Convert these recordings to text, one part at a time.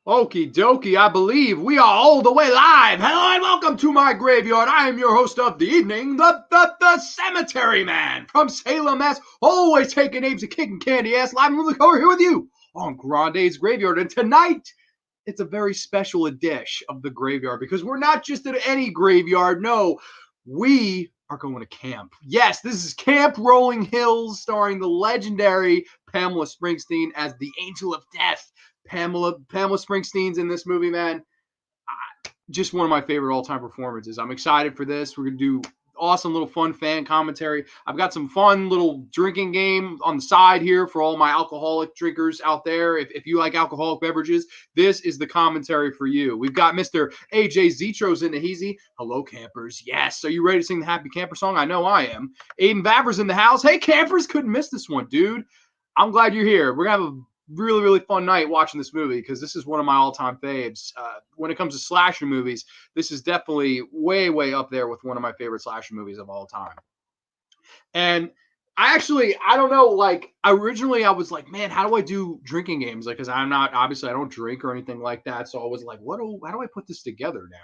Okie dokie, I believe we are all the way live. Hello and welcome to my graveyard. I am your host of the evening, the Cemetery Man from Salem, Mass. Always taking names and kicking candy ass. Live on the cover here with you on Grande's Graveyard. And tonight, it's a very special edition of the graveyard because we're not just at any graveyard. No, we are going to camp. Yes, this is Camp Rolling Hills, starring the legendary Pamela Springsteen as the Angel of Death. Pamela Springsteen's in this movie, man. Just one of my favorite all-time performances. I'm excited for this. We're gonna do awesome little fun fan commentary. I've got some fun little drinking game on the side here for all my alcoholic drinkers out there. If you like alcoholic beverages, this is the commentary for you. We've got Mr. AJ Zetros in the Heezy. Hello, campers. Yes. Are you ready to sing the Happy Camper song? I know I am. Aiden Vavers in the house. Hey, campers. Couldn't miss this one, dude. I'm glad you're here. We're going to have a really fun night watching this movie because this is one of my all-time faves. When it comes to slasher movies, this is definitely way up there with one of my favorite slasher movies of all time. And I don't know, like originally I was like, man, how do I do drinking games? Like, because I'm not, obviously I don't drink or anything like that. So I was like, how do I put this together now?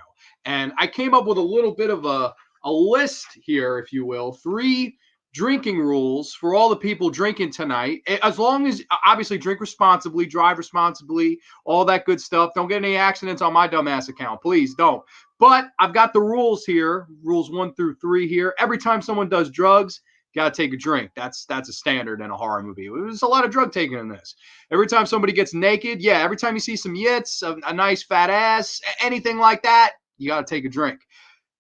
And I came up with a little bit of a list here, if you will, 3 drinking rules for all the people drinking tonight. As long as obviously drink responsibly, drive responsibly, all that good stuff. Don't get any accidents on my dumbass account. Please don't. But I've got the rules here, rules 1 through 3 here. Every time someone does drugs, got to take a drink. That's a standard in a horror movie. There's a lot of drug taking in this. Every time somebody gets naked, yeah, every time you see some yits, a nice fat ass, anything like that, you got to take a drink.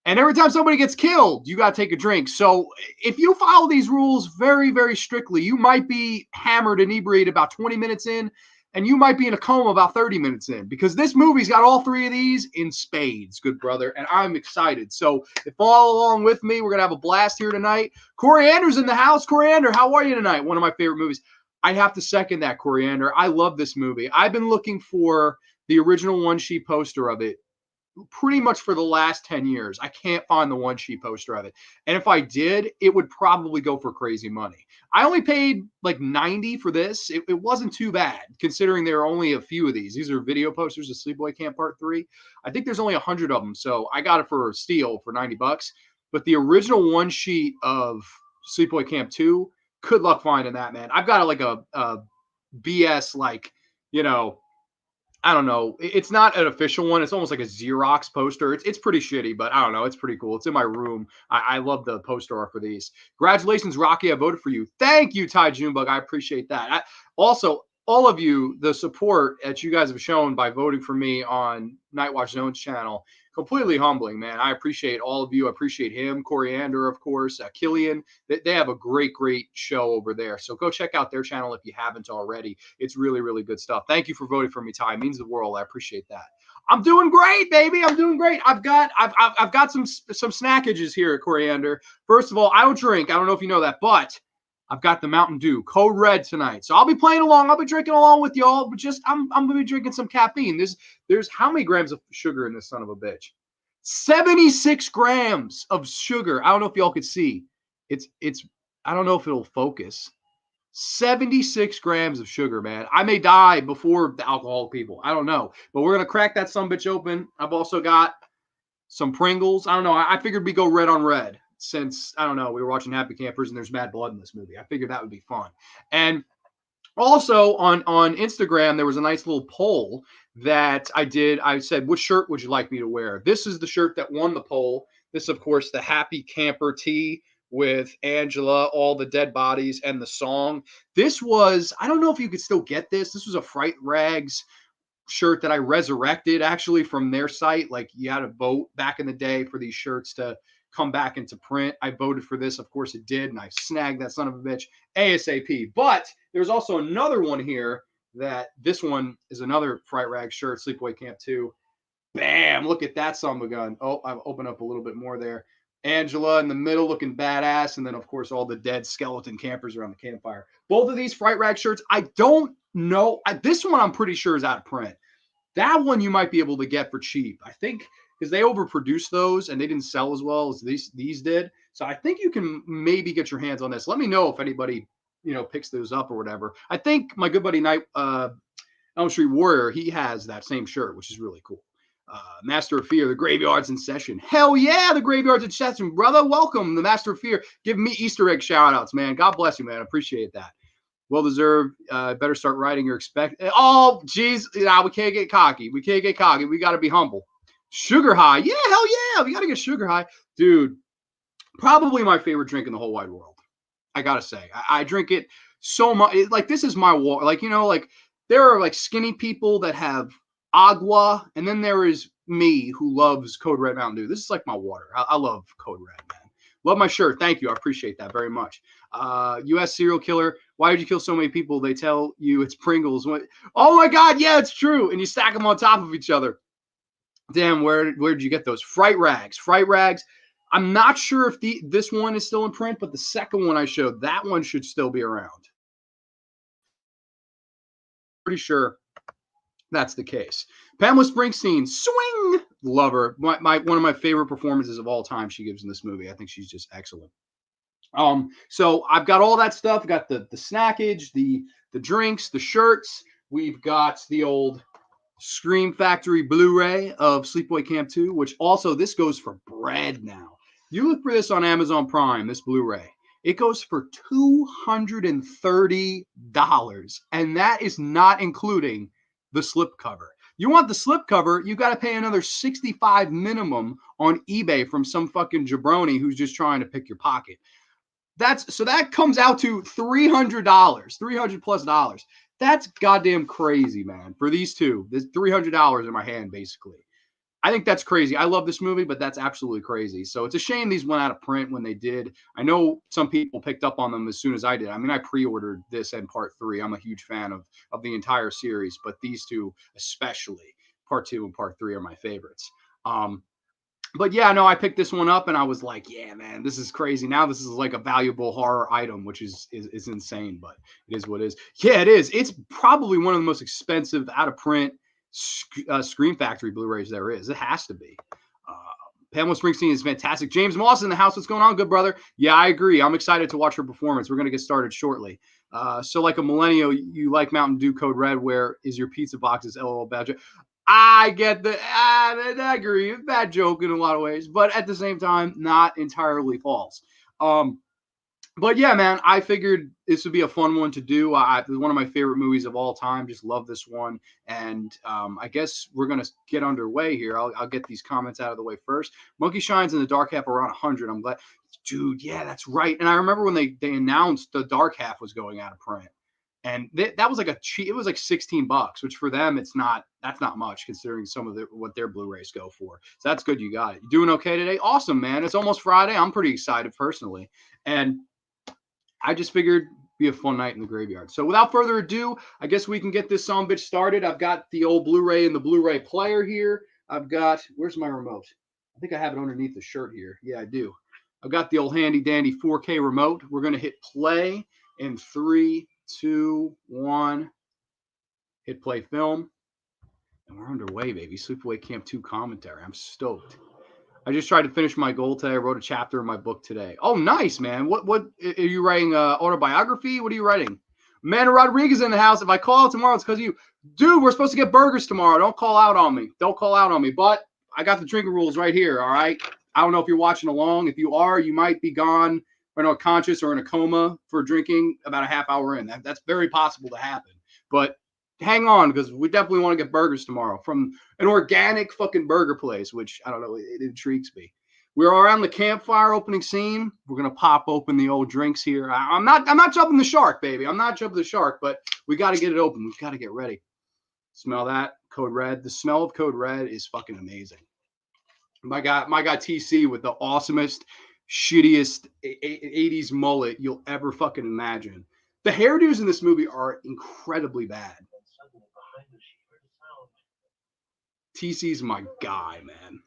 And every time somebody gets killed, you got to take a drink. So if you follow these rules very strictly, you might be hammered, inebriated about 20 minutes in, and you might be in a coma about 30 minutes in, because this movie's got all 3 of these in spades, good brother, and I'm excited. So follow along with me. We're going to have a blast here tonight. Coriander's in the house. Coriander, how are you tonight? One of my favorite movies. I have to second that, Coriander. I love this movie. I've been looking for the original one-sheet poster of it pretty much for the last 10 years. I can't find the one-sheet poster of it. And if I did, it would probably go for crazy money. I only paid like $90 for this. It wasn't too bad, considering there are only a few of these. These are video posters of Sleepaway Camp Part 3. I think there's only 100 of them, so I got it for a steal for $90. But the original one sheet of Sleepaway Camp 2, good luck finding that, man. I've got like a BS, like, you know, I don't know. It's not an official one. It's almost like a Xerox poster. It's pretty shitty, but I don't know. It's pretty cool. It's in my room. I love the poster art for these. Congratulations, Rocky. I voted for you. Thank you, Ty Junebug. I appreciate that. Also, all of you, the support that you guys have shown by voting for me on Nightwatch Zone's channel, completely humbling, man. I appreciate all of you. I appreciate him, Coriander, of course, Killian. They have a great show over there. So go check out their channel if you haven't already. It's really good stuff. Thank you for voting for me, Ty. It means the world. I appreciate that. I'm doing great, baby. I'm doing great. I've got some snackages here, Coriander. First of all, I don't drink. I don't know if you know that, but I've got the Mountain Dew Code Red tonight. So I'll be playing along. I'll be drinking along with y'all, but I'm going to be drinking some caffeine. There's how many grams of sugar in this son of a bitch? 76 grams of sugar. I don't know if y'all could see. It's I don't know if it'll focus. 76 grams of sugar, man. I may die before the alcoholic people. I don't know. But we're going to crack that sumbitch open. I've also got some Pringles. I don't know. I figured we go red on red, since, I don't know, we were watching Happy Campers and there's mad blood in this movie. I figured that would be fun. And also on Instagram, there was a nice little poll that I did. I said, which shirt would you like me to wear? This is the shirt that won the poll. This, of course, the Happy Camper tee with Angela, all the dead bodies, and the song. This was, I don't know if you could still get this. This was a Fright Rags shirt that I resurrected actually from their site. Like, you had to vote back in the day for these shirts to come back into print. I voted for this. Of course it did. And I snagged that son of a bitch ASAP. But there's also another one here that this one is another Fright Rag shirt, Sleepaway Camp 2. Bam! Look at that son of a gun. Oh, I've opened up a little bit more there. Angela in the middle looking badass. And then, of course, all the dead skeleton campers around the campfire. Both of these Fright Rag shirts, I don't know. This one I'm pretty sure is out of print. That one you might be able to get for cheap. I think because they overproduced those and they didn't sell as well as these did. So I think you can maybe get your hands on this. Let me know if anybody, picks those up or whatever. I think my good buddy Elm Street Warrior, he has that same shirt, which is really cool. Master of Fear, the graveyard's in session. Hell yeah, the graveyard's in session, brother. Welcome, the Master of Fear. Give me Easter egg shout outs, man. God bless you, man. I appreciate that. Well deserved. Better start writing your expect. Oh, geez. Nah, we can't get cocky. We can't get cocky. We got to be humble. Sugar High. Yeah, hell yeah. We got to get Sugar High. Dude, probably my favorite drink in the whole wide world. I got to say. I drink it so much. Like, this is my water. Like, you know, like, there are like skinny people that have agua, and then there is me who loves Code Red Mountain Dew. This is like my water. I love Code Red, man. Love my shirt. Thank you. I appreciate that very much. U.S. serial killer. Why did you kill so many people? They tell you it's Pringles. Oh my God, yeah, it's true. And you stack them on top of each other. Damn, where did you get those? Fright Rags. Fright Rags. I'm not sure if this one is still in print, but the second one I showed, that one should still be around. Pretty sure that's the case. Pamela Springsteen, swing, lover. One of my favorite performances of all time she gives in this movie. I think she's just excellent. So I've got all that stuff. I've got the snackage, the drinks, the shirts. We've got the old Scream Factory Blu-ray of Sleepaway Camp 2, which also, this goes for bread now. You look for this on Amazon Prime, this Blu-ray. It goes for $230, and that is not including the slipcover. You want the slipcover, you got to pay another $65 minimum on eBay from some fucking jabroni who's just trying to pick your pocket. So that comes out to $300, $300 plus dollars. That's goddamn crazy, man. For these two, there's $300 in my hand, basically. I think that's crazy. I love this movie, but that's absolutely crazy. So it's a shame these went out of print when they did. I know some people picked up on them as soon as I did. I mean, I pre-ordered this and part 3. I'm a huge fan of the entire series, but these two, especially part 2 and part 3, are my favorites. But yeah, no, I picked this one up and I was like, yeah, man, this is crazy. Now this is like a valuable horror item, which is insane, but it is what it is. Yeah, it is. It's probably one of the most expensive out of print Scream Factory Blu-rays there is. It has to be. Pamela Springsteen is fantastic. James Moss in the house. What's going on, good brother? Yeah, I agree. I'm excited to watch her performance. We're going to get started shortly. So like a millennial, you like Mountain Dew Code Red. Where is your pizza boxes? LOL badge. I get I agree. Bad joke in a lot of ways, but at the same time, not entirely false. But yeah, man, I figured this would be a fun one to do. It's one of my favorite movies of all time. Just love this one. And I guess we're going to get underway here. I'll get these comments out of the way first. Monkey Shines in the dark half around 100. I'm glad. Dude, yeah, that's right. And I remember when they announced the dark half was going out of print. And that was like it was like $16, which for them, that's not much considering some of what their Blu-rays go for. So that's good. You got it. You doing okay today? Awesome, man. It's almost Friday. I'm pretty excited personally. And I just figured it'd be a fun night in the graveyard. So without further ado, I guess we can get this bitch started. I've got the old Blu-ray and the Blu-ray player here. Where's my remote? I think I have it underneath the shirt here. Yeah, I do. I've got the old handy dandy 4K remote. We're going to hit play in 3, 2, 1. Hit play film. And we're underway, baby. Sleepaway Camp 2 commentary. I'm stoked. I just tried to finish my goal today. I wrote a chapter in my book today. Oh, nice, man. What are you writing? Autobiography? What are you writing? Amanda Rodriguez in the house. If I call out tomorrow, it's because of you. Dude, we're supposed to get burgers tomorrow. Don't call out on me. Don't call out on me. But I got the drinking rules right here, all right? I don't know if you're watching along. If you are, you might be gone or not conscious or in a coma for drinking about a half hour in. That's very possible to happen. But hang on, because we definitely want to get burgers tomorrow from an organic fucking burger place, which I don't know, it intrigues me. We're around the campfire opening scene. We're gonna pop open the old drinks here. I'm not jumping the shark, baby. I'm not jumping the shark, but we got to get it open. We've got to get ready. Smell that Code Red. The smell of Code Red is fucking amazing. My guy TC with the awesomest, shittiest 80s mullet you'll ever fucking imagine. The hairdos in this movie are incredibly bad. TC's my guy, man.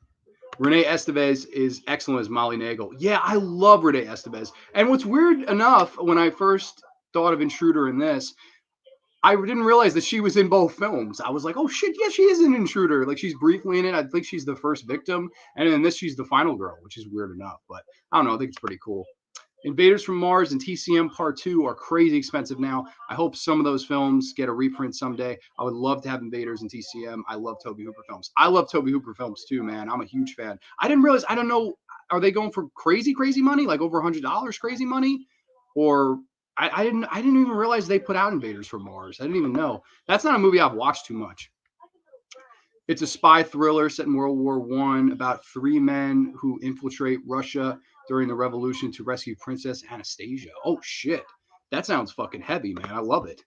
Renee Estevez is excellent as Molly Nagel. Yeah, I love Renee Estevez. And what's weird enough, when I first thought of Intruder in this, I didn't realize that she was in both films. I was like, oh shit, yeah, she is an intruder. Like, she's briefly in it. I think she's the first victim. And in this, she's the final girl, which is weird enough. But I don't know. I think it's pretty cool. Invaders from Mars and TCM Part 2 are crazy expensive now. I hope some of those films get a reprint someday. I would love to have Invaders and TCM. I love Tobe Hooper films. I love Tobe Hooper films too, man. I'm a huge fan. I didn't realize, I don't know, are they going for crazy money? Like over $100 crazy money? Or I didn't even realize they put out Invaders from Mars. I didn't even know. That's not a movie I've watched too much. It's a spy thriller set in World War I about 3 men who infiltrate Russia during the revolution to rescue Princess Anastasia. Oh, shit. That sounds fucking heavy, man. I love it.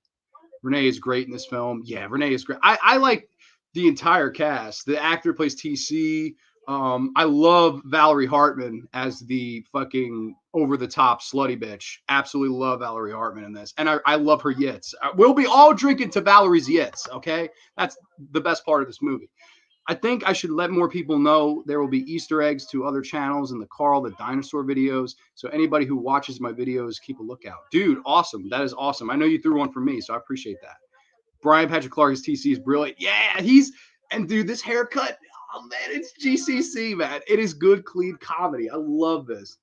Renee is great in this film. Yeah, Renee is great. I like the entire cast. The actor plays TC. I love Valerie Hartman as the fucking over-the-top slutty bitch. Absolutely love Valerie Hartman in this. And I love her yits. We'll be all drinking to Valerie's yits, okay? That's the best part of this movie. I think I should let more people know there will be Easter eggs to other channels in the Carl the Dinosaur videos. So anybody who watches my videos, keep a lookout. Dude, awesome. That is awesome. I know you threw one for me, so I appreciate that. Brian Patrick Clark as TC is brilliant. Yeah, and dude, this haircut, oh man, it's GCC, man. It is good, clean comedy. I love this.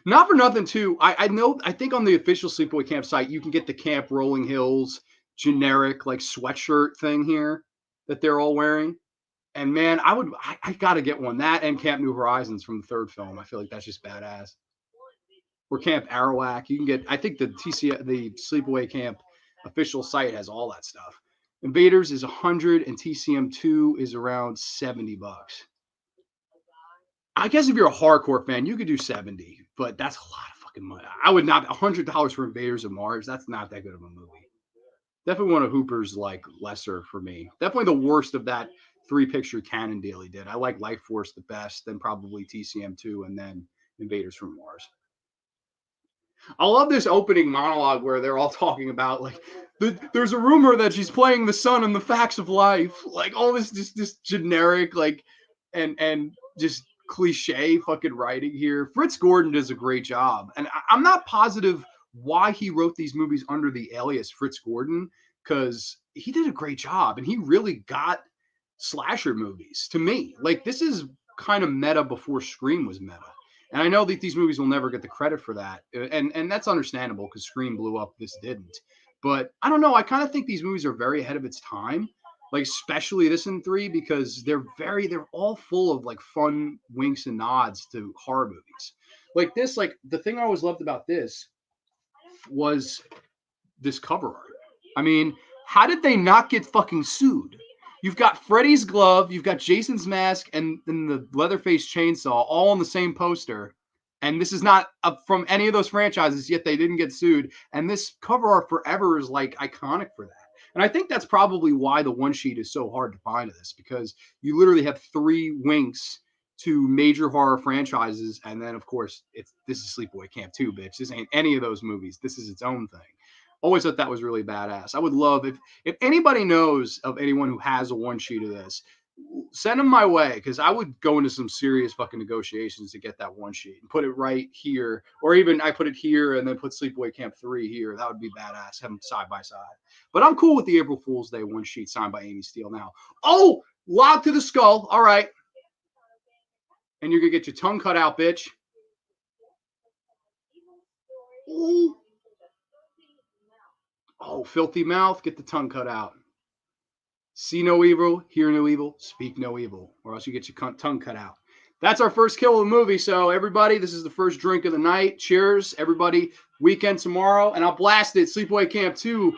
Not for nothing, too. I think on the official Sleepaway Camp site, you can get the Camp Rolling Hills generic like sweatshirt thing here that they're all wearing. And man, I gotta get one. That and Camp New Horizons from the third film. I feel like that's just badass. Or Camp Arawak. You can get, I think the Sleepaway Camp official site has all that stuff. Invaders is 100 and TCM2 is around $70. I guess if you're a hardcore fan, you could do 70, but that's a lot of fucking money. I would not, $100 for Invaders of Mars. That's not that good of a movie. Definitely one of Hooper's like lesser for me. Definitely the worst of that 3-picture canon deal he did. I like Life Force the best, then probably TCM2, and then Invaders from Mars. I love this opening monologue where they're all talking about like there's a rumor that she's playing the sun in the Facts of Life, like all this just generic like and just cliche fucking writing here. Fritz Gordon does a great job, and I'm not positive why he wrote these movies under the alias Fritz Gordon, because he did a great job and he really got slasher movies to me. Like this is kind of meta before Scream was meta. And I know that these movies will never get the credit for that. And that's understandable because Scream blew up, this didn't. But I don't know. I kind of think these movies are very ahead of its time. Like especially this in 3 because they're all full of like fun winks and nods to horror movies. Like this, like the thing I always loved about this was this cover art. I mean, how did they not get fucking sued? You've got Freddy's glove, you've got Jason's mask, and the Leatherface chainsaw all on the same poster. And this is not from any of those franchises, yet they didn't get sued. And this cover art forever is like iconic for that. And I think that's probably why the one sheet is so hard to find of this, because you literally have 3 winks to major horror franchises. And then, of course, this is Sleepaway Camp 2, bitch. This ain't any of those movies. This is its own thing. Always thought that was really badass. I would love if anybody knows of anyone who has a one sheet of this, send them my way, because I would go into some serious fucking negotiations to get that one sheet and put it right here, or even I put it here and then put Sleepaway Camp 3 here. That would be badass. Have them side by side. But I'm cool with the April Fool's Day one sheet signed by Amy Steele now. Oh, lock to the skull. All right. And you're gonna get your tongue cut out, bitch. Ooh. Oh, filthy mouth, get the tongue cut out. See no evil, hear no evil, speak no evil, or else you get your tongue cut out. That's our first kill of the movie. So everybody, this is the first drink of the night. Cheers, everybody. Weekend tomorrow, and I'll blast it. Sleepaway Camp 2.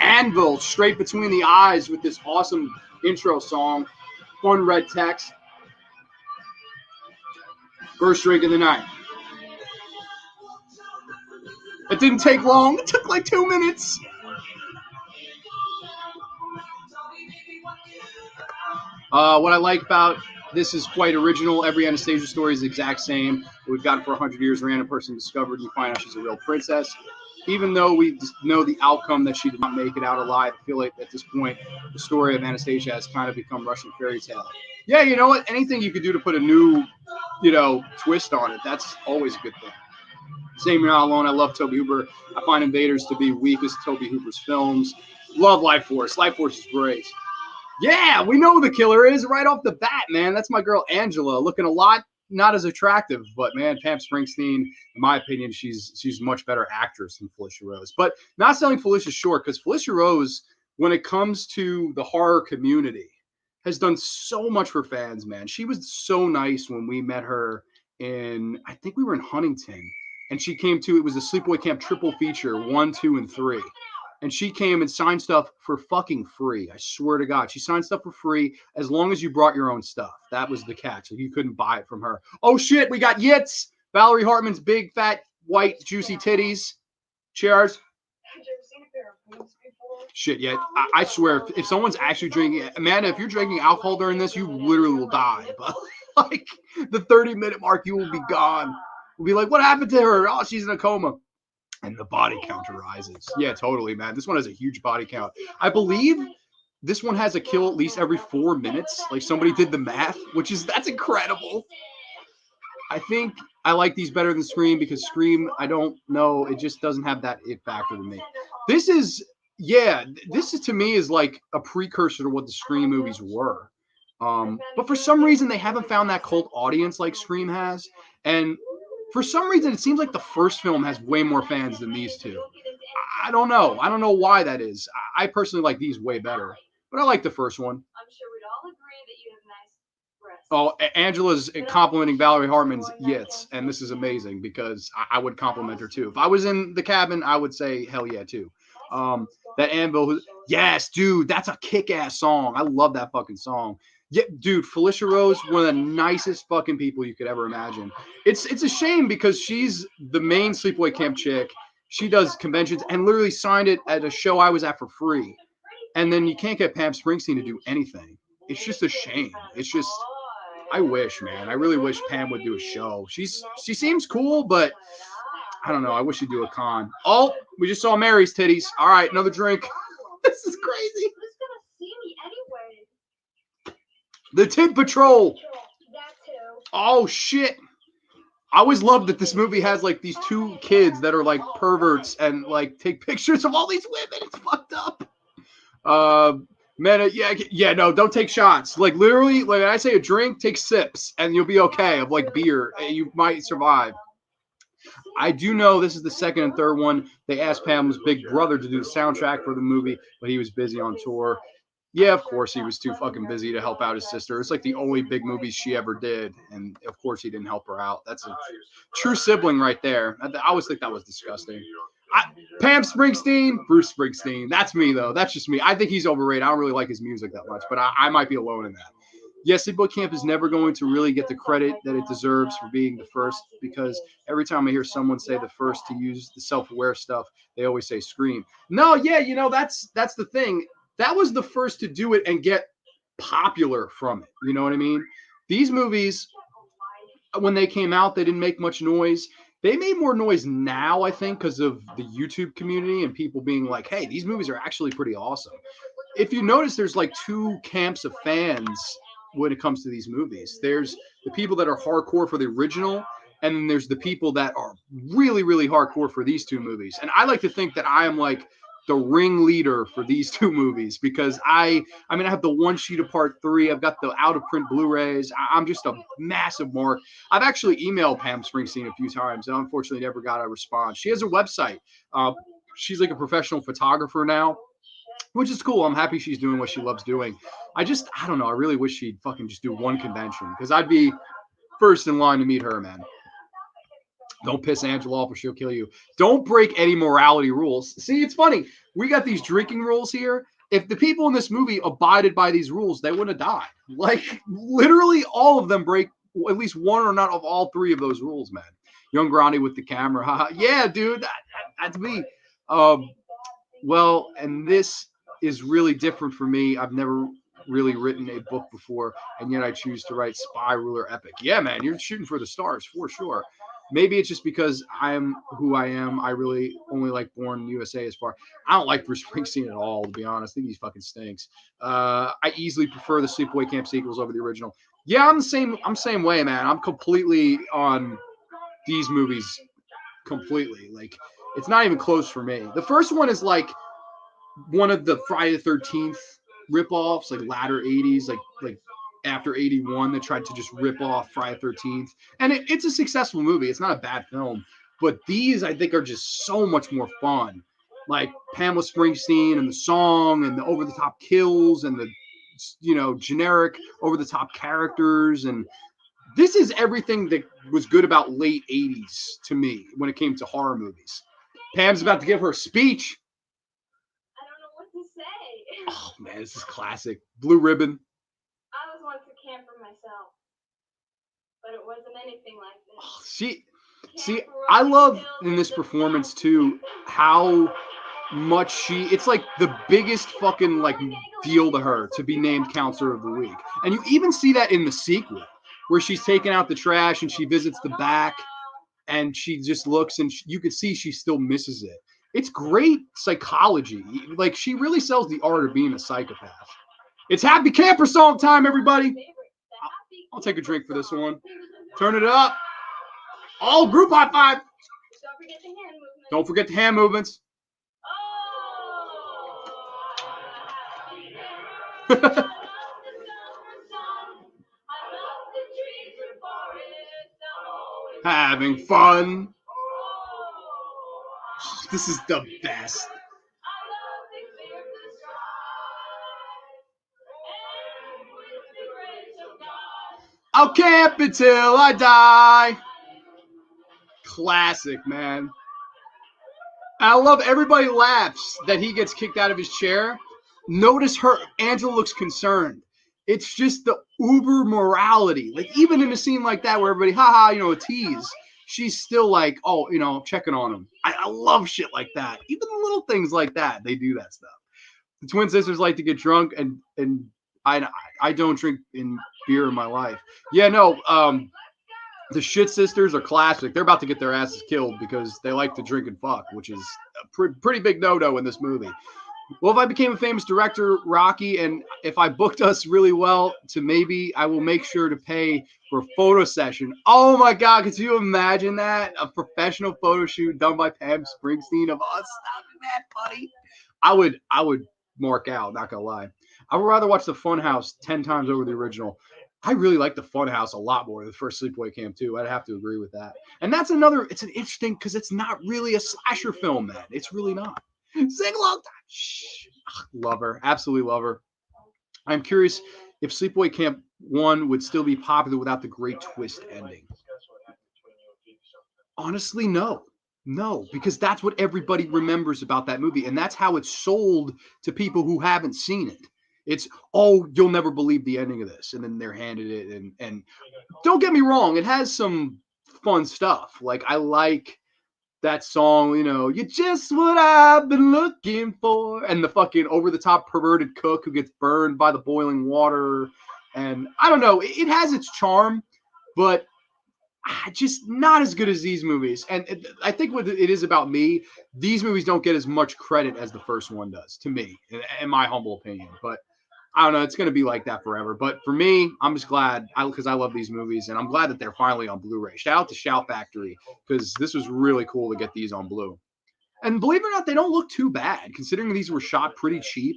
Anvil straight between the eyes with this awesome intro song. Fun red text. First drink of the night. It didn't take long. It took like 2 minutes. What I like about this is quite original. Every Anastasia story is the exact same. We've got it for 100 years. A random person discovered. You find out she's a real princess. Even though we know the outcome that she did not make it out alive, I feel like at this point, the story of Anastasia has kind of become Russian fairy tale. Yeah, you know what? Anything you could do to put a new, twist on it, that's always a good thing. Same You're Not Alone. I love Tobe Hooper. I find Invaders to be weakest Tobe Hooper's films. Love Life Force. Life Force is great. Yeah, we know who the killer is right off the bat, man. That's my girl Angela, looking a lot not as attractive, but man, Pam Springsteen, in my opinion, she's a much better actress than Felicia Rose. But not selling Felicia short, because Felicia Rose, when it comes to the horror community, has done so much for fans, man. She was so nice when we met her in, I think we were in Huntington, and she came to, it was a Sleepaway Camp triple feature, 1, 2, and 3. And she came and signed stuff for fucking free. I swear to God, she signed stuff for free as long as you brought your own stuff. That was the catch. Like, you couldn't buy it from her. Oh shit, we got Yitz. Valerie Hartman's big, fat, white, juicy titties. Cheers. Shit, yeah. I swear, if someone's actually drinking, Amanda, if you're drinking alcohol during this, you literally will die. But like the 30-minute mark, you will be gone. We'll be like, what happened to her? Oh, she's in a coma. And the body count rises. Yeah, totally, man. This one has a huge body count. I believe this one has a kill at least every 4 minutes. Like somebody did the math, that's incredible. I think I like these better than Scream because Scream, I don't know, it just doesn't have that it factor to me. This is to me is like a precursor to what the Scream movies were. But for some reason, they haven't found that cult audience like Scream has. And for some reason, it seems like the first film has way more fans than these two. I don't know. I don't know why that is. I personally like these way better, but I like the first one. I'm sure we'd all agree that you have nice breasts. Oh, Angela's complimenting Valerie Hartman's yits, and this is amazing because I would compliment her too. If I was in the cabin, I would say hell yeah too. That Anvil, yes, dude, that's a kick-ass song. I love that fucking song. Yeah, dude, Felicia Rose, one of the nicest fucking people you could ever imagine. It's a shame because she's the main Sleepaway Camp chick. She does conventions and literally signed it at a show I was at for free. And then you can't get Pam Springsteen to do anything. It's just a shame. It's just, I wish, man. I really wish Pam would do a show. She seems cool, but I don't know. I wish she'd do a con. Oh, we just saw Mary's titties. All right, another drink. This is crazy. Who's gonna see me anyway? The Tit Patrol. Oh shit. I always love that this movie has like these two kids that are like perverts and like take pictures of all these women. It's fucked up. Man, no, don't take shots. Like literally, like when I say a drink, take sips and you'll be okay of like beer. You might survive. I do know this is the second and third one. They asked Pam's big brother to do the soundtrack for the movie, but he was busy on tour. Yeah, of course, he was too fucking busy to help out his sister. It's like the only big movies she ever did. And of course, he didn't help her out. That's a true sibling right there. I always think that was disgusting. Pam Springsteen, Bruce Springsteen. That's me, though. That's just me. I think he's overrated. I don't really like his music that much, but I might be alone in that. Yes, Sleepaway Camp is never going to really get the credit that it deserves for being the first because every time I hear someone say the first to use the self-aware stuff, they always say Scream. No, yeah, that's the thing. That was the first to do it and get popular from it. You know what I mean? These movies, when they came out, they didn't make much noise. They made more noise now, I think, because of the YouTube community and people being like, hey, these movies are actually pretty awesome. If you notice, there's like two camps of fans when it comes to these movies. There's the people that are hardcore for the original, and then there's the people that are really, really hardcore for these two movies. And I like to think that I am like the ringleader for these two movies because I have the one sheet of part 3. I've got the out of print Blu-rays. I'm just a massive mark. I've actually emailed Pam Springsteen a few times and unfortunately never got a response. She has a website. She's like a professional photographer now, which is cool. I'm happy she's doing what she loves doing. I don't know. I really wish she'd fucking just do one convention because I'd be first in line to meet her, man. Don't piss Angela off or she'll kill you. Don't break any morality rules. See, it's funny. We got these drinking rules here. If the people in this movie abided by these rules, they wouldn't have died. Like, literally all of them break at least one or not of all 3 of those rules, man. Young Grandi with the camera. Yeah, dude, that's me. Well, and this is really different for me. I've never really written a book before, and yet I choose to write Spy Ruler Epic. Yeah, man, you're shooting for the stars for sure. Maybe it's just because I am who I am. I really only like Born USA as far. I don't like Bruce Springsteen at all, to be honest. I think he fucking stinks. I easily prefer the Sleepaway Camp sequels over the original. Yeah, I'm the same way, man. I'm completely on these movies completely. Like, it's not even close for me. The first one is like one of the Friday the 13th rip-offs, like latter 80s, like after 81 that tried to just rip off Friday the 13th. And it's a successful movie. It's not a bad film. But these, I think, are just so much more fun. Like Pamela Springsteen and the song and the over-the-top kills and the, generic over-the-top characters. And this is everything that was good about late 80s to me when it came to horror movies. Pam's about to give her speech. I don't know what to say. Oh, man, this is classic. Blue Ribbon. I was once a camper myself, but it wasn't anything like this. Oh, see, I love in this performance, too, how much it's like the biggest fucking, like, deal to her to be named Counselor of the Week. And you even see that in the sequel, where she's taking out the trash and she visits the back and she just looks and you can see she still misses it. It's great psychology. Like, she really sells the art of being a psychopath. It's Happy Camper Song time, everybody. I'll take a drink for this one. Turn it up. All group high five. Don't forget the hand movements. Having fun. This is the best. I'll camp until I die. Classic, man. I love everybody laughs that he gets kicked out of his chair. Notice Angela looks concerned. It's just the uber morality. Like, even in a scene like that where everybody, a tease, she's still like, checking on him. I love shit like that. Even the little things like that, they do that stuff. The twin sisters like to get drunk, and I don't drink beer in my life. Yeah, no, the Shit Sisters are classic. They're about to get their asses killed because they like to drink and fuck, which is a pretty big no-no in this movie. Well, if I became a famous director, Rocky, and if I booked us really well maybe I will make sure to pay for a photo session. Oh my God, could you imagine that? A professional photo shoot done by Pam Springsteen of us. That would be mad funny. I would mark out, not gonna lie. I would rather watch the Funhouse 10 times over the original. I really like the Funhouse a lot more than the first Sleepaway Camp 2. I'd have to agree with that. And it's an interesting because it's not really a slasher film, man. It's really not. Sing along time. Shh. Love her. Absolutely love her. I'm curious if Sleepaway Camp 1 would still be popular without the great twist ending. Honestly, no. No, because that's what everybody remembers about that movie. And that's how it's sold to people who haven't seen it. It's, you'll never believe the ending of this. And then they're handed it. And don't get me wrong, it has some fun stuff. Like, I like that song, you're just what I've been looking for. And the fucking over-the-top perverted cook who gets burned by the boiling water. And I don't know, it has its charm, but just not as good as these movies. And I think what it is about me, these movies don't get as much credit as the first one does, to me, in my humble opinion. But I don't know, it's going to be like that forever. But for me, I'm just glad, because I love these movies, and I'm glad that they're finally on Blu-ray. Shout out to Shout Factory, because this was really cool to get these on Blu. And believe it or not, they don't look too bad, considering these were shot pretty cheap.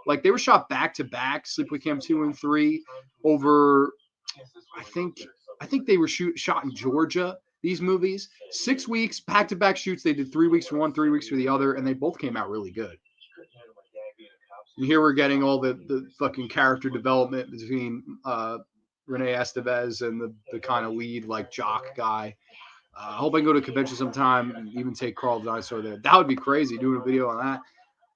Like, they were shot back-to-back, Sleepaway Camp 2 and 3, over, I think they were shot in Georgia, these movies. 6 weeks, back-to-back shoots. They did 3 weeks for one, 3 weeks for the other, and they both came out really good. And here we're getting all the fucking character development between Renee Estevez and the kind of lead, like, jock guy. I hope I can go to a convention sometime and even take Carl the Dinosaur there. That would be crazy, doing a video on that.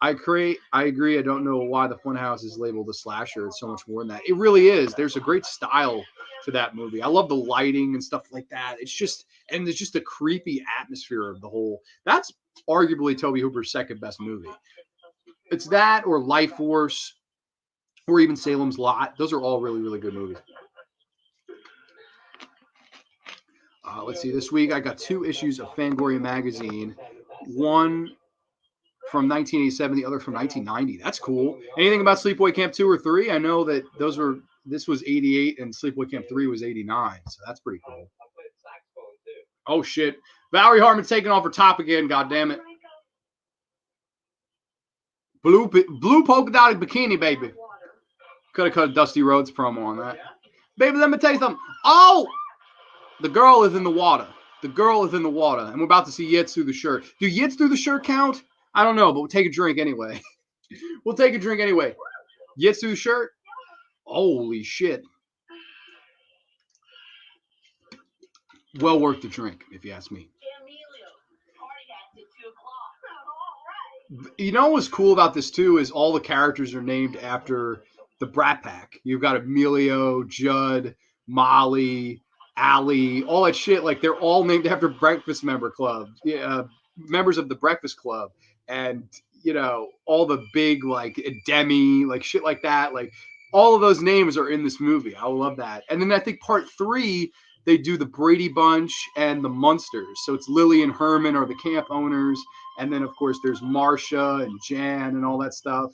I agree. I don't know why the Funhouse is labeled a slasher. It's so much more than that. It really is. There's a great style to that movie. I love the lighting and stuff like that. It's just, and there's just a creepy atmosphere of the whole. That's arguably Tobe Hooper's second best movie. It's that or Life Force or even Salem's Lot. Those are all really, really good movies. Let's see. This week I got 2 issues of Fangoria magazine. One from 1987, the other from 1990. That's cool. Anything about Sleepaway Camp 2 or 3? I know that this was 88 and Sleepaway Camp 3 was 89. So that's pretty cool. Oh, shit. Valerie Harmon's taking off her top again. God damn it. Blue polka dotted bikini, baby. Could have cut a Dusty Rhodes promo on that. Baby, let me tell you something. Oh! The girl is in the water. The girl is in the water. And we're about to see Yitz through the shirt. Do Yitz through the shirt count? I don't know, but we'll take a drink anyway. We'll take a drink anyway. Yitz through the shirt? Holy shit. Well worth the drink, if you ask me. You know what's cool about this, too, is all the characters are named after the Brat Pack. You've got Emilio, Judd, Molly, Allie, all that shit. Like, they're all named after Breakfast Member Club. Members of the Breakfast Club. And, you know, all the big, like, Demi, like, shit like that. Like, all of those names are in this movie. I love that. And then I think part 3, they do the Brady Bunch and the Munsters. So it's Lily and Herman are the camp owners. And then, of course, there's Marsha and Jan and all that stuff.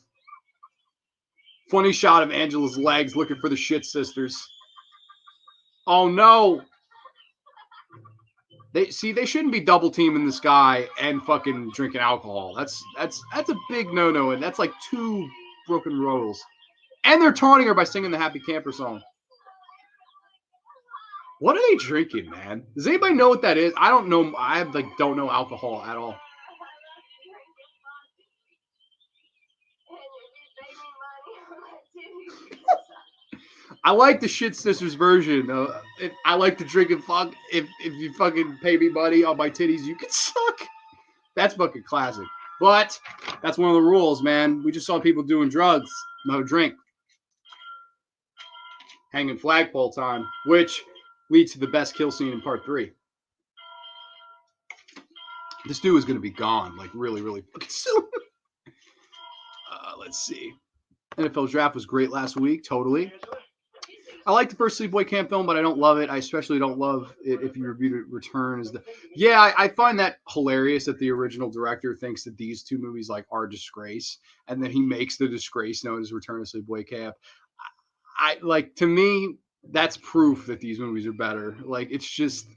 Funny shot of Angela's legs looking for the shit sisters. Oh, no. They shouldn't be double teaming this guy and fucking drinking alcohol. That's a big no-no. And that's like 2 broken rules. And they're taunting her by singing the Happy Camper song. What are they drinking, man? Does anybody know what that is? I don't know. I don't know alcohol at all. I like the Shit Sisters version. I like to drink and fuck. If you fucking pay me money on my titties, you can suck. That's fucking classic. But that's one of the rules, man. We just saw people doing drugs. No drink. Hanging flagpole time, which leads to the best kill scene in part 3. This dude is going to be gone, like, really, really fucking soon. Let's see. NFL Draft was great last week, totally. I like the first Sleepaway Camp film, but I don't love it. I especially don't love it if you reviewed it Return as the... Yeah, I find that hilarious that the original director thinks that these 2 movies, like, are a disgrace, and then he makes the disgrace known as Return to Sleepaway Camp. To me, that's proof that these movies are better. Like, it's just,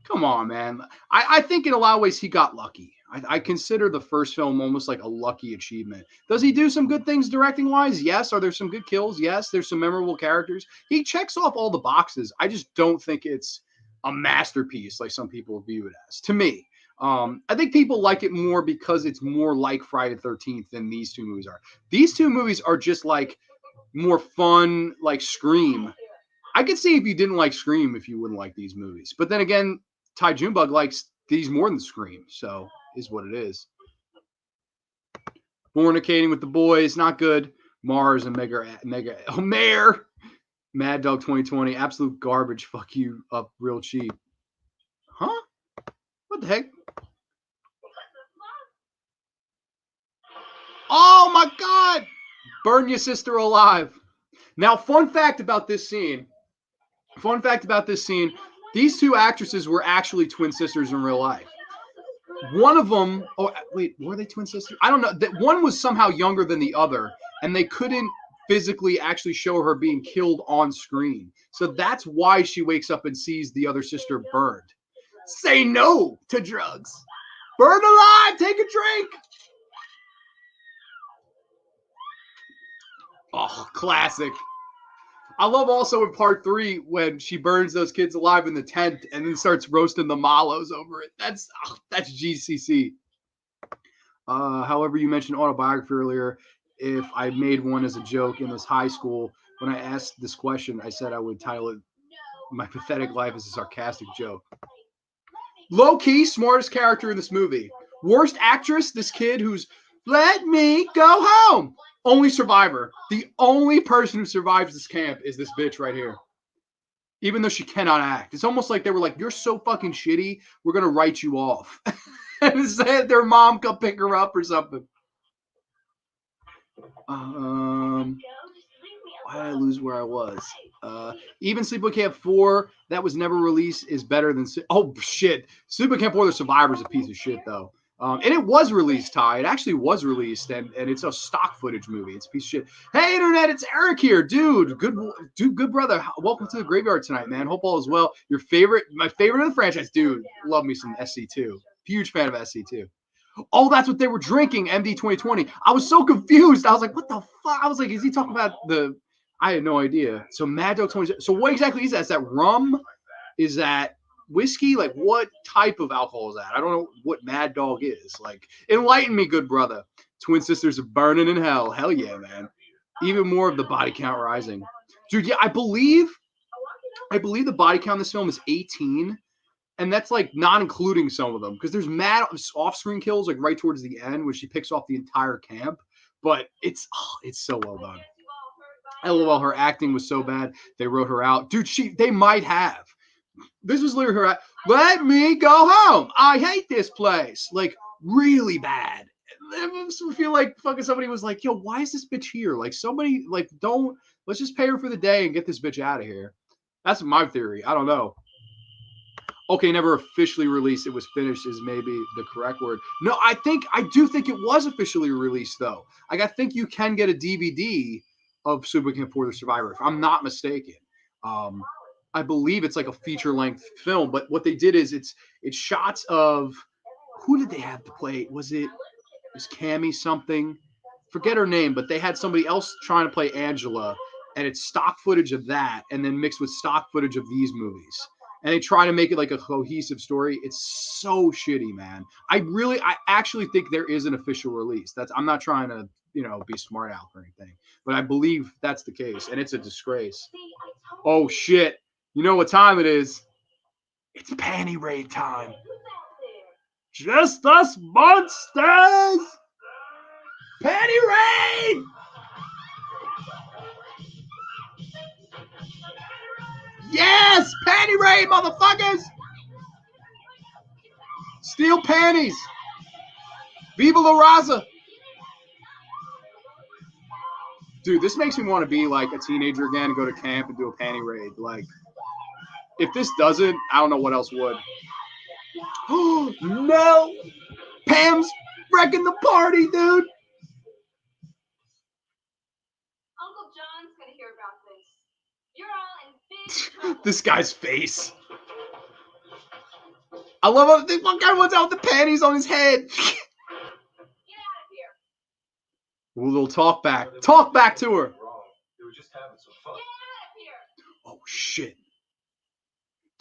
come on, man. I think in a lot of ways he got lucky. I consider the first film almost like a lucky achievement. Does he do some good things directing-wise? Yes. Are there some good kills? Yes. There's some memorable characters. He checks off all the boxes. I just don't think it's a masterpiece like some people view it as, to me. I think people like it more because it's more like Friday the 13th than these 2 movies are. These 2 movies are just like more fun, like Scream. I could see if you didn't like Scream if you wouldn't like these movies. But then again, Ty Junebug likes these more than Scream, so is what it is. Fornicating with the Boys, not good. Mars and Mayor. Mad Dog 2020, absolute garbage. Fuck you up real cheap. Huh? What the heck? Oh my God! Burn your sister alive. Now, fun fact about this scene. These 2 actresses were actually twin sisters in real life. One of them, oh wait, were they twin sisters? I don't know. That one was somehow younger than the other, and they couldn't physically actually show her being killed on screen. So that's why she wakes up and sees the other sister burned. Say no to drugs. Burn alive. Take a drink. Oh, classic. I love also in part 3 when she burns those kids alive in the tent and then starts roasting the mallows over it. That's GCC. However, you mentioned autobiography earlier. If I made one as a joke in this high school, when I asked this question, I said I would title it "My Pathetic Life" as a sarcastic joke. Low key, smartest character in this movie. Worst actress, this kid who's let me go home. Only survivor. The only person who survives this camp is this bitch right here. Even though she cannot act. It's almost like they were like, you're so fucking shitty, we're going to write you off. And said their mom come pick her up or something. Why did I lose where I was? Even Sleepaway Camp 4, that was never released, is better than... Oh, shit. Sleepaway Camp 4, The Survivor's a piece of shit, though. And it was released, Ty. It actually was released, and it's a stock footage movie. It's a piece of shit. Hey, Internet, it's Eric here. Dude, good brother. Welcome to the graveyard tonight, man. Hope all is well. My favorite of the franchise. Dude, love me some SC2. Huge fan of SC2. Oh, that's what they were drinking, MD 2020. I was so confused. I was like, what the fuck? I was like, is he talking about the I had no idea. So Mad Dog 20. So what exactly is that? Is that rum? Is that whiskey? Like what type of alcohol is that? I don't know what Mad Dog is. Like enlighten me, good brother. Twin sisters are burning in hell. Hell yeah, man. Even more of the body count rising. Dude, yeah, I believe the body count in this film is 18. And that's like not including some of them because there's mad off-screen kills like right towards the end where she picks off the entire camp. But it's so well done. LOL, her acting was so bad they wrote her out. Dude, they might have. This was literally her. Let me go home. I hate this place. Like really bad. I feel like fucking somebody was like, yo, why is this bitch here? Like somebody like let's just pay her for the day and get this bitch out of here. That's my theory. I don't know. Okay, never officially released. It was finished is maybe the correct word. No, I do think it was officially released though. Like I think you can get a DVD of Super Camp 4 The Survivor, if I'm not mistaken. I believe it's like a feature-length film, but what they did is it's shots of who did they have to play? Was Cammy something? Forget her name, but they had somebody else trying to play Angela, and it's stock footage of that, and then mixed with stock footage of these movies. And they try to make it like a cohesive story. It's so shitty, man. I actually think there is an official release. I'm not trying to, be smart aleck or anything, but I believe that's the case, and it's a disgrace. Oh shit! You know what time it is? It's panty raid time. Just us monsters. Panty raid. Yes, panty raid, motherfuckers! Steal panties! Viva la Raza! Dude, this makes me want to be like a teenager again and go to camp and do a panty raid. Like, if this doesn't, I don't know what else would. Oh, no! Pam's wrecking the party, dude! Uncle John's gonna hear about this. You're all in big trouble. This guy's face. I love how the one guy wants out the panties on his head. Get out of here. We'll talk back. Talk back to her. They were just having some fun. Get out of here. Oh, shit.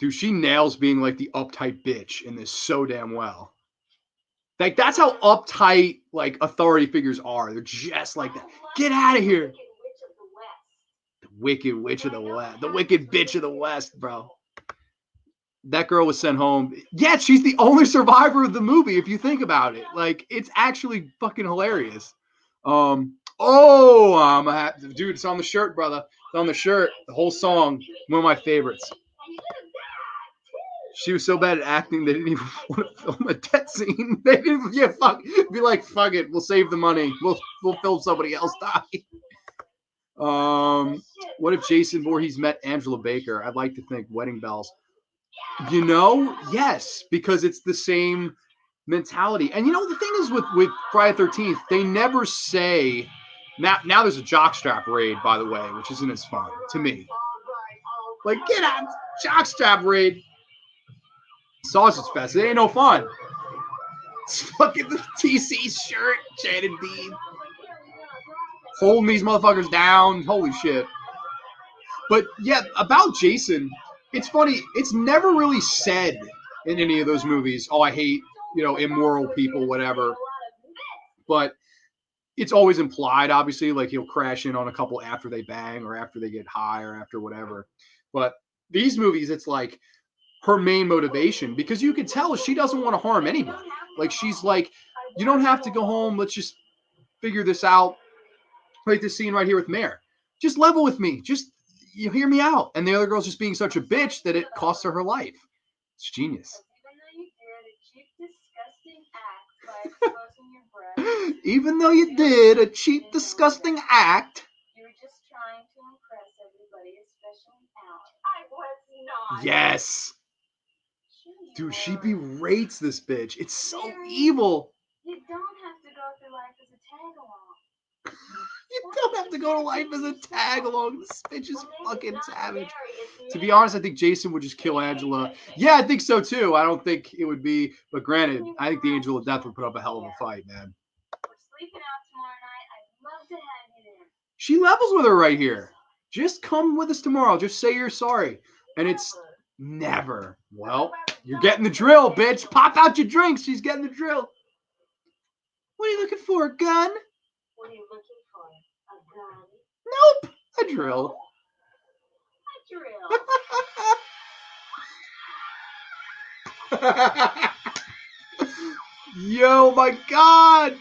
Dude, she nails being like the uptight bitch in this so damn well. Like, that's how uptight, like, authority figures are. They're just like that. Get out of here. The Wicked Witch of the West. The Wicked Bitch of the West, bro. That girl was sent home. Yeah, she's the only survivor of the movie, if you think about it. Like, it's actually fucking hilarious. Dude, it's on the shirt, brother. It's on the shirt. The whole song. One of my favorites. She was so bad at acting, they didn't even want to film a death scene. They didn't, be like, fuck it, we'll save the money. We'll film somebody else die. What if Jason Voorhees met Angela Baker? I'd like to think Wedding Bells. Yes, because it's the same mentality. And the thing is with Friday the 13th, they never say. Now there's a jockstrap raid, by the way, which isn't as fun to me. Like, get out, jockstrap raid. Sausage Fest. It ain't no fun. It's fucking the TC shirt, Shannon Bean. Holding these motherfuckers down. Holy shit. But yeah, about Jason, it's funny. It's never really said in any of those movies, oh, I hate, immoral people, whatever. But it's always implied, obviously, like he'll crash in on a couple after they bang or after they get high or after whatever. But these movies, it's like her main motivation, because you can tell she doesn't want to harm anybody. Like, she's like, you don't have to go home. Let's just figure this out. Like this scene right here with Mare. Just level with me. Just, you hear me out. And the other girl's just being such a bitch that it costs her life. It's genius. Even though you did a cheap, disgusting act. You were just trying to impress everybody, especially Alex. I was not. Yes. Dude, she berates this bitch. It's so evil. You don't have to go through life as a tag-along. You don't have to go to life as a tag-along. This bitch is fucking savage. To be honest, I think Jason would just kill Angela. Yeah, I think so too. I don't think it would be, but granted, I think the Angel of Death would put up a hell of a fight, man. We're sleeping out tomorrow night. I'd love to have you there. She levels with her right here. Just come with us tomorrow. Just say you're sorry. And it's never. Well, you're getting the drill, bitch. Pop out your drinks. She's getting the drill. What are you looking for? A gun? What are you looking for? A gun? Nope. A drill. A drill. Yo, my God.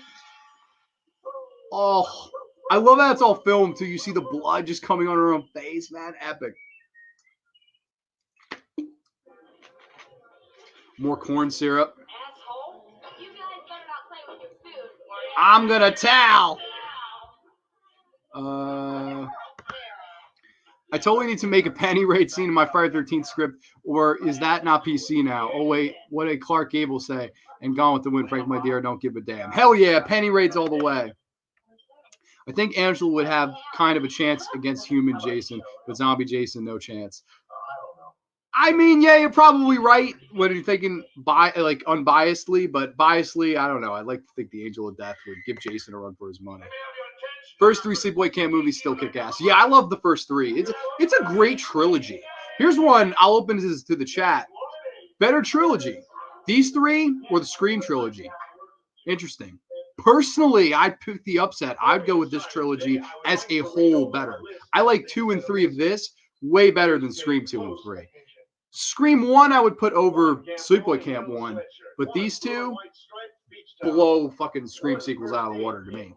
Oh, I love that it's all filmed too. You see the blood just coming on her own face, man. Epic. More corn syrup. Asshole. You guys better not play with your food. I'm gonna towel. I totally need to make a penny raid scene in my Friday 13th script, or is that not PC now? Oh wait, what did Clark Gable say? And Gone with the Wind, Frank, my dear, don't give a damn. Hell yeah, penny raids all the way. I think Angela would have kind of a chance against human Jason, but zombie Jason, no chance. I mean, yeah, you're probably right when you're thinking unbiasedly, but biasedly, I don't know. I'd like to think the Angel of Death would give Jason a run for his money. First three Sleepaway Camp movies still kick ass. Yeah, I love the first three. It's a great trilogy. Here's one. I'll open this to the chat. Better trilogy. These three or the Scream trilogy? Interesting. Personally, I'd pick the upset. I'd go with this trilogy as a whole better. I like 2 and 3 of this way better than Scream 2 and 3. Scream 1 I would put over Sleepaway Camp 1, but these two blow fucking Scream sequels out of the water to me.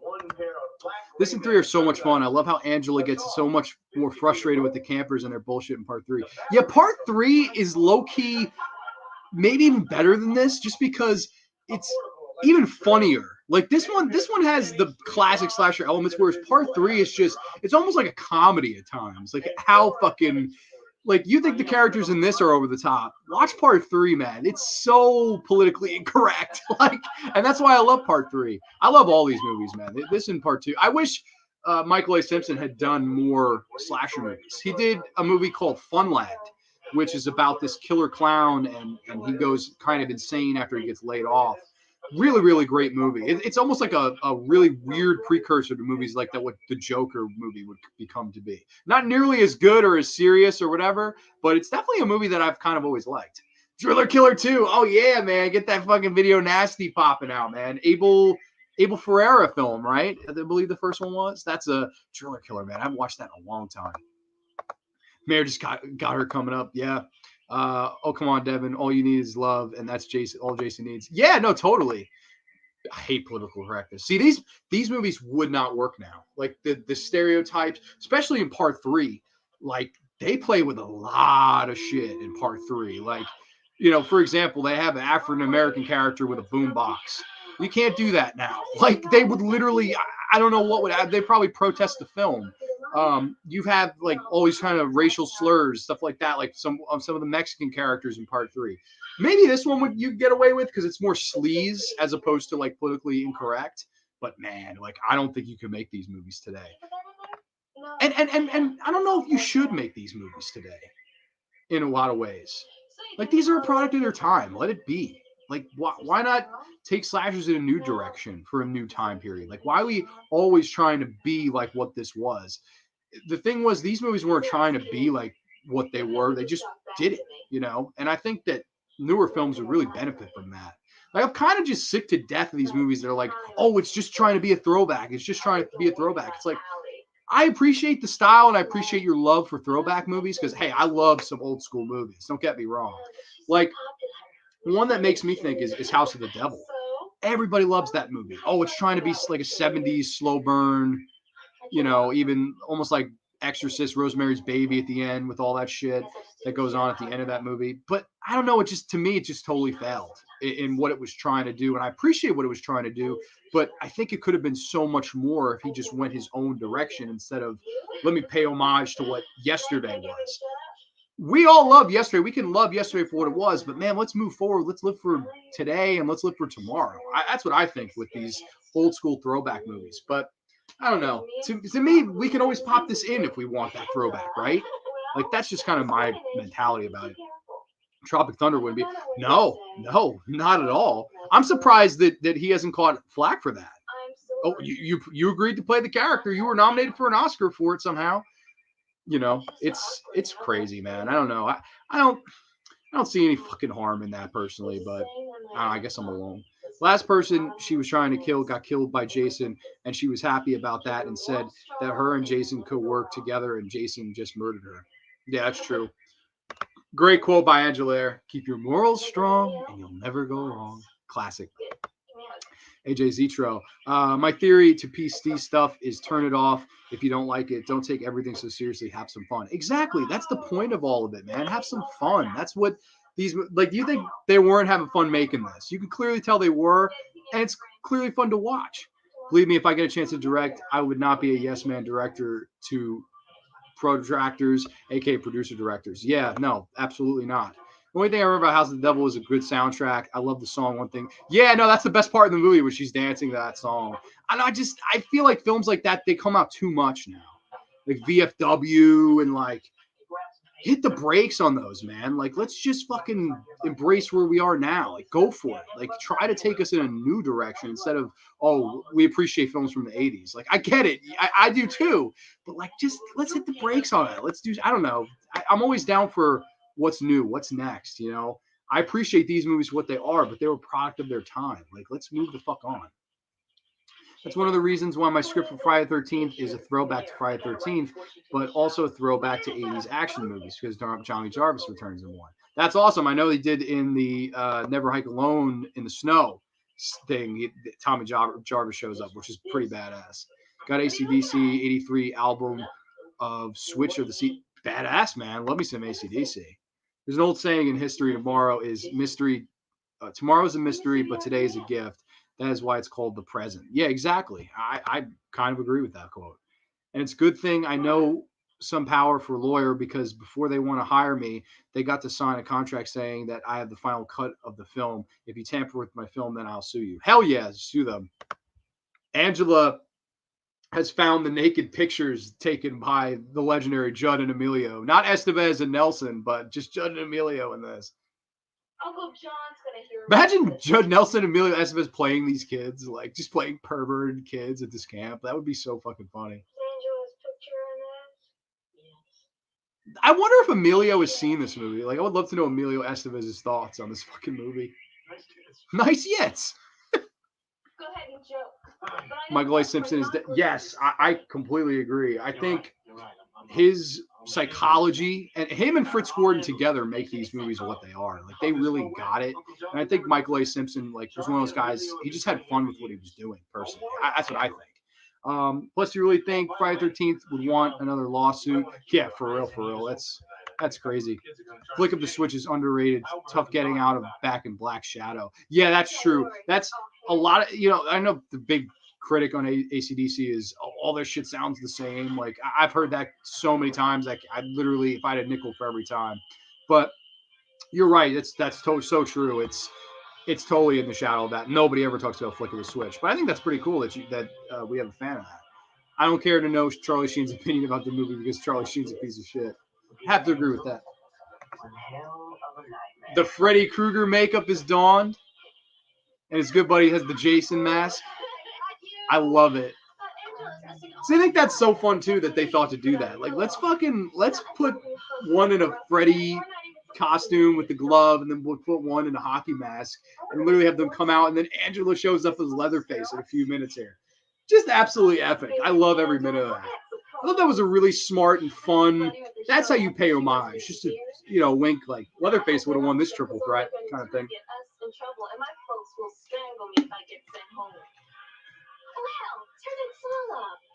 This and 3 are so much fun. I love how Angela gets so much more frustrated with the campers and their bullshit in part 3. Yeah, part 3 is low-key maybe even better than this just because it's even funnier. Like this one has the classic slasher elements, whereas part 3 is just, it's almost like a comedy at times. Like how fucking, like you think the characters in this are over the top. Watch part 3, man. It's so politically incorrect. Like, and that's why I love part 3. I love all these movies, man. This and part 2. I wish Michael A. Simpson had done more slasher movies. He did a movie called Funland, which is about this killer clown, and he goes kind of insane after he gets laid off. Really, really great movie. It's almost like a really weird precursor to movies like that, what the Joker movie would become to be. Not nearly as good or as serious or whatever, but it's definitely a movie that I've kind of always liked. Driller Killer 2. Oh, yeah, man. Get that fucking Video Nasty popping out, man. Abel Ferreira film, right? I believe the first one was. That's a Driller Killer, man. I've watched that in a long time. Mayor just got her coming up. Yeah. Oh, come on, Devin. All you need is love, and that's Jason. All Jason needs. Yeah, no, totally. I hate political correctness. See, these movies would not work now. Like the stereotypes, especially in part 3, like they play with a lot of shit in part 3. Like, you know, for example, they have an African American character with a boombox. You can't do that now. Like they would literally, I don't know what would happen. They probably protest the film. You have like all these kind of racial slurs, stuff like that, like some of the Mexican characters in part 3. Maybe this one would you get away with because it's more sleaze as opposed to like politically incorrect. But man, like I don't think you can make these movies today. And I don't know if you should make these movies today in a lot of ways. Like these are a product of their time. Let it be. Like why not take slashers in a new direction for a new time period? Like why are we always trying to be like what this was? The thing was, these movies weren't trying to be like what they were. They just did it, you know? And I think that newer films would really benefit from that. Like, I'm kind of just sick to death of these movies that are like, oh, it's just trying to be a throwback. It's just trying to be a throwback. It's like, I appreciate the style and I appreciate your love for throwback movies because, hey, I love some old school movies. Don't get me wrong. Like, one that makes me think is House of the Devil. Everybody loves that movie. Oh, it's trying to be like a 70s slow burn, you know, even almost like Exorcist, Rosemary's Baby at the end with all that shit that goes on at the end of that movie. But I don't know, it just totally failed in what it was trying to do. And I appreciate what it was trying to do, but I think it could have been so much more if he just went his own direction instead of let me pay homage to what yesterday was. We all love yesterday. We can love yesterday for what it was, but man, let's move forward. Let's live for today and let's live for tomorrow. That's what I think with these old school throwback movies. But I don't know. To me, we can always pop this in if we want that throwback, right? Like that's just kind of my mentality about it. Tropic Thunder would be no, not at all. I'm surprised that he hasn't caught flack for that. Oh, you agreed to play the character. You were nominated for an Oscar for it somehow. You know, it's crazy, man. I don't know. I don't see any fucking harm in that personally, but I guess I'm alone. Last person she was trying to kill got killed by Jason, and she was happy about that and said that her and Jason could work together, and Jason just murdered her. Yeah, that's true. Great quote by Angela. Keep your morals strong, and you'll never go wrong. Classic. AJ Zetro. My theory to PC stuff is turn it off if you don't like it. Don't take everything so seriously. Have some fun. Exactly. That's the point of all of it, man. Have some fun. That's what these like. Do you think they weren't having fun making this? You can clearly tell they were, and it's clearly fun to watch. Believe me, if I get a chance to direct, I would not be a yes man director to protractors, aka producer directors. Yeah, no, absolutely not. The only thing I remember about House of the Devil is a good soundtrack. I love the song. One thing, yeah, no, that's the best part of the movie when she's dancing to that song. And I feel like films like that they come out too much now, like VFW and like hit the brakes on those, man. Like, let's just fucking embrace where we are now. Like, go for it. Like, try to take us in a new direction instead of, oh, we appreciate films from the 80s. Like, I get it. I do too. But, like, just let's hit the brakes on it. Let's do, I don't know. I'm always down for what's new, what's next, you know? I appreciate these movies for what they are, but they were a product of their time. Like, let's move the fuck on. That's one of the reasons why my script for Friday the 13th is a throwback to Friday the 13th, but also a throwback to 80s action movies because Johnny Jarvis returns in one. That's awesome. I know they did in the Never Hike Alone in the Snow thing. Tommy Jarvis shows up, which is pretty badass. Got ACDC 83 album of Switch of the Sea. Badass, man. Love me some ACDC. There's an old saying in history, tomorrow is mystery. Tomorrow's a mystery, but today is a gift. That is why it's called the present. Yeah, exactly. I kind of agree with that quote. And it's a good thing I know some power for a lawyer because before they want to hire me, they got to sign a contract saying that I have the final cut of the film. If you tamper with my film, then I'll sue you. Hell yeah, sue them. Angela has found the naked pictures taken by the legendary Judd and Emilio. Not Estevez and Nelson, but just Judd and Emilio in this. Uncle John's gonna hear. Imagine Judd Nelson and Emilio Estevez playing these kids, like just playing perverted kids at this camp. That would be so fucking funny. Angela's picture in it. Yes. I wonder if Emilio has seen this movie. Like, I would love to know Emilio Estevez's thoughts on this fucking movie. Nice yets. Go ahead and joke. Michael A. Simpson is dead. Yes, I completely agree. I think his psychology and him and Fritz Gordon together make these movies what they are. Like, they really got it. And I think Michael A. Simpson, like, was one of those guys. He just had fun with what he was doing personally. That's what I think. Plus, you really think Friday the 13th would want another lawsuit? Yeah, for real. That's crazy. Flick of the Switch is underrated. Tough getting out of Back in Black Shadow. Yeah, that's true. That's a lot of, I know the big critic on ACDC is all their shit sounds the same. Like, I've heard that so many times. Like, I literally, if I had a nickel for every time. But you're right. That's so true. It's totally in the shadow of that. Nobody ever talks about Flick of the Switch. But I think that's pretty cool that we have a fan of that. I don't care to know Charlie Sheen's opinion about the movie because Charlie Sheen's a piece of shit. I have to agree with that. The Freddy Krueger makeup is donned, and his good buddy has the Jason mask. I love it. So I think that's so fun too that they thought to do that. Like, let's put one in a Freddy costume with the glove, and then we'll put one in a hockey mask, and literally have them come out, and then Angela shows up as Leatherface in a few minutes here. Just absolutely epic. I love every minute of that. I thought that was a really smart and fun. That's how you pay homage. Just to, wink like Leatherface would have won this triple threat kind of thing.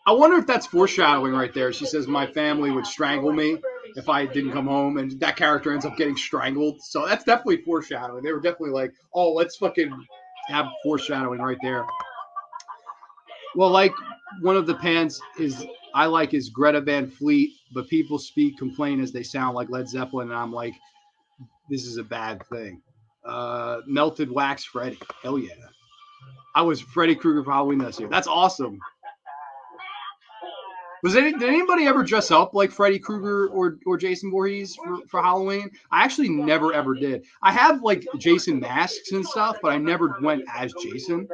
I wonder if that's foreshadowing right there. She says my family would strangle me if I didn't come home, and that character ends up getting strangled. So that's definitely foreshadowing. They were definitely like, oh, let's fucking have foreshadowing right there. Well, like one of the pans I like is Greta Van Fleet, but people complain as they sound like Led Zeppelin, and I'm like, this is a bad thing. Melted Wax Freddy. Hell yeah. I was Freddy Krueger for Halloween this year. That's awesome. Did anybody ever dress up like Freddy Krueger or Jason Voorhees for Halloween? I actually never ever did. I have like Jason masks and stuff, but I never went as Jason.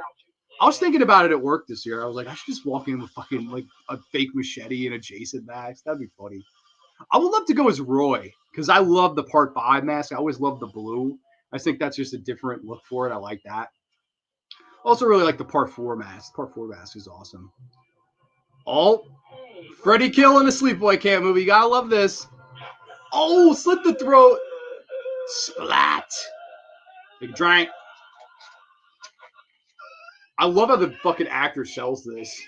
I was thinking about it at work this year. I was like, I should just walk in with fucking like a fake machete and a Jason mask. That'd be funny. I would love to go as Roy because I love the Part 5 mask. I always love the blue. I think that's just a different look for it. I like that. Also really like the Part 4 mask. Part 4 mask is awesome. Oh, Freddy killing a Sleepaway Camp movie. You gotta love this. Oh, slit the throat. Splat. Big drank. I love how the fucking actor sells this.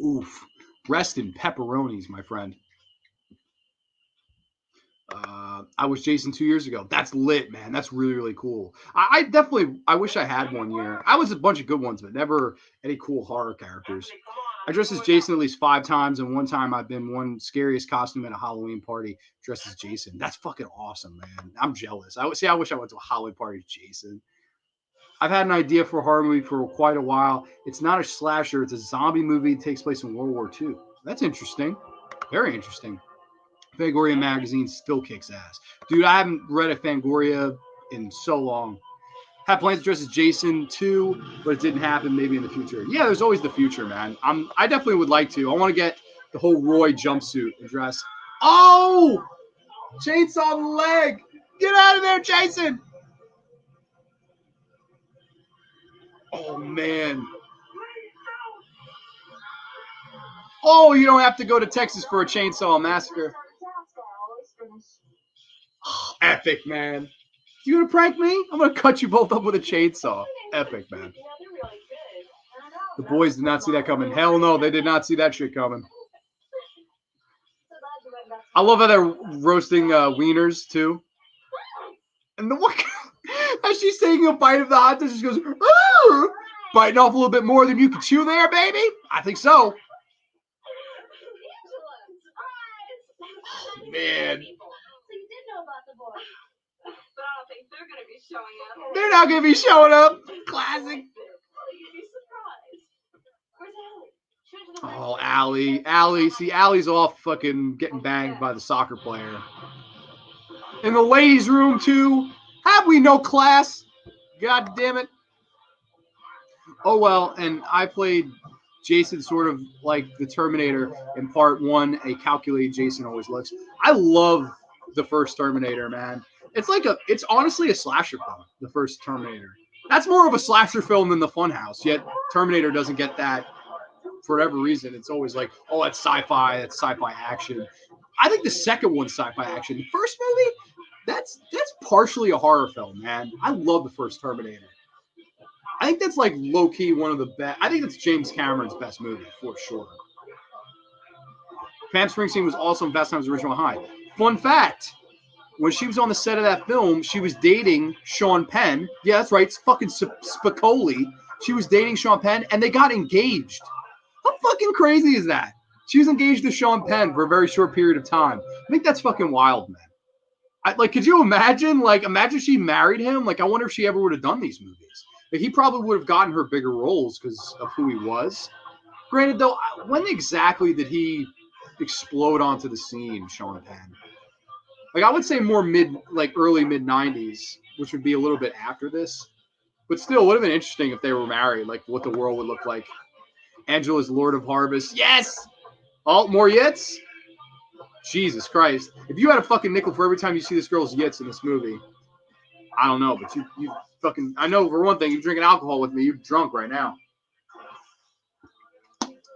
Oof. Rest in pepperonis, my friend. I was Jason 2 years ago. That's lit, man. That's really, really cool. I definitely, I wish I had one year. I was a bunch of good ones, but never any cool horror characters. I dressed as Jason at least 5 times, and one time I've been one scariest costume at a Halloween party dressed as Jason. That's fucking awesome, man. I'm jealous. I wish I went to a Halloween party as Jason. I've had an idea for a horror movie for quite a while. It's not a slasher. It's a zombie movie. It takes place in World War II. That's interesting. Very interesting. Fangoria magazine still kicks ass. Dude, I haven't read a Fangoria in so long. Had plans to dress as Jason too, but it didn't happen. Maybe in the future. Yeah, there's always the future, man. I definitely would like to. I want to get the whole Roy jumpsuit and dress. Oh! Chainsaw the leg! Get out of there, Jason! Oh, man. Oh, you don't have to go to Texas for a chainsaw massacre. Oh, epic, man. You gonna prank me? I'm gonna cut you both up with a chainsaw. Epic, man. The boys did not see that coming. Hell no, they did not see that shit coming. I love how they're roasting wieners too. And the one, as she's taking a bite of the hot dog, she goes, "Ooh!" Biting off a little bit more than you can chew there, baby. I think so. Oh, man. They're not gonna be showing up. Classic. Oh, Allie. Allie. See, Allie's off fucking getting banged by the soccer player. In the ladies' room, too. Have we no class? God damn it. Oh, well, and I played Jason sort of like the Terminator in part 1, a calculated Jason always looks. I love the first Terminator, man. It's honestly a slasher film, the first Terminator. That's more of a slasher film than the Funhouse, yet Terminator doesn't get that for whatever reason. It's always like, oh, it's sci-fi action. I think the second one's sci-fi action. The first movie, that's partially a horror film, man. I love the first Terminator. I think that's like low-key one of the best. I think that's James Cameron's best movie, for sure. Pam Springsteen was also in Fast Times at Ridgemont High. Fun fact, when she was on the set of that film, she was dating Sean Penn. Yeah, that's right. It's fucking Spicoli. She was dating Sean Penn, and they got engaged. How fucking crazy is that? She was engaged to Sean Penn for a very short period of time. I think that's fucking wild, man. Could you imagine? Imagine she married him. I wonder if she ever would have done these movies. He probably would have gotten her bigger roles because of who he was. Granted, though, when exactly did he explode onto the scene, Sean Penn? I would say more early mid 90s, which would be a little bit after this. But still, it would have been interesting if they were married, what the world would look like. Angela's Lord of Harvest. Yes! Oh, more yits? Jesus Christ. If you had a fucking nickel for every time you see this girl's yits in this movie, I don't know, but you fucking, I know for one thing, you're drinking alcohol with me. You're drunk right now.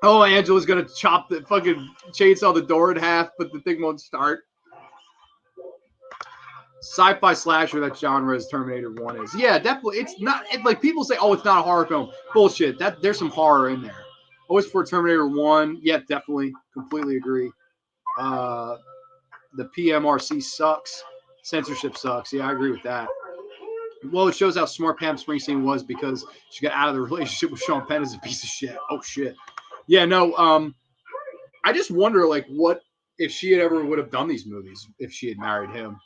Oh, Angela's going to chop the fucking chainsaw the door in half, but the thing won't start. Sci-fi slasher, that genre as Terminator 1 is. Yeah, definitely. It's not, people say, oh, it's not a horror film. Bullshit. There's some horror in there. Always for Terminator 1. Yeah, definitely. Completely agree. The PMRC sucks. Censorship sucks. Yeah, I agree with that. Well, it shows how smart Pam Springsteen was because she got out of the relationship with Sean Penn as a piece of shit. Oh, shit. Yeah, no, I just wonder, what if she ever would have done these movies if she had married him.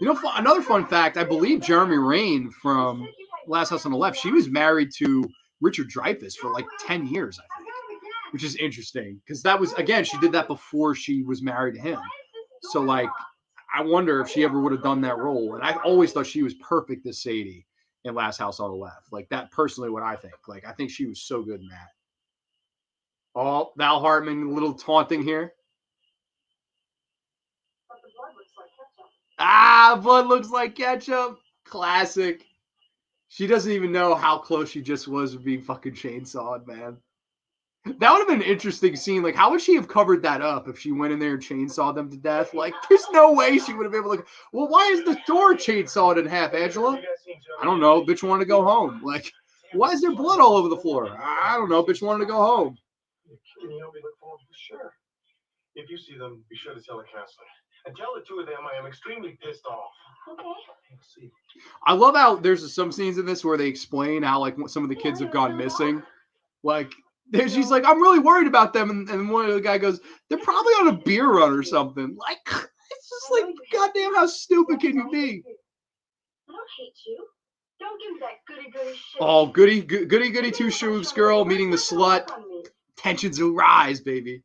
Another fun fact, I believe Jeremy Rain from Last House on the Left, she was married to Richard Dreyfuss for 10 years, I think, which is interesting because that was, again, she did that before she was married to him. So, I wonder if she ever would have done that role. And I always thought she was perfect as Sadie in Last House on the Left. That personally what I think. I think she was so good in that. Oh, Val Hartman, a little taunting here. But the blood looks like ketchup. Ah, blood looks like ketchup. Classic. She doesn't even know how close she just was to being fucking chainsawed, man. That would have been an interesting scene. Like, how would she have covered that up if she went in there and chainsawed them to death? Like, there's no way she would have been able to. Well, why is the door chainsawed in half, Angela? I don't know. Bitch wanted to go home. Like, why is there blood all over the floor? I don't know. Bitch wanted to go home. Can you help me look for them? Sure. If you see them, be sure to tell the counselor. And tell the two of them I am extremely pissed off. Okay. See. I love how there's some scenes in this where they explain how, like, some of the kids have gone missing. Like, she's like, I'm really worried about them. And one of the guy goes, they're probably on a beer run or something. Like, it's just like, goddamn, how stupid can you be? I don't hate you. Don't give me that goody shit. Oh, goody two-shoes girl meeting the slut. Tensions will rise, baby.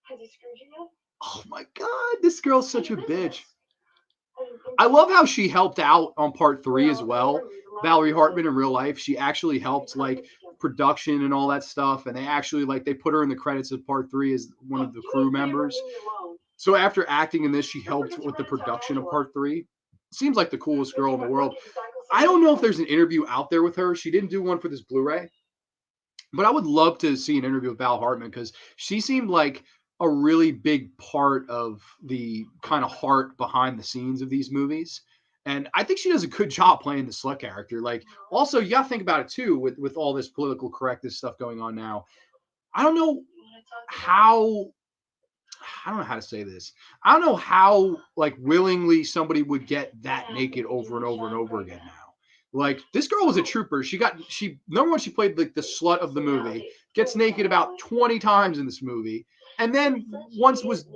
Has he screwed you yet? Oh my god, this girl's such a bitch. I love how she helped out on part 3 as well. Valerie Hartman in real life, she actually helped, like, production and all that stuff, and they actually, like, they put her in the credits of part 3 as one of the crew members. So after acting in this, she helped with the production of part 3. Seems like the coolest girl in the world. I don't know if there's an interview out there with her. She didn't do one for this Blu-ray, but I would love to see an interview with Val Hartman because she seemed like a really big part of the kind of heart behind the scenes of these movies. And I think she does a good job playing the slut character. Like, also, you gotta think about it too, with all this political correctness stuff going on now. I don't know how to say this. I don't know how, like, willingly somebody would get that naked over and over and over again now. Like, this girl was a trooper. Number one, she played like the slut of the movie, gets naked about 20 times in this movie. And then once was,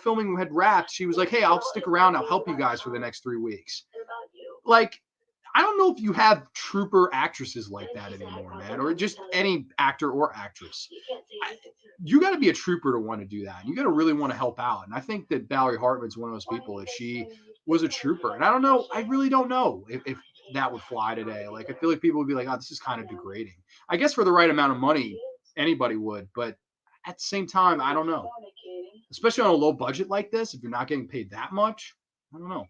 filming had wrapped, she was like, hey, I'll stick around. I'll help you guys for the next 3 weeks. Like, I don't know if you have trooper actresses like that anymore, man, or just any actor or actress. You got to be a trooper to want to do that. You got to really want to help out. And I think that Valerie Hartman's one of those people that she was a trooper. And I don't know. I really don't know if that would fly today. Like, I feel like people would be like, oh, this is kind of degrading. I guess for the right amount of money, anybody would. But at the same time, I don't know. Especially on a low budget like this, if you're not getting paid that much, I don't know.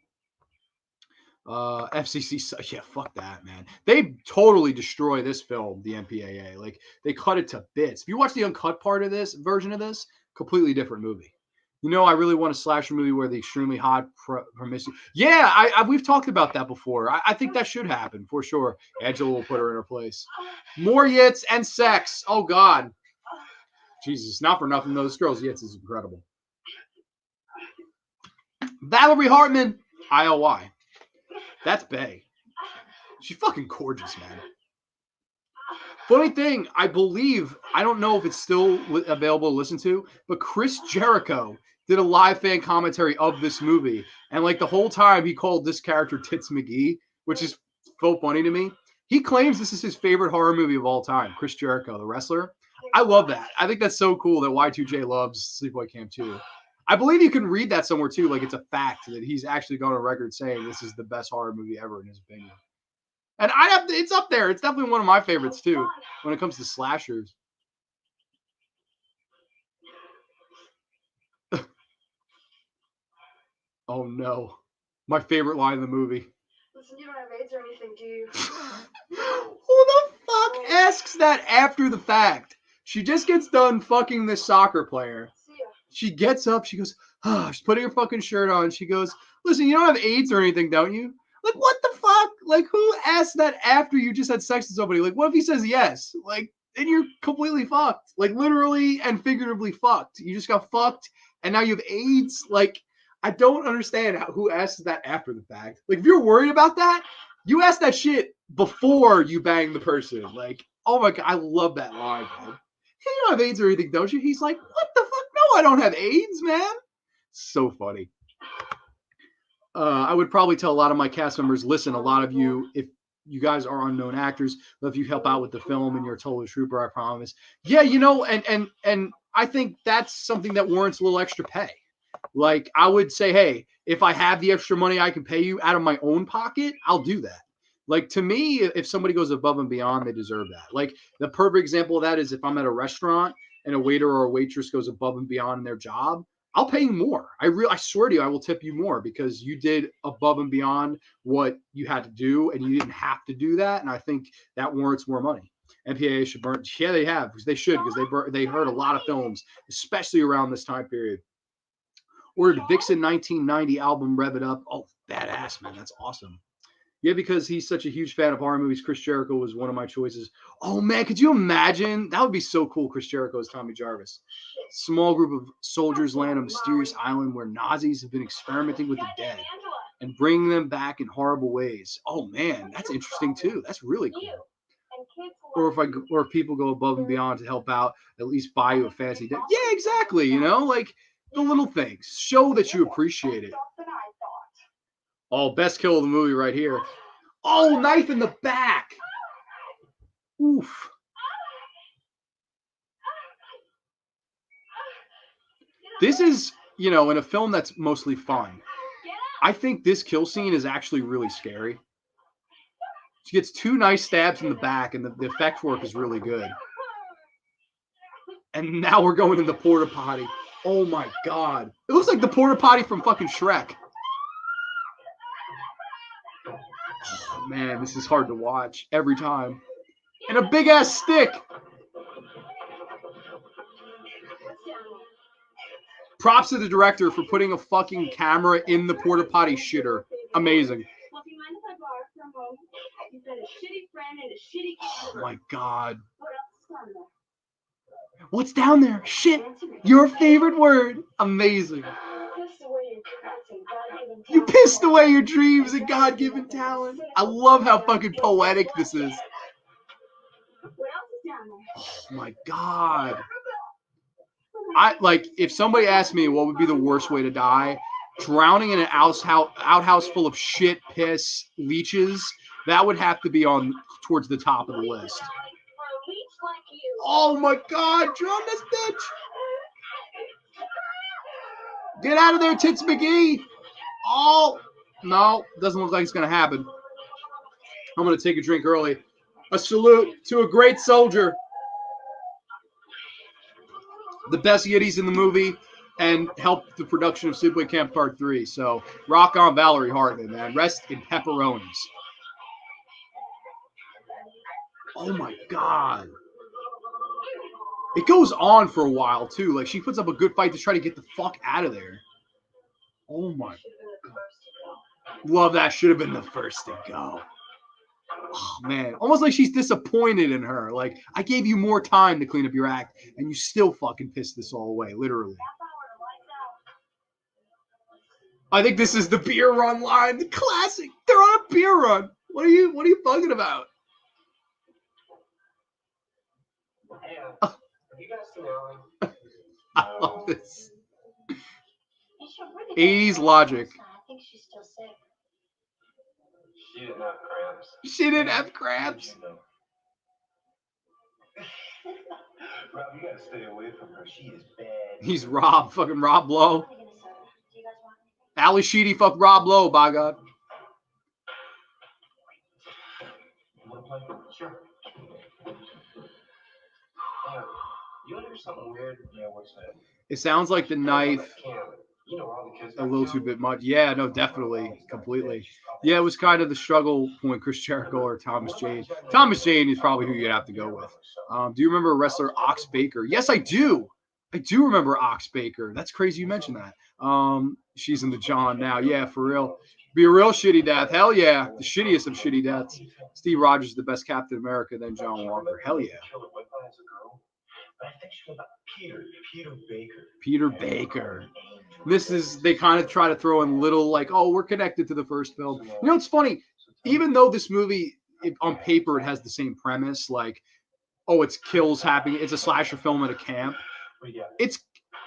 FCC, yeah, fuck that, man. They totally destroy this film, the MPAA. Like, they cut it to bits. If you watch the uncut part of this version of this, completely different movie. I really want a slasher movie where the extremely hot promiscuous. Yeah, we've talked about that before. I think that should happen for sure. Angela will put her in her place. More yits and sex. Oh God, Jesus, not for nothing though. This girl's yits is incredible. Valerie Hartman, IOI. That's Bae. She's fucking gorgeous, man. Funny thing, I don't know if it's still available to listen to, but Chris Jericho did a live fan commentary of this movie. And like the whole time he called this character Tits McGee, which is so funny to me. He claims this is his favorite horror movie of all time, Chris Jericho, the wrestler. I love that. I think that's so cool that Y2J loves Sleepaway Camp 2. I believe you can read that somewhere too. Like, it's a fact that he's actually gone on record saying this is the best horror movie ever in his opinion. And it's up there. It's definitely one of my favorites too when it comes to slashers. Oh no. My favorite line in the movie. Listen, you don't have AIDS or anything, do you? Who the fuck asks that after the fact? She just gets done fucking this soccer player. She gets up, she goes, she's putting her fucking shirt on. She goes, listen, you don't have AIDS or anything, don't you? Like, what the fuck? Like, who asked that after you just had sex with somebody? Like, what if he says yes? Like, then you're completely fucked. Like, literally and figuratively fucked. You just got fucked, and now you have AIDS? Like, I don't understand who asks that after the fact. Like, if you're worried about that, you ask that shit before you bang the person. Like, oh my God, I love that line, man. Hey, you don't have AIDS or anything, don't you? He's like, what the fuck? No, I don't have AIDS, man. So funny. I would probably tell a lot of my cast members, listen, a lot of you, if you guys are unknown actors, if you help out with the film and you're a total trooper, I promise. Yeah, and I think that's something that warrants a little extra pay. Like, I would say, hey, if I have the extra money I can pay you out of my own pocket, I'll do that. Like, to me, if somebody goes above and beyond, they deserve that. Like, the perfect example of that is if I'm at a restaurant and a waiter or a waitress goes above and beyond in their job, I'll pay you more. I swear to you, I will tip you more because you did above and beyond what you had to do, and you didn't have to do that. And I think that warrants more money. MPAA should burn. Yeah, they have because they should because they heard a lot of films, especially around this time period. Ordered Vixen 1990 album Rev It Up. Oh, badass, man. That's awesome. Yeah, because he's such a huge fan of horror movies. Chris Jericho was one of my choices. Oh, man, could you imagine? That would be so cool, Chris Jericho as Tommy Jarvis. Small group of soldiers land on a mysterious island where Nazis have been experimenting with the dead and bringing them back in horrible ways. Oh, man, that's interesting, too. That's really cool. Or if people go above and beyond to help out, at least buy you a fancy day. Yeah, exactly. You know, like the little things. Show that you appreciate it. Oh, best kill of the movie right here. Oh, knife in the back. Oof. This is, you know, in a film that's mostly fun. I think this kill scene is actually really scary. She gets 2 nice stabs in the back, and the effect work is really good. And now we're going in the porta potty. Oh my god. It looks like the porta potty from fucking Shrek. Oh, man, this is hard to watch every time. And a big ass stick. Props to the director for putting a fucking camera in the porta potty shitter. Amazing. Oh my god. What's down there? Shit. Your favorite word. Amazing. You pissed away your dreams and God-given talent. I love how fucking poetic this is. Oh my god. If somebody asked me what would be the worst way to die, drowning in an outhouse full of shit, piss, leeches, that would have to be on towards the top of the list. Oh my god, drown this bitch! Get out of there, Tits McGee! Oh, no, doesn't look like it's gonna happen. I'm gonna take a drink early. A salute to a great soldier. The best yiddies in the movie and helped the production of Sleepaway Camp Part 3. So, rock on Valerie Hartman, man. Rest in pepperonis. Oh my god. It goes on for a while, too. Like, she puts up a good fight to try to get the fuck out of there. Oh my god. Love that. Should have been the first to go. Oh, man. Almost like she's disappointed in her. Like, I gave you more time to clean up your act, and you still fucking pissed this all away, literally. I think this is the beer run line. The classic. They're on a beer run. What are you bugging about? Have you guys seen Ellen? I love this. 80s logic. I think she's still sick. She didn't have cramps. She didn't have cramps. Rob, you gotta stay away from her. She is bad. He's Rob, fucking Rob Lowe. Ali Sheedy, fuck Rob Lowe, by God. You wanna play? Sure. You wanna hear something weird? Yeah, what's that? It sounds like the knife You know, all the kids a little too bit much. Yeah, no, definitely, completely. Yeah, it was kind of the struggle point, Chris Jericho or Thomas Jane. Thomas Jane is probably who you'd have to go with. Do you remember wrestler Ox Baker? Yes, I do. I do remember Ox Baker. That's crazy you mentioned that. She's in the John now. Yeah, for real. Be a real shitty death. Hell yeah. The shittiest of shitty deaths. Steve Rogers is the best Captain America, then John Walker. Hell yeah. I think she was Peter Baker. Peter Baker. They kind of try to throw in little like, oh, we're connected to the first film. You know, it's funny. Even though this movie, on paper, it has the same premise, like, oh, it's kills happening. It's a slasher film at a camp. It's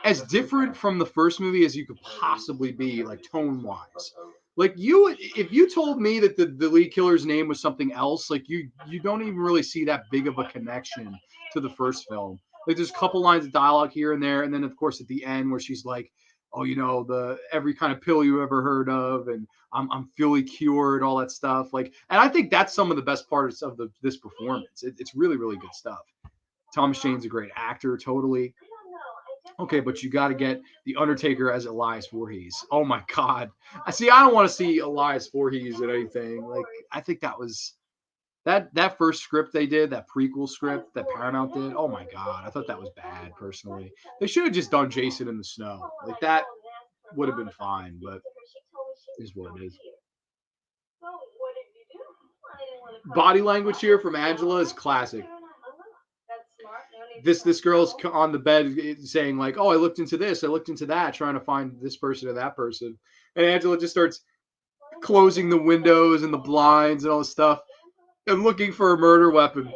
as different from the first movie as you could possibly be, like tone-wise. Like if you told me that the lead killer's name was something else, like you don't even really see that big of a connection to the first film. Like there's a couple lines of dialogue here and there, and then of course at the end where she's like, oh, you know, every kind of pill you ever heard of, and I'm fully cured, all that stuff. Like, and I think that's some of the best parts of this performance. It's really, really good stuff. Thomas Jane's a great actor, totally. Okay, but you got to get The Undertaker as Elias Voorhees. Oh my God. I don't want to see Elias Voorhees in anything. Like, I think that was that first script they did, that prequel script that Paramount did. Oh my God. I thought that was bad, personally. They should have just done Jason in the Snow. Like, that would have been fine, but it is what it is. Body language here from Angela is classic. This girl's on the bed saying like, oh, I looked into this, I looked into that, trying to find this person or that person. And Angela just starts closing the windows and the blinds and all this stuff and looking for a murder weapon.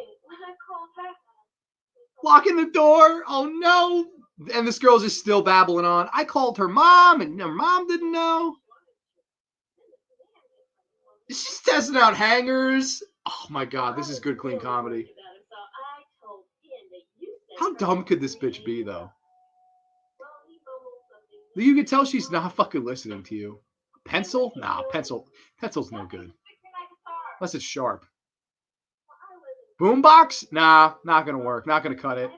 Locking the door. Oh, no. And this girl's just still babbling on. I called her mom, and her mom didn't know. She's testing out hangers. Oh, my God. This is good, clean comedy. How dumb could this bitch be, though? You can tell she's not fucking listening to you. Pencil? Nah, pencil's no good. Unless it's sharp. Boombox? Nah, not gonna work. Not gonna cut it.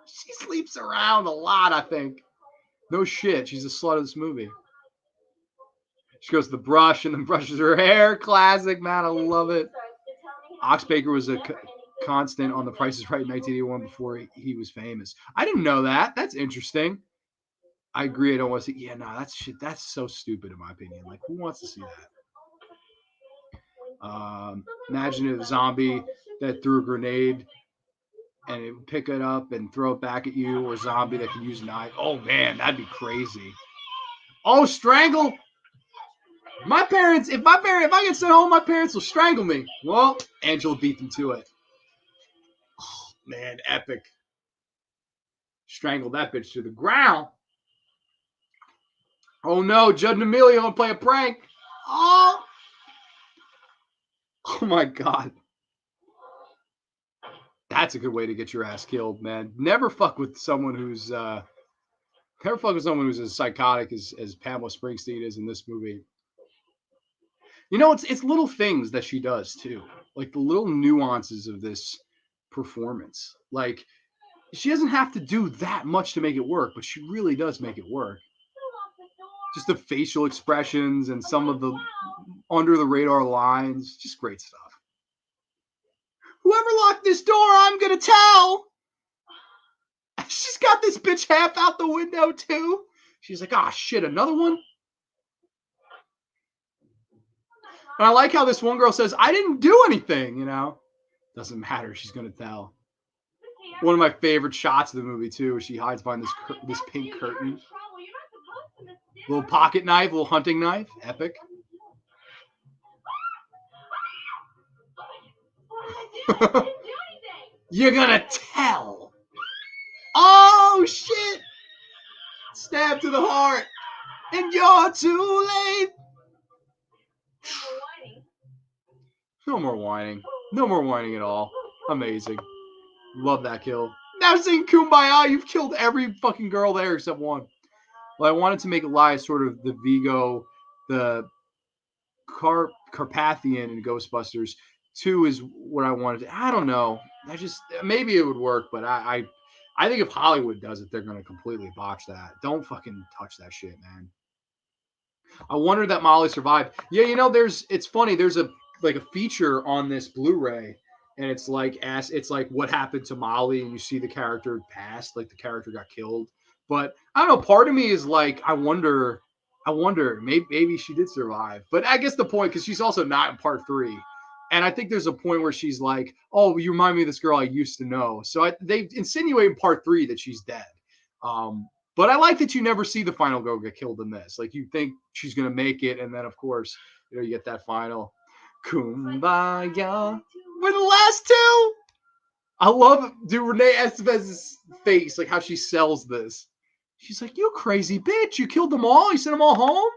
She sleeps around a lot, I think. No shit, she's a slut of this movie. She goes to the brush and then brushes her hair. Classic, man, I love it. Ox Baker was a constant on The Price is Right in 1981 before he was famous. I didn't know that. That's interesting. I agree. I don't want to see. Yeah, no, that's shit. That's so stupid in my opinion. Like, who wants to see that? Imagine a zombie that threw a grenade and it would pick it up and throw it back at you, or a zombie that can use a knife. Oh man, that'd be crazy. Oh, strangle. My parents, if I get sent home, my parents will strangle me. Well, Angela beat them to it. Oh, man, epic. Strangled that bitch to the ground. Oh no, Judd and Amelia gonna play a prank. Oh my God. That's a good way to get your ass killed, man. Never fuck with someone who's as psychotic as Pamela Springsteen is in this movie. You know, it's little things that she does too, like the little nuances of this performance. Like, she doesn't have to do that much to make it work, but she really does make it work. Just the facial expressions and some of the under the radar lines, just great stuff. Whoever locked this door, I'm gonna tell. She's got this bitch half out the window too. She's like, ah, shit, another one. And I like how this one girl says, I didn't do anything, you know. Doesn't matter. She's going to tell. One of my favorite shots of the movie, too, is she hides behind this pink curtain. Little pocket knife, little hunting knife. Epic. You're going to tell. Oh, shit. Stab to the heart. And you're too late. No more whining. No more whining at all. Amazing. Love that kill. Now sing Kumbaya. You've killed every fucking girl there except one. Well, I wanted to make Elias sort of the Vigo, the Carpathian in Ghostbusters. 2 is what I wanted. I don't know. Maybe it would work, but I think if Hollywood does it, they're going to completely botch that. Don't fucking touch that shit, man. I wonder that Molly survived. Yeah, you know, it's funny. There's a feature on this Blu-ray, and it's like what happened to Molly, and you see the character passed, like the character got killed. But I don't know. Part of me is like, I wonder, maybe she did survive. But I guess the point, because she's also not in part 3, and I think there's a point where she's like, "Oh, you remind me of this girl I used to know." So they insinuate in part 3 that she's dead. But I like that you never see the final girl get killed in this. Like, you think she's gonna make it, and then of course, you know, you get that final Kumbaya. We're the last 2. I love it. Dude, Renee Estevez's face, like how she sells this. She's like, "You crazy bitch! You killed them all. You sent them all home."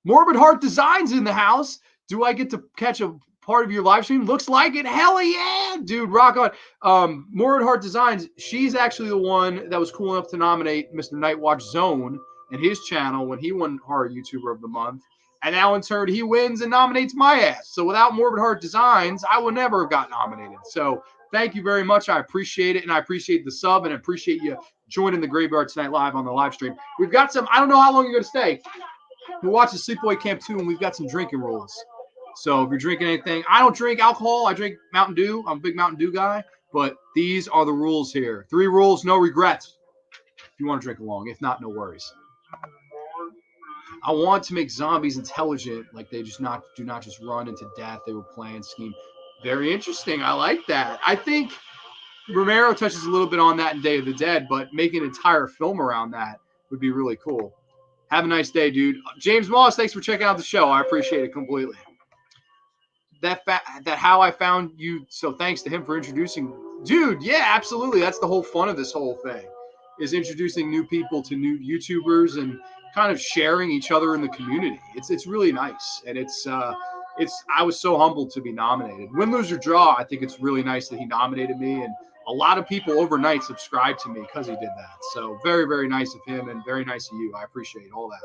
Morbid Heart Designs in the house. Do I get to catch a part of your live stream? Looks like it. Hell yeah, dude, rock on. Morbid Heart Designs, she's actually the one that was cool enough to nominate Mr. Nightwatch Zone and his channel when he won Horror YouTuber of the Month. And now in turn, he wins and nominates my ass. So without Morbid Heart Designs, I would never have got nominated. So thank you very much. I appreciate it. And I appreciate the sub and I appreciate you joining the Graveyard tonight live on the live stream. We've got some, I don't know how long you're going to stay. We're watching Sleepaway Camp 2 and we've got some drinking rules. So if you're drinking anything, I don't drink alcohol. I drink Mountain Dew. I'm a big Mountain Dew guy. But these are the rules here. 3 rules, no regrets. If you want to drink along. If not, no worries. I want to make zombies intelligent, like they just do not just run into death. They will plan, scheme. Very interesting. I like that. I think Romero touches a little bit on that in Day of the Dead, but making an entire film around that would be really cool. Have a nice day, dude. James Moss, thanks for checking out the show. I appreciate it completely. That how I found you, so thanks to him for introducing. Dude, yeah, absolutely. That's the whole fun of this whole thing, is introducing new people to new YouTubers and kind of sharing each other in the community. It's really nice, and I was so humbled to be nominated. Win, lose, or draw, I think it's really nice that he nominated me, and a lot of people overnight subscribed to me because he did that. So very, very nice of him, and very nice of you. I appreciate all that.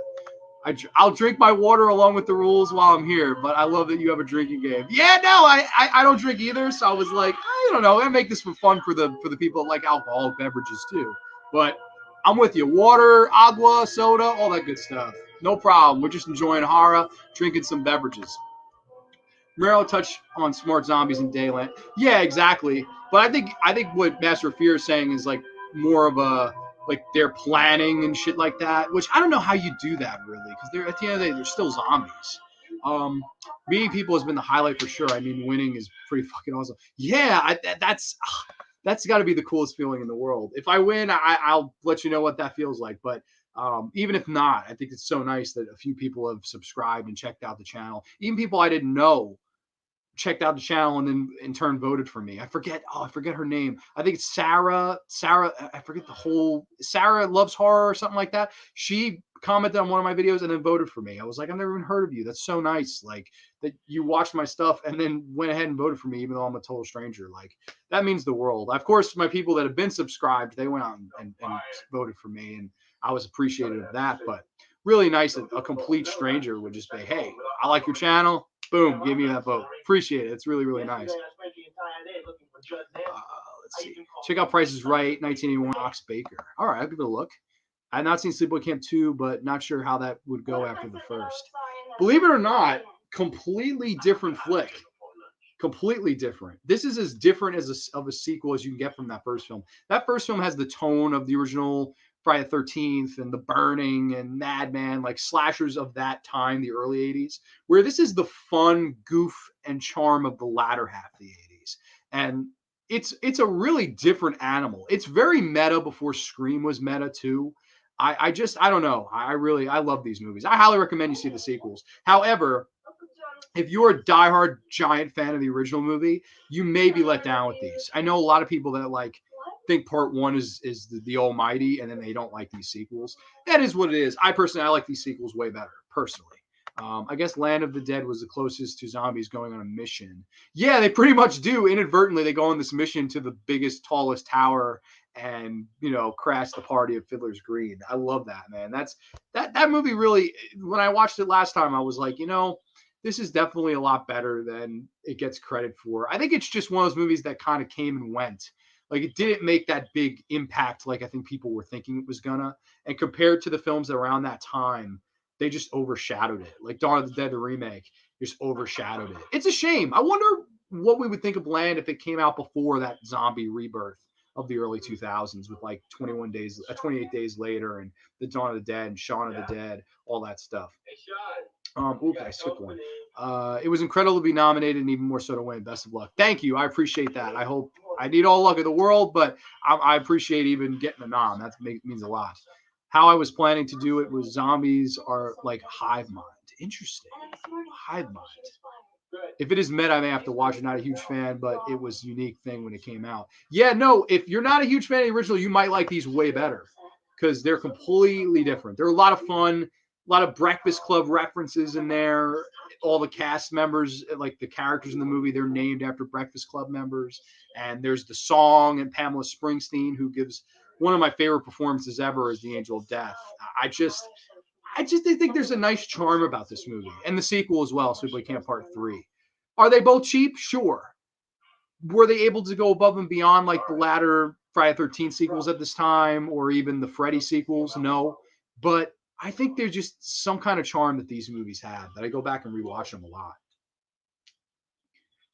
I'll drink my water along with the rules while I'm here, but I love that you have a drinking game. Yeah, no, I don't drink either, so I was like, I don't know, I make this for fun for the people that like alcoholic beverages too. But I'm with you. Water, agua, soda, all that good stuff. No problem. We're just enjoying horror, drinking some beverages. Mero touched on smart zombies in Dayland. Yeah, exactly. But I think what Master of Fear is saying is like more of a like they're planning and shit like that, which I don't know how you do that really, because they're at the end of the day they're still zombies. Meeting people has been the highlight for sure. I mean, winning is pretty fucking awesome. Yeah, that's got to be the coolest feeling in the world. If I win, I'll let you know what that feels like. But even if not, I think it's so nice that a few people have subscribed and checked out the channel. Even people I didn't know checked out the channel and then in turn voted for me. I forget her name. I think it's Sarah. I forget the whole. Sarah Loves Horror or something like that. She commented on one of my videos and then voted for me. I was like, I've never even heard of you. That's so nice. Like that you watched my stuff and then went ahead and voted for me, even though I'm a total stranger. Like that means the world. Of course, my people that have been subscribed, they went out and voted for me, and I was appreciative of that. But really nice that a complete stranger would just say, hey, I like your channel. Boom, give me that vote. Appreciate it. It's really, really nice. Let's see. Check out Price is Right, 1981, Ox Baker. All right, I'll give it a look. I've not seen Sleepaway Camp 2, but not sure how that would go after the first. Believe it or not, completely different flick. Completely different. This is as different of a sequel as you can get from that first film. That first film has the tone of the original Friday the 13th and The Burning and Madman, like slashers of that time, the early 80s, where this is the fun, goof, and charm of the latter half of the 80s. And it's a really different animal. It's very meta before Scream was meta too. I don't know. I love these movies. I highly recommend you see the sequels. However, if you're a diehard giant fan of the original movie, you may be let down with these. I know a lot of people that like think part 1 is the almighty, and then they don't like these sequels. That is what it is. I like these sequels way better, personally. I guess Land of the Dead was the closest to zombies going on a mission. Yeah, they pretty much do. Inadvertently, they go on this mission to the biggest, tallest tower and, crash the party of Fiddler's Green. I love that, man. That movie really, when I watched it last time, I was like, this is definitely a lot better than it gets credit for. I think it's just one of those movies that kind of came and went. Like it didn't make that big impact like I think people were thinking it was gonna. And compared to the films around that time, they just overshadowed it. Like Dawn of the Dead, the remake, just overshadowed it. It's a shame. I wonder what we would think of Land if it came out before that zombie rebirth of the early 2000s with like 28 days later and the Dawn of the Dead and Shaun of the Dead, all that stuff. Oops, I skipped one. It was incredible to be nominated and even more so to win. Best of luck. Thank you. I appreciate that. I need all luck of the world, but I appreciate even getting a nom. That means a lot. How I was planning to do it was zombies are like hive mind. Interesting. Hive mind. If it is meta, I may have to watch it. Not a huge fan, but it was a unique thing when it came out. Yeah, no, if you're not a huge fan of the original, you might like these way better because they're completely different. They're a lot of fun. A lot of Breakfast Club references in there. All the cast members, like the characters in the movie, they're named after Breakfast Club members. And there's the song and Pamela Springsteen, who gives one of my favorite performances ever as the Angel of Death. I just think there's a nice charm about this movie and the sequel as well, Sleepaway Camp Part 3. Are they both cheap? Sure. Were they able to go above and beyond like the latter Friday the 13th sequels at this time or even the Freddy sequels? No. But I think there's just some kind of charm that these movies have that I go back and rewatch them a lot.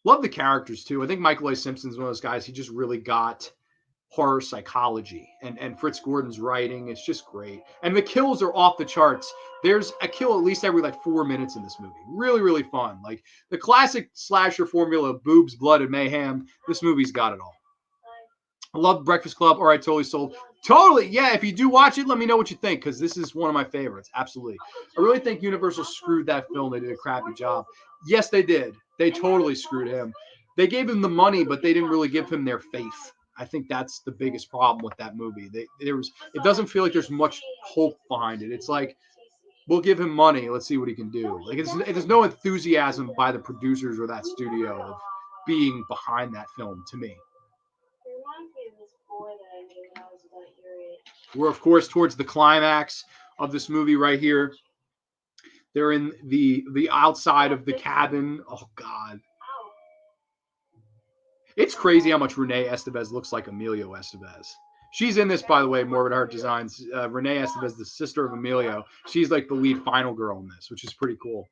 Love the characters too. I think Michael A. Simpson's one of those guys. He just really got horror psychology and Fritz Gordon's writing. It's just great. And the kills are off the charts. There's a kill at least every like 4 minutes in this movie. Really, really fun. Like the classic slasher formula of boobs, blood, and mayhem. This movie's got it all. I love Breakfast Club. All right, totally sold. Totally. Yeah, if you do watch it, let me know what you think because this is one of my favorites. Absolutely. I really think Universal screwed that film. They did a crappy job. Yes, they did. They totally screwed him. They gave him the money, but they didn't really give him their faith. I think that's the biggest problem with that movie. It doesn't feel like there's much hope behind it. It's like, we'll give him money. Let's see what he can do. Like there's no enthusiasm by the producers or that studio of being behind that film to me. We're, of course, towards the climax of this movie right here. They're in the outside of the cabin. Oh, God. It's crazy how much Renee Estevez looks like Emilio Estevez. She's in this, by the way, Morbid Heart Designs. Renee Estevez, the sister of Emilio. She's like the lead final girl in this, which is pretty cool.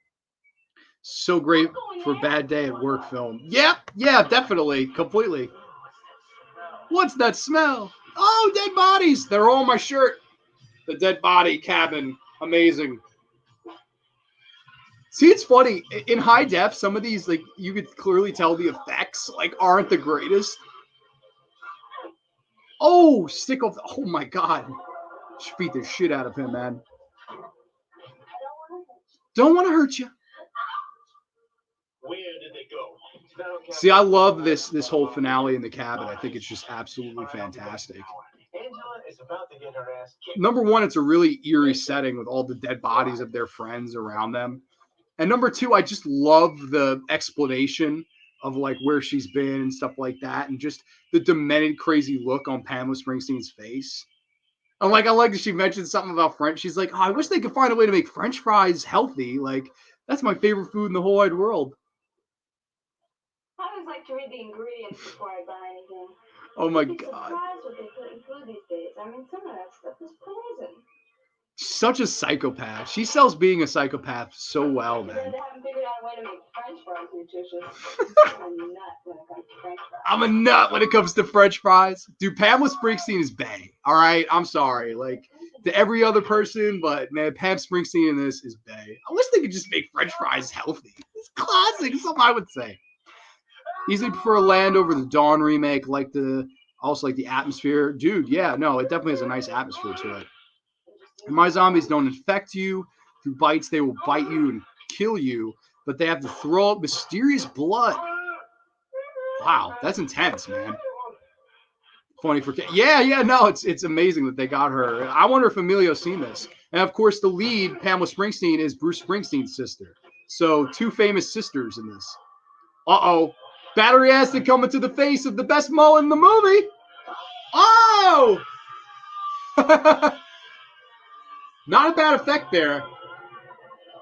So great for a bad day at work film. Yeah, definitely. Completely. What's that smell? Oh, dead bodies. They're all on my shirt. The dead body cabin. Amazing. See, it's funny. In high def, some of these, like, you could clearly tell the effects, like, aren't the greatest. Oh, stick off. Oh, my God. Should beat the shit out of him, man. Don't want to hurt you. Where did they go? See, I love this whole finale in the cabin. I think it's just absolutely fantastic. Angela is about to get her ass kicked. Number one, it's a really eerie setting with all the dead bodies of their friends around them. And number two, I just love the explanation of like where she's been and stuff like that, and just the demented, crazy look on Pamela Springsteen's face. And like I like that she mentioned something about French. She's like, oh, I wish they could find a way to make French fries healthy. Like that's my favorite food in the whole wide world. I always like to read the ingredients before I buy anything. Oh my You'd be God. surprised what they put in food these days. I mean, some of that stuff is poison. Such a psychopath. She sells being a psychopath so well, man. They haven't figured out a way to make French fries nutritious. I'm a nut when it comes to French fries. I'm a nut when it comes to French fries. Dude, Pamela Springsteen is bae. All right, I'm sorry. Like to every other person, but man, Pam Springsteen in this is bae. I wish they could just make French fries healthy. It's classic. It's something I would say. Easily prefer Land over the Dawn remake. Also like the atmosphere. Dude, yeah, no, it definitely has a nice atmosphere to it. And my zombies don't infect you through bites. They will bite you and kill you, but they have to throw up mysterious blood. Wow, that's intense, man. Funny for no, it's amazing that they got her. I wonder if Emilio's seen this. And of course, the lead, Pamela Springsteen, is Bruce Springsteen's sister. So two famous sisters in this. Uh-oh. Battery acid coming to the face of the best mullet in the movie. Oh! Not a bad effect there.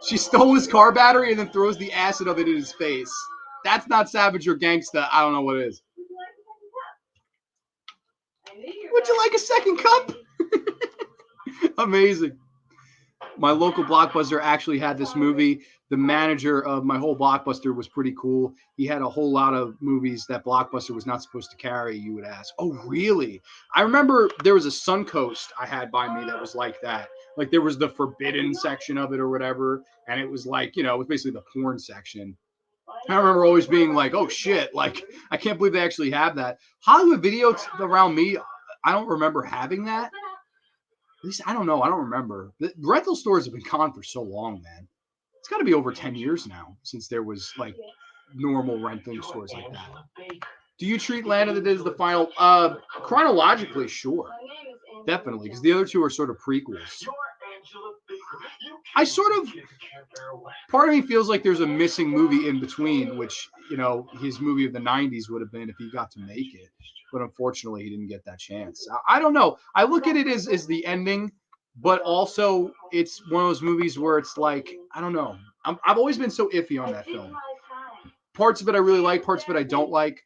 She stole his car battery and then throws the acid of it in his face. That's not savage or gangsta. I don't know what it is. Would you like a second cup? Amazing. My local Blockbuster actually had this movie. The manager of my whole Blockbuster was pretty cool. He had a whole lot of movies that Blockbuster was not supposed to carry, you would ask. Oh, really? I remember there was a Suncoast I had by me that was like that. Like there was the forbidden section of it or whatever. And it was like, it was basically the porn section. I remember always being like, oh shit, like I can't believe they actually have that. Hollywood Video around me, I don't remember having that. At least I don't know. I don't remember. The rental stores have been gone for so long, man. It's got to be over 10 years now since there was like normal rental stores like that. Do you treat Land of the Dead as the final? Chronologically, sure. Definitely, because the other two are sort of prequels. I sort of, part of me feels like there's a missing movie in between, which, his movie of the 90s would have been if he got to make it. But unfortunately, he didn't get that chance. I don't know. I look at it as the ending, but also it's one of those movies where it's like, I don't know. I've always been so iffy on that film. Parts of it I really like, parts of it I don't like.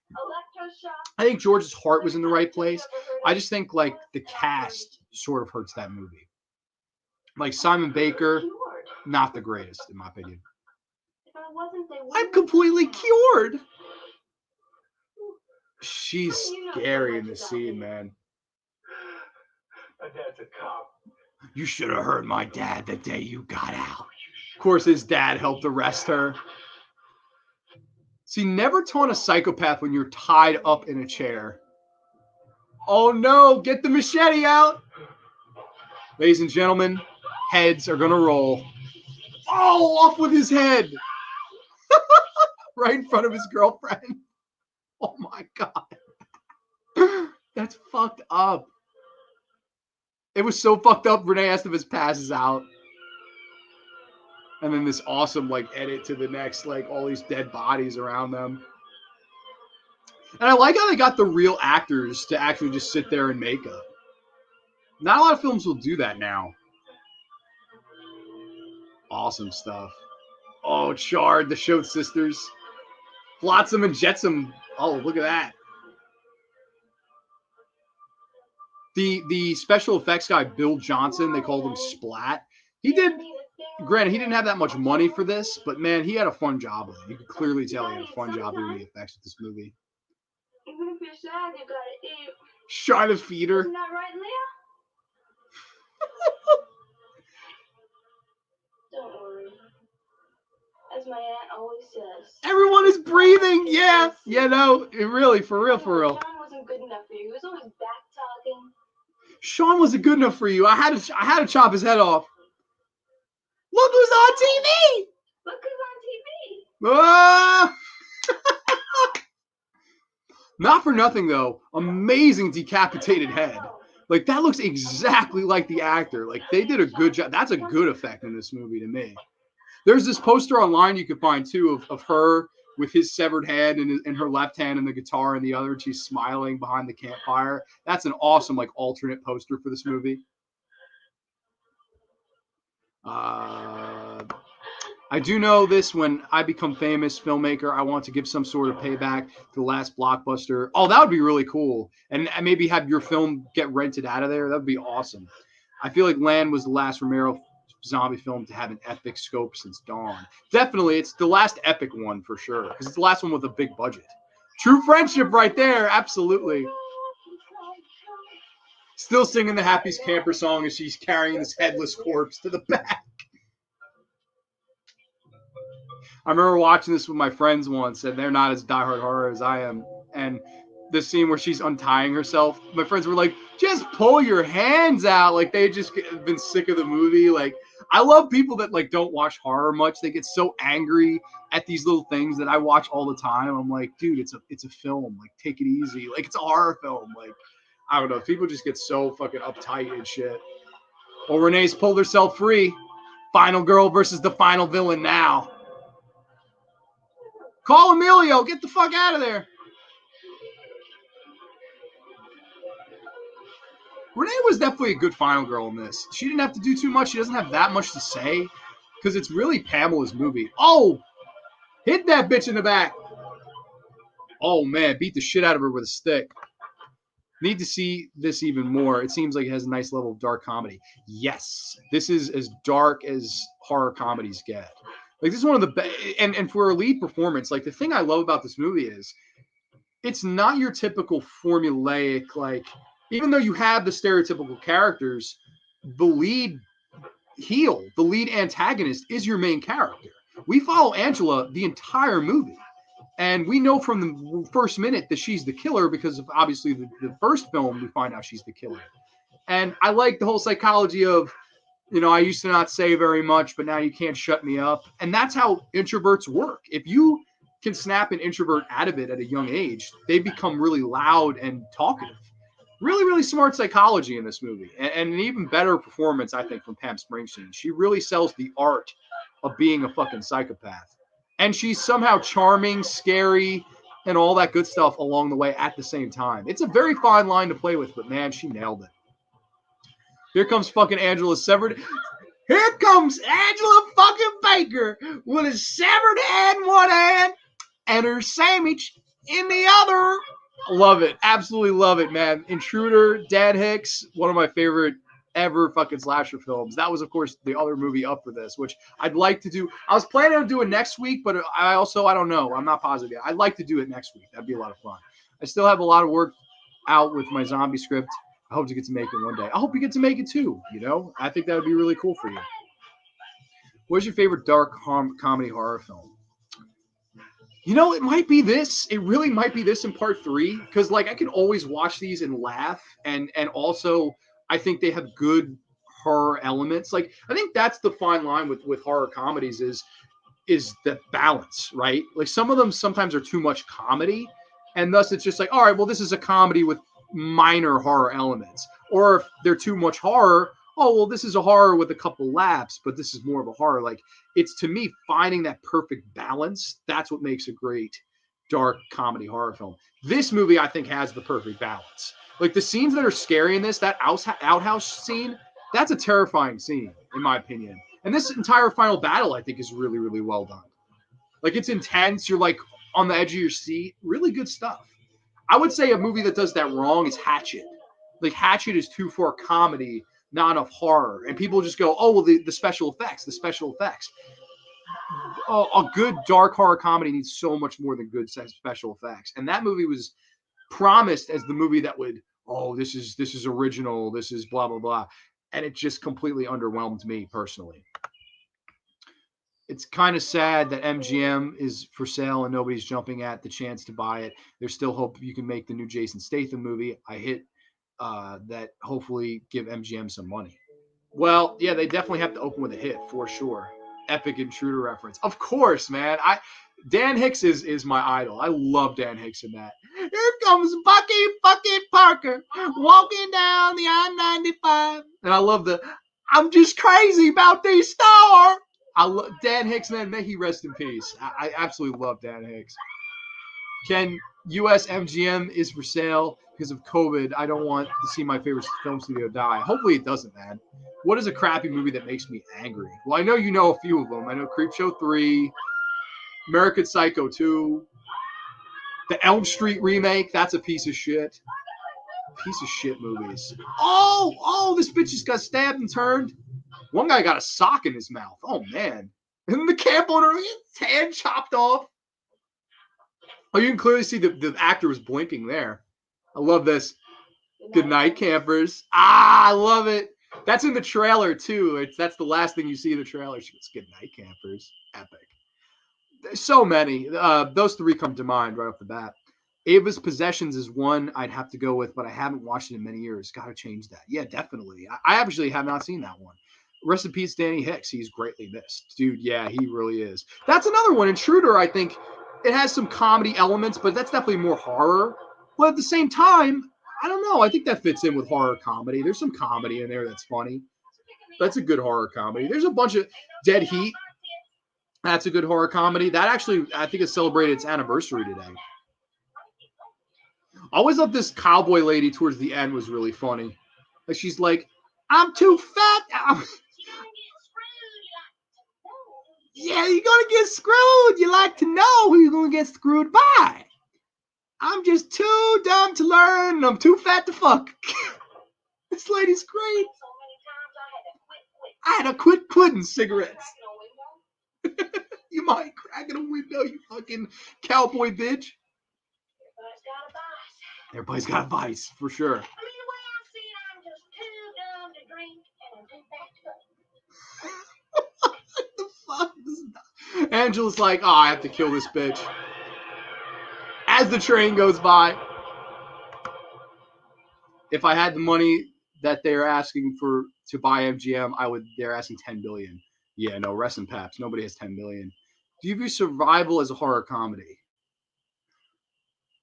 I think George's heart was in the right place. I just think like the cast sort of hurts that movie. Like Simon Baker, not the greatest in my opinion. I'm completely cured. She's scary in this scene, man. My dad's a cop. You should have heard my dad the day you got out. Of course, his dad helped arrest her. See, never taunt a psychopath when you're tied up in a chair. Oh no, get the machete out. Ladies and gentlemen, heads are going to roll. Oh, off with his head. Right in front of his girlfriend. Oh my God. That's fucked up. It was so fucked up. Renee Estevez passes out. And then this awesome like edit to the next, like all these dead bodies around them. And I like how they got the real actors to actually just sit there in makeup. Not a lot of films will do that now. Awesome stuff. Oh, Chard, the Shoat Sisters. Flotsam and Jetsam. Oh, look at that. The special effects guy, Bill Johnson, they called him Splat. He did, granted, he didn't have that much money for this, but man, he had a fun job with it. You could clearly tell he had a fun job doing the effects with this movie. Even if you're sad, you gotta eat. Trying to feed her. Isn't that right, Leah? Don't worry. As my aunt always says. Everyone is breathing. Yeah. Yeah, no, really, for real, for real. Sean wasn't good enough for you. He was always back talking. Sean wasn't good enough for you. I had to chop his head off. Look who's on TV. Look who's on TV. Ah! Not for nothing though. Amazing decapitated head. Like that looks exactly like the actor. Like they did a good job. That's a good effect in this movie to me. There's this poster online you can find too of her with his severed head and in her left hand and the guitar in the other, and she's smiling behind the campfire. That's an awesome like alternate poster for this movie. I do know this: when I become famous filmmaker, I want to give some sort of payback to the last blockbuster. Oh, that would be really cool. And maybe have your film get rented out of there. That would be awesome. I feel like Land was the last Romero zombie film to have an epic scope since Dawn. Definitely, it's the last epic one for sure, because it's the last one with a big budget. True friendship right there, absolutely. Still singing the Happiest Camper song as she's carrying this headless corpse to the back. I remember watching this with my friends once, and they're not as diehard horror as I am. And the scene where she's untying herself, my friends were like, just pull your hands out. Like they just been sick of the movie. Like I love people that like don't watch horror much. They get so angry at these little things that I watch all the time. I'm like, dude, it's a film. Like take it easy. Like it's a horror film. Like I don't know. People just get so fucking uptight and shit. Well, Renee's pulled herself free. Final girl versus the final villain now. Call Emilio. Get the fuck out of there. Renee was definitely a good final girl in this. She didn't have to do too much. She doesn't have that much to say because it's really Pamela's movie. Oh, hit that bitch in the back. Oh, man, beat the shit out of her with a stick. Need to see this even more. It seems like it has a nice level of dark comedy. Yes, this is as dark as horror comedies get. Like, this is one of the best. And for a lead performance, like, the thing I love about this movie is it's not your typical formulaic, like, even though you have the stereotypical characters, the lead heel, the lead antagonist is your main character. We follow Angela the entire movie. And we know from the first minute that she's the killer because of obviously the first film, we find out she's the killer. And I like the whole psychology of, you know, I used to not say very much, but now you can't shut me up. And that's how introverts work. If you can snap an introvert out of it at a young age, they become really loud and talkative. Really, really smart psychology in this movie. And an even better performance, I think, from Pam Springsteen. She really sells the art of being a fucking psychopath. And she's somehow charming, scary, and all that good stuff along the way at the same time. It's a very fine line to play with, but man, she nailed it. Here comes fucking Angela severed. Here comes Angela fucking Baker with a severed hand in one hand and her sandwich in the other. Love it. Absolutely love it, man. Intruder, Dan Hicks, one of my favorite ever fucking slasher films. That was, of course, the other movie up for this, which I'd like to do. I was planning on doing next week, but I don't know. I'm not positive yet. I'd like to do it next week. That'd be a lot of fun. I still have a lot of work out with my zombie script. I hope to get to make it one day. I hope you get to make it too, you know? I think that would be really cool for you. What's your favorite dark comedy horror film? You know, it might be this. It really might be this in part 3. Because, like, I can always watch these and laugh. And also, I think they have good horror elements. Like, I think that's the fine line with horror comedies is the balance, right? Like, some of them sometimes are too much comedy. And thus, it's just like, all right, well, this is a comedy with minor horror elements. Or if they're too much horror, oh, well, this is a horror with a couple laughs, but this is more of a horror. Like, it's, to me, finding that perfect balance. That's what makes a great dark comedy horror film. This movie, I think, has the perfect balance. Like, the scenes that are scary in this, that outhouse scene, that's a terrifying scene, in my opinion. And this entire final battle, I think, is really, really well done. Like, it's intense. You're, like, on the edge of your seat. Really good stuff. I would say a movie that does that wrong is Hatchet. Like, Hatchet is too far comedy, not enough horror. And people just go, oh, well, the special effects. A good dark horror comedy needs so much more than good special effects. And that movie was promised as the movie that would, oh, this is original, this is blah, blah, blah. And it just completely underwhelmed me personally. It's kind of sad that MGM is for sale and nobody's jumping at the chance to buy it. There's still hope you can make the new Jason Statham movie. I hit that hopefully give MGM some money. Well, yeah, they definitely have to open with a hit for sure. Epic Intruder reference. Of course, man. Dan Hicks is my idol. I love Dan Hicks in that. Here comes Bucky fucking Parker walking down the I-95. And I love I'm just crazy about these stars. I love Dan Hicks, man. May he rest in peace. I absolutely love Dan Hicks. Ken, US MGM is for sale because of COVID. I don't want to see my favorite film studio die. Hopefully it doesn't, man. What is a crappy movie that makes me angry? Well, I know you know a few of them. I know Creepshow 3, American Psycho 2, the Elm Street remake. That's a piece of shit. Piece of shit movies. Oh, this bitch just got stabbed and turned. One guy got a sock in his mouth. Oh, man. And the camp owner, his hand chopped off. Oh, you can clearly see the actor was blinking there. I love this. Goodnight Campers. I love it. That's in the trailer, too. That's the last thing you see in the trailer. She goes, Goodnight Campers. Epic. There's so many. Those 3 come to mind right off the bat. Ava's Possessions is one I'd have to go with, but I haven't watched it in many years. Got to change that. Yeah, definitely. I actually have not seen that one. Rest in peace, Danny Hicks. He's greatly missed. Dude, yeah, he really is. That's another one. Intruder, I think, it has some comedy elements, but that's definitely more horror. But at the same time, I don't know. I think that fits in with horror comedy. There's some comedy in there that's funny. That's a good horror comedy. There's a bunch of Dead Heat. That's a good horror comedy. That actually, I think it celebrated its anniversary today. I always thought this cowboy lady towards the end was really funny. Like, she's like, I'm too fat. Yeah, you're going to get screwed. You like to know who you're going to get screwed by. I'm just too dumb to learn, and I'm too fat to fuck. This lady's great. I had to quit quitting cigarettes. You might crack in a window, you fucking cowboy bitch. Everybody's got a vice, for sure. I mean, the way I see it, I'm just too dumb to drink and I'm too fat to fuck. What the fuck? Angela's like, oh, I have to kill this bitch. As the train goes by. If I had the money that they're asking for to buy MGM, they're asking $10 billion. Yeah, no, rest in peps. Nobody has $10 billion. Do you view Survival as a horror comedy?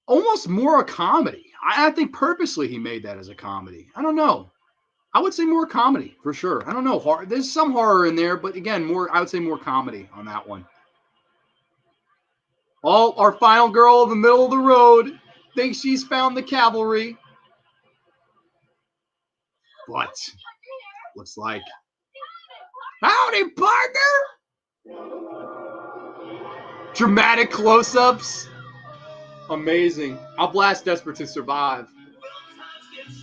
Almost more a comedy. I think purposely he made that as a comedy. I don't know. I would say more comedy for sure. I don't know. There's some horror in there, but again, I would say more comedy on that one. Oh, our final girl in the middle of the road thinks she's found the cavalry. But looks like. Howdy, partner! Dramatic close-ups. Amazing. I'll blast Desperate to Survive.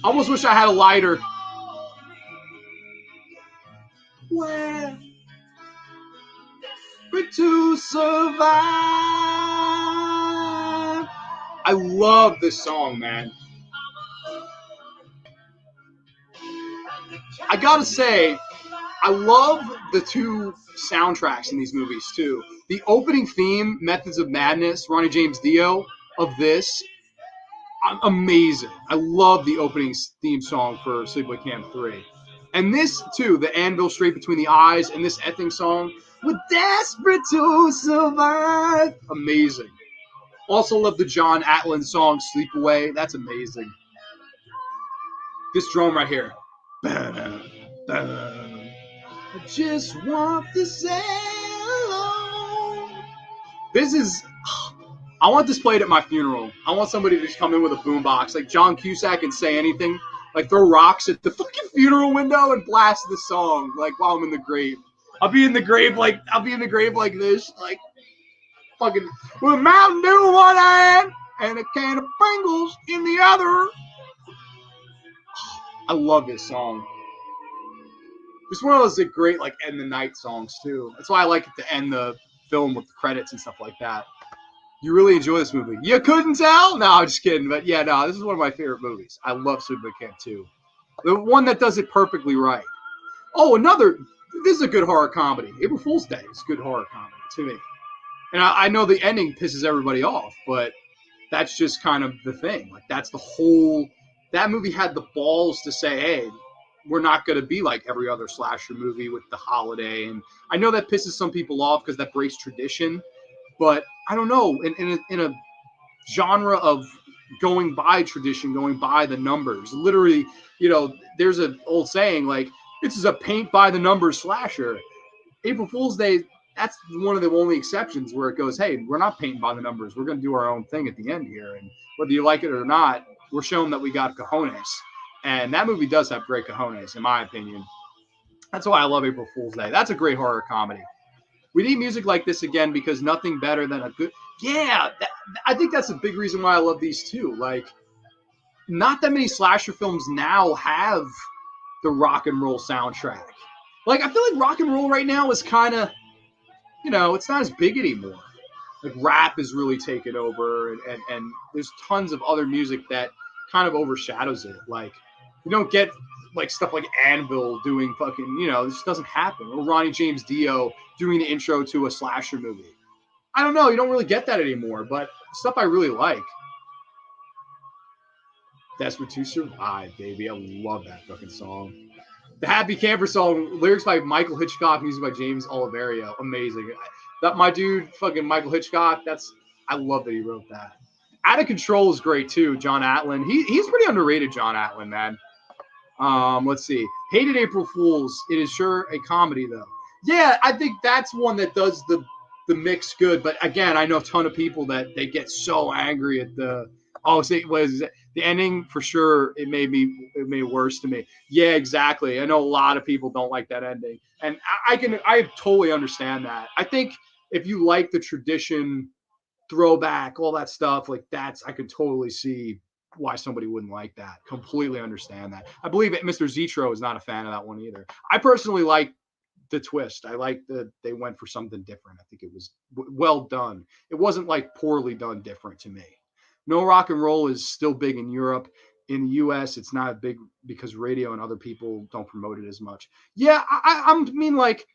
I almost wish I had a lighter. Where? To survive. I love this song, man. I gotta say, I love the two soundtracks in these movies too. The opening theme, Methods of Madness, Ronnie James Dio, of this, amazing. I love the opening theme song for Sleepaway Camp 3. And this too, the anvil straight between the eyes, and this ething song, we're desperate to survive. Amazing. Also love the John Atlin song, Sleepaway. That's amazing. This drum right here. I just want to say hello. This is... I want this played at my funeral. I want somebody to just come in with a boombox, like John Cusack, and say anything. Like throw rocks at the fucking funeral window and blast the song, like while I'm in the grave. I'll be in the grave like this, like fucking with a Mountain Dew in one hand and a can of Pringles in the other. I love this song. It's one of those great like end the night songs too. That's why I like it to end the film with the credits and stuff like that. You really enjoy this movie. You couldn't tell? No, I'm just kidding. But yeah, no, this is one of my favorite movies. I love Sleepaway Camp 2. The one that does it perfectly right. Oh, this is a good horror comedy. April Fool's Day is a good horror comedy to me. And I know the ending pisses everybody off, but that's just kind of the thing. Like, that's the whole... That movie had the balls to say, hey, we're not going to be like every other slasher movie with the holiday. And I know that pisses some people off because that breaks tradition. But I don't know, in a genre of going by tradition, going by the numbers, literally, there's an old saying like, this is a paint by the numbers slasher. April Fool's Day, that's one of the only exceptions where it goes, hey, we're not painting by the numbers. We're going to do our own thing at the end here. And whether you like it or not, we're showing that we got cojones. And that movie does have great cojones, in my opinion. That's why I love April Fool's Day. That's a great horror comedy. We need music like this again because nothing better than a good... Yeah, I think that's a big reason why I love these too. Like, not that many slasher films now have the rock and roll soundtrack. Like, I feel like rock and roll right now is kind of, it's not as big anymore. Like, rap is really taken over, and there's tons of other music that kind of overshadows it. Like, you don't get... like stuff like Anvil doing fucking, this doesn't happen. Or Ronnie James Dio doing the intro to a slasher movie. I don't know. You don't really get that anymore, but stuff I really like. Desperate to Survive, baby. I love that fucking song. The Happy Camper song, lyrics by Michael Hitchcock, music by James Oliverio. Amazing. That my dude, fucking Michael Hitchcock, I love that he wrote that. Out of Control is great too, John Atlin. He's pretty underrated, John Atlin, man. Let's see. Hated April Fools. It is sure a comedy, though. Yeah, I think that's one that does the mix good. But again, I know a ton of people that they get so angry at the ending for sure. It made it worse to me. Yeah, exactly. I know a lot of people don't like that ending, and I totally understand that. I think if you like the tradition, throwback, all that stuff, like I could totally see why somebody wouldn't like that. Completely understand that. I believe Mr. Zetro is not a fan of that one either. I personally like the twist. I like that they went for something different. I think it was well done. It wasn't like poorly done different to me. No Rock and Roll is still big in Europe. In the US, it's not big because radio and other people don't promote it as much. Yeah, I mean, like,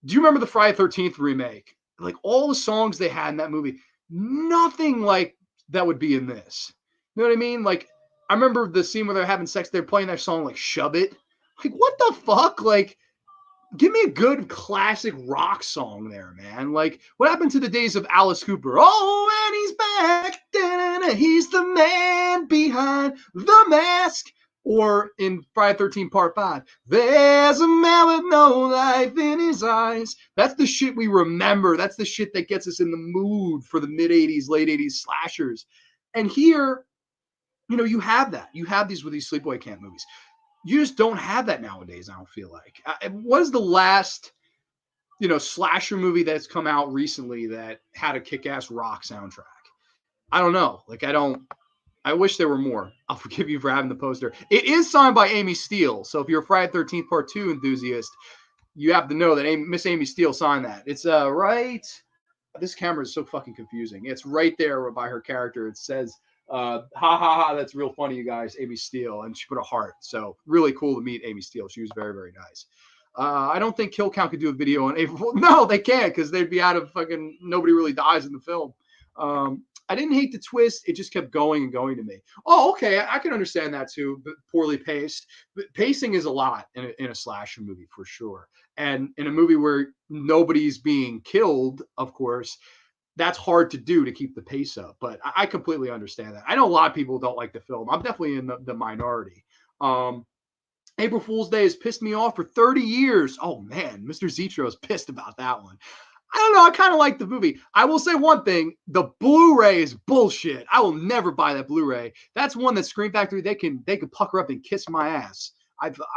do you remember the Friday 13th remake? Like, all the songs they had in that movie, nothing like that would be in this. You know what I mean? Like, I remember the scene where they're having sex. They're playing that song, like, Shove It. Like, what the fuck? Like, give me a good classic rock song there, man. Like, what happened to the days of Alice Cooper? Oh, and he's back. Da-da-da. He's the man behind the mask. Or in Friday 13 Part 5, there's a man with no life in his eyes. That's the shit we remember. That's the shit that gets us in the mood for the mid-'80s, late 80s slashers. And here, you have that. You have these with these Sleepaway Camp movies. You just don't have that nowadays, I don't feel like. What is the last, slasher movie that's come out recently that had a kick-ass rock soundtrack? I don't know. Like, I wish there were more. I'll forgive you for having the poster. It is signed by Amy Steele. So if you're a Friday the 13th Part 2 enthusiast, you have to know that Miss Amy Steele signed that. It's right. This camera is so fucking confusing. It's right there by her character. It says, ha ha ha, that's real funny, you guys, Amy Steele. And she put a heart. So really cool to meet Amy Steele. She was very, very nice. I don't think Kill Count could do a video on April Fool's. No, they can't, because they'd be out of fucking, nobody really dies in the film. I didn't hate the twist. It just kept going and going to me. Oh, okay. I can understand that too, but poorly paced. But pacing is a lot in a slasher movie for sure. And in a movie where nobody's being killed, of course, that's hard to do to keep the pace up. But I completely understand that. I know a lot of people don't like the film. I'm definitely in the minority. April Fool's Day has pissed me off for 30 years. Oh, man. Mr. Zitro is pissed about that one. I don't know. I kind of like the movie. I will say one thing. The Blu-ray is bullshit. I will never buy that Blu-ray. That's one that Scream Factory, they can pucker up and kiss my ass.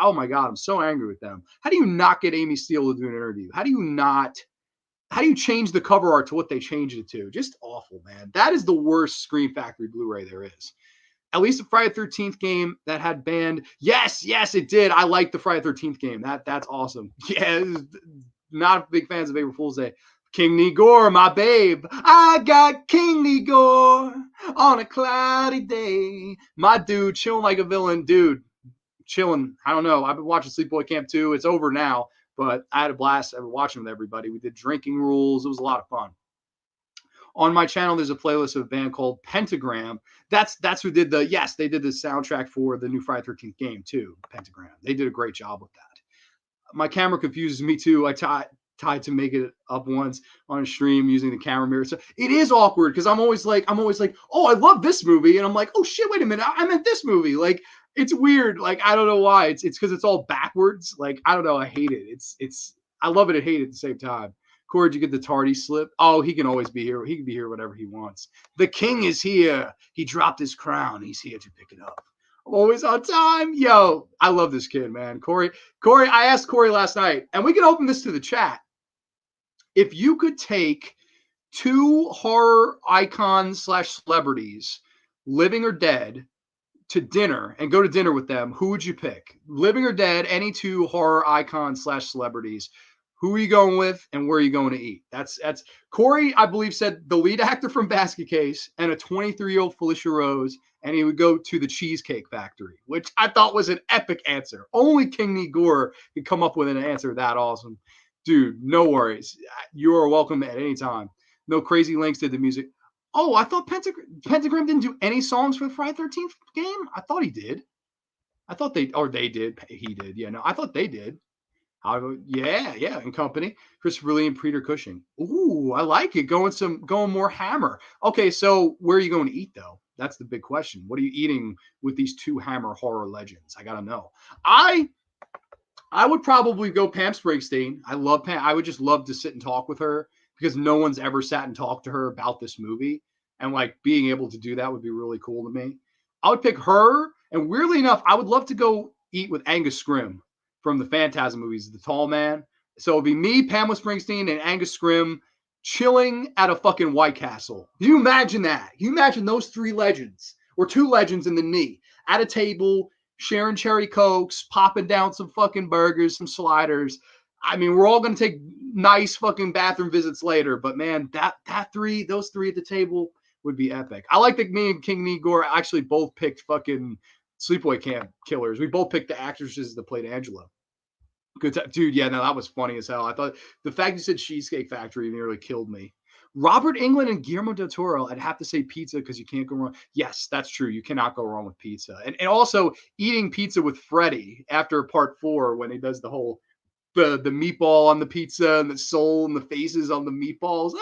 Oh my God, I'm so angry with them. How do you not get Amy Steele to do an interview? How do you change the cover art to what they changed it to? Just awful, man. That is the worst Scream Factory Blu-ray there is. At least the Friday the 13th game that had banned. Yes, it did. I like the Friday the 13th game. That's awesome. Yeah, not big fans of April Fool's Day. King Nigor, my babe. I got King Nigor on a cloudy day. My dude, chilling like a villain. Dude, chilling. I don't know. I've been watching Sleepaway Camp 2. It's over now, but I had a blast watching with everybody. We did drinking rules. It was a lot of fun. On my channel, there's a playlist of a band called Pentagram. That's who did they did the soundtrack for the new Friday the 13th game too, Pentagram. They did a great job with that. My camera confuses me too. I tried to make it up once on a stream using the camera mirror. So it is awkward because I'm always like, oh, I love this movie. And I'm like, oh shit, wait a minute. I meant this movie. Like, it's weird. Like, I don't know why. It's because it's all backwards. Like, I don't know. I hate it. I love it and hate it at the same time. Corey, did you get the tardy slip? Oh, he can always be here. He can be here whenever he wants. The king is here. He dropped his crown. He's here to pick it up. I'm always on time. Yo, I love this kid, man. Corey, I asked Corey last night, and we can open this to the chat. If you could take two horror icons / celebrities, living or dead, to dinner and go to dinner with them, who would you pick? Living or dead, any two horror icons / celebrities. Who are you going with, and where are you going to eat? That's Corey, I believe, said the lead actor from Basket Case and a 23-year-old Felicia Rose, and he would go to the Cheesecake Factory, which I thought was an epic answer. Only King Nigor could come up with an answer that awesome. Dude, no worries. You are welcome at any time. No Crazy Links did the music. Oh, I thought Pentagram didn't do any songs for the Friday the 13th game? I thought he did. I thought they did. He did. Yeah, no, I thought they did. Yeah, in company. Christopher Lee and Peter Cushing. Ooh, I like it. Going more Hammer. Okay, so where are you going to eat though? That's the big question. What are you eating with these two Hammer horror legends? I gotta know. I would probably go Pam Springsteen. I love Pam. I would just love to sit and talk with her because no one's ever sat and talked to her about this movie. And like being able to do that would be really cool to me. I would pick her. And weirdly enough, I would love to go eat with Angus Scrim from the Phantasm movies, the tall man. So it'd be me, Pamela Springsteen, and Angus Scrim chilling at a fucking White Castle. Can you imagine that? Can you imagine those three legends, or two legends in the knee, at a table, sharing cherry cokes, popping down some fucking burgers, some sliders. I mean, we're all going to take nice fucking bathroom visits later, but man, those three at the table would be epic. I like that me and King Nigor actually both picked fucking Sleepaway Camp killers. We both picked the actresses that played Angela. Good time. Dude, yeah, no, that was funny as hell. I thought the fact you said Cheesecake Factory nearly killed me. Robert Englund and Guillermo del Toro, I'd have to say pizza because you can't go wrong. Yes, that's true. You cannot go wrong with pizza. And also eating pizza with Freddy after part 4 when he does the whole the meatball on the pizza and the soul and the faces on the meatballs.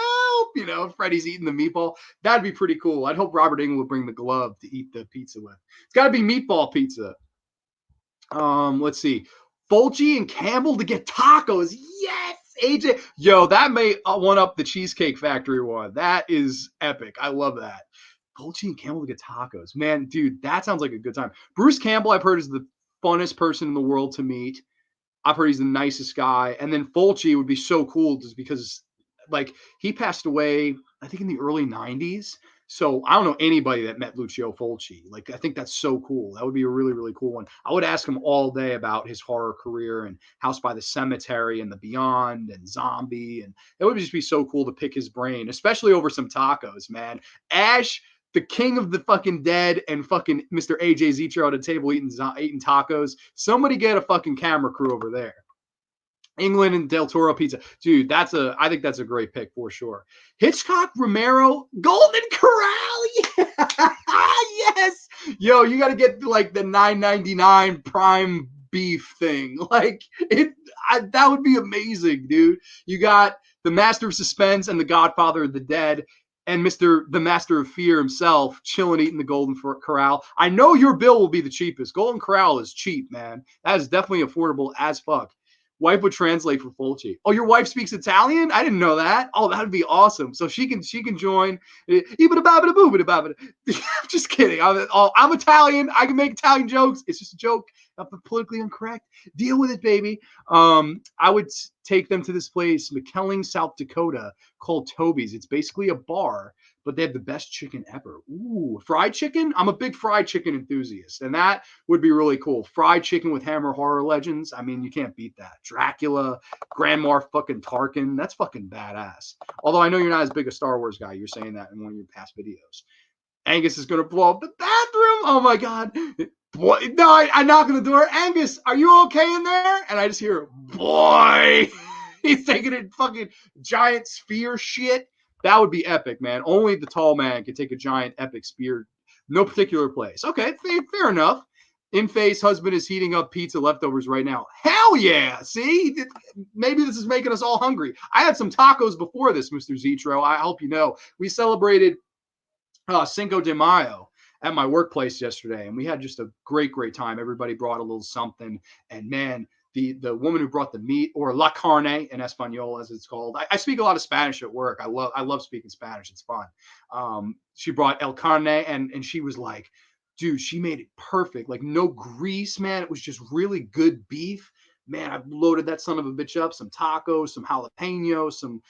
Help, Freddy's eating the meatball. That'd be pretty cool. I'd hope Robert Englund would bring the glove to eat the pizza with. It's got to be meatball pizza. Let's see. Fulci and Campbell to get tacos. Yes, AJ. Yo, that may one up the Cheesecake Factory one. That is epic. I love that. Fulci and Campbell to get tacos. Man, dude, that sounds like a good time. Bruce Campbell, I've heard, is the funnest person in the world to meet. I've heard he's the nicest guy. And then Fulci would be so cool just because, like, he passed away, I think, in the early 90s. So I don't know anybody that met Lucio Fulci. Like, I think that's so cool. That would be a really, really cool one. I would ask him all day about his horror career and House by the Cemetery and The Beyond and Zombie. And it would just be so cool to pick his brain, especially over some tacos, man. Ash, the king of the fucking dead, and fucking Mr. AJ Zitro at a table eating tacos. Somebody get a fucking camera crew over there. England and Del Toro pizza. Dude, I think that's a great pick for sure. Hitchcock, Romero, Golden Corral. Yeah. Yes. Yo, you got to get like the $9.99 prime beef thing. Like that would be amazing, dude. You got the Master of Suspense and the Godfather of the Dead and the Master of Fear himself chilling eating the Golden Corral. I know your bill will be the cheapest. Golden Corral is cheap, man. That is definitely affordable as fuck. Wife would translate for Fulci. Oh, your wife speaks Italian? I didn't know that. Oh, that'd be awesome. So she can join. I'm just kidding. I'm Italian. I can make Italian jokes. It's just a joke. Not politically incorrect. Deal with it, baby. I would take them to this place, McKelling, South Dakota, called Toby's. It's basically a bar, but they have the best chicken ever. Ooh, fried chicken? I'm a big fried chicken enthusiast, and that would be really cool. Fried chicken with Hammer Horror Legends. I mean, you can't beat that. Dracula, Grandma fucking Tarkin. That's fucking badass. Although I know you're not as big a Star Wars guy. You're saying that in one of your past videos. Angus is going to blow up the bathroom. Oh, my God. Boy, no, I knock on the door. Angus, are you okay in there? And I just hear, boy. He's taking a fucking giant spear shit. That would be epic, man. Only the tall man can take a giant epic spear. No particular place. Okay, fair enough. In face, husband is heating up pizza leftovers right now. Hell yeah. See? Maybe this is making us all hungry. I had some tacos before this, Mr. Zitro. I hope you know. We celebrated Cinco de Mayo at my workplace yesterday, and we had just a great time. Everybody brought a little something, and man, the woman who brought the meat, or la carne in Espanol as it's called. I speak a lot of Spanish at work. I love speaking Spanish. It's fun. She brought el carne, and she was like, dude, she made it perfect. Like no grease, man. It was just really good beef. Man, I loaded that son of a bitch up. Some tacos, some jalapenos, some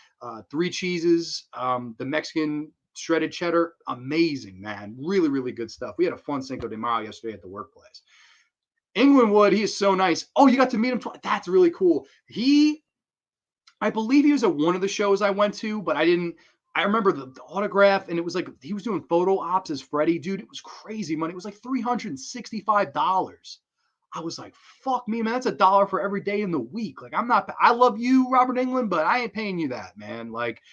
3 cheeses, the Mexican shredded cheddar. Amazing, man. Really, really good stuff. We had a fun Cinco de Mayo yesterday at the workplace. England Wood, he is so nice. Oh, you got to meet him twice. That's really cool. I believe he was at one of the shows I went to, but I remember the autograph, and it was like he was doing photo ops as Freddy. Dude, it was crazy money. It was like $365. I was like, fuck me, man. That's $1 for every day in the week. Like, I love you, Robert England, but I ain't paying you that, man. Like,